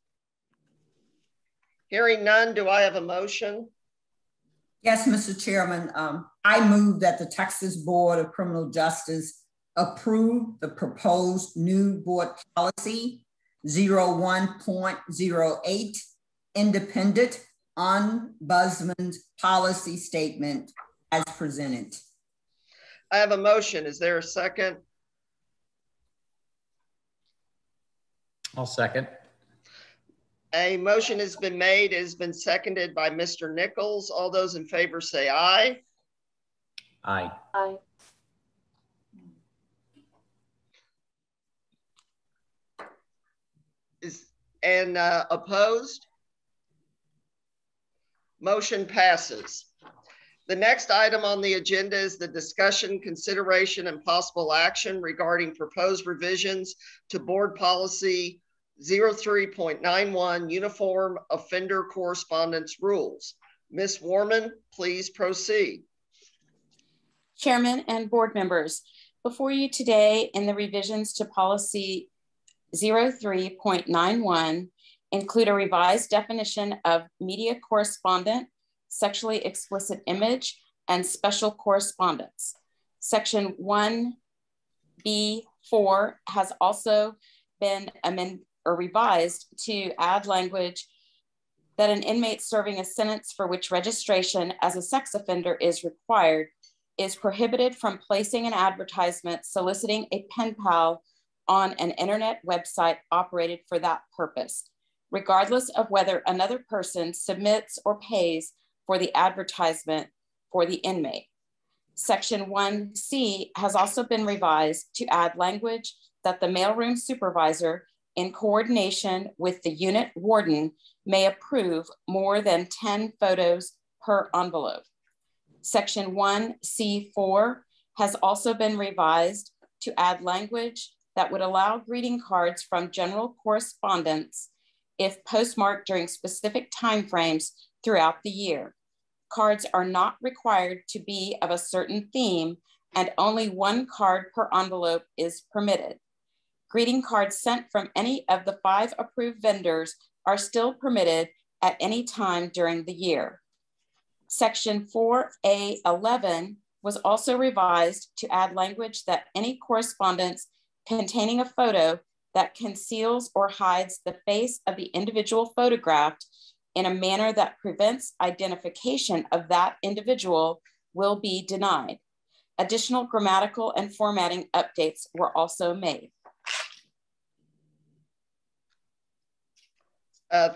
Hearing none, do I have a motion? Yes, Mr. Chairman. I move that the Texas Board of Criminal Justice approve the proposed new board policy 01.08, independent ombudsman's policy statement as presented. I have a motion. Is there a second? I'll second. A motion has been made, it has been seconded by Mr. Nichols. All those in favor say aye. Aye. Aye. Opposed? Motion passes. The next item on the agenda is the discussion, consideration, and possible action regarding proposed revisions to board policy 03.91, Uniform Offender Correspondence Rules. Ms. Warman, please proceed. Chairman and board members, before you today in the revisions to policy 03.91 include a revised definition of media correspondent, sexually explicit image, and special correspondence. Section 1B4 has also been amended or revised to add language that an inmate serving a sentence for which registration as a sex offender is required is prohibited from placing an advertisement soliciting a pen pal on an internet website operated for that purpose, regardless of whether another person submits or pays for the advertisement for the inmate. Section 1C has also been revised to add language that the mailroom supervisor, in coordination with the unit warden, may approve more than 10 photos per envelope. Section 1C4 has also been revised to add language that would allow greeting cards from general correspondents if postmarked during specific timeframes throughout the year. Cards are not required to be of a certain theme, and only one card per envelope is permitted. Greeting cards sent from any of the 5 approved vendors are still permitted at any time during the year. Section 4A11 was also revised to add language that any correspondence containing a photo that conceals or hides the face of the individual photographed in a manner that prevents identification of that individual will be denied. Additional grammatical and formatting updates were also made.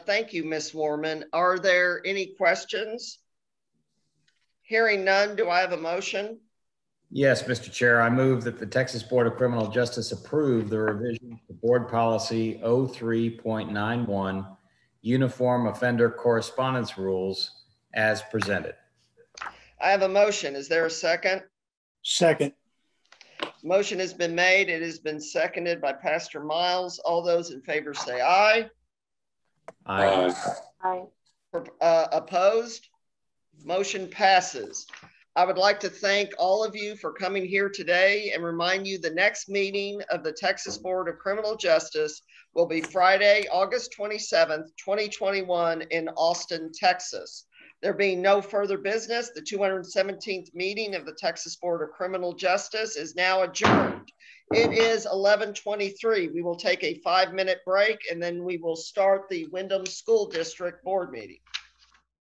Thank you, Ms. Warman. Are there any questions? Hearing none, do I have a motion? Yes, Mr. Chair, I move that the Texas Board of Criminal Justice approve the revision to Board Policy 03.91, Uniform Offender Correspondence Rules as presented. I have a motion. Is there a second? Second. Motion has been made. It has been seconded by Pastor Miles. All those in favor say aye. Aye. Aye. Opposed? Motion passes. I would like to thank all of you for coming here today and remind you the next meeting of the Texas Board of Criminal Justice will be Friday, August 27th, 2021 in Austin, Texas. There being no further business, the 217th meeting of the Texas Board of Criminal Justice is now adjourned. It is 11:23. We will take a 5-minute break and then we will start the Windham School District Board meeting.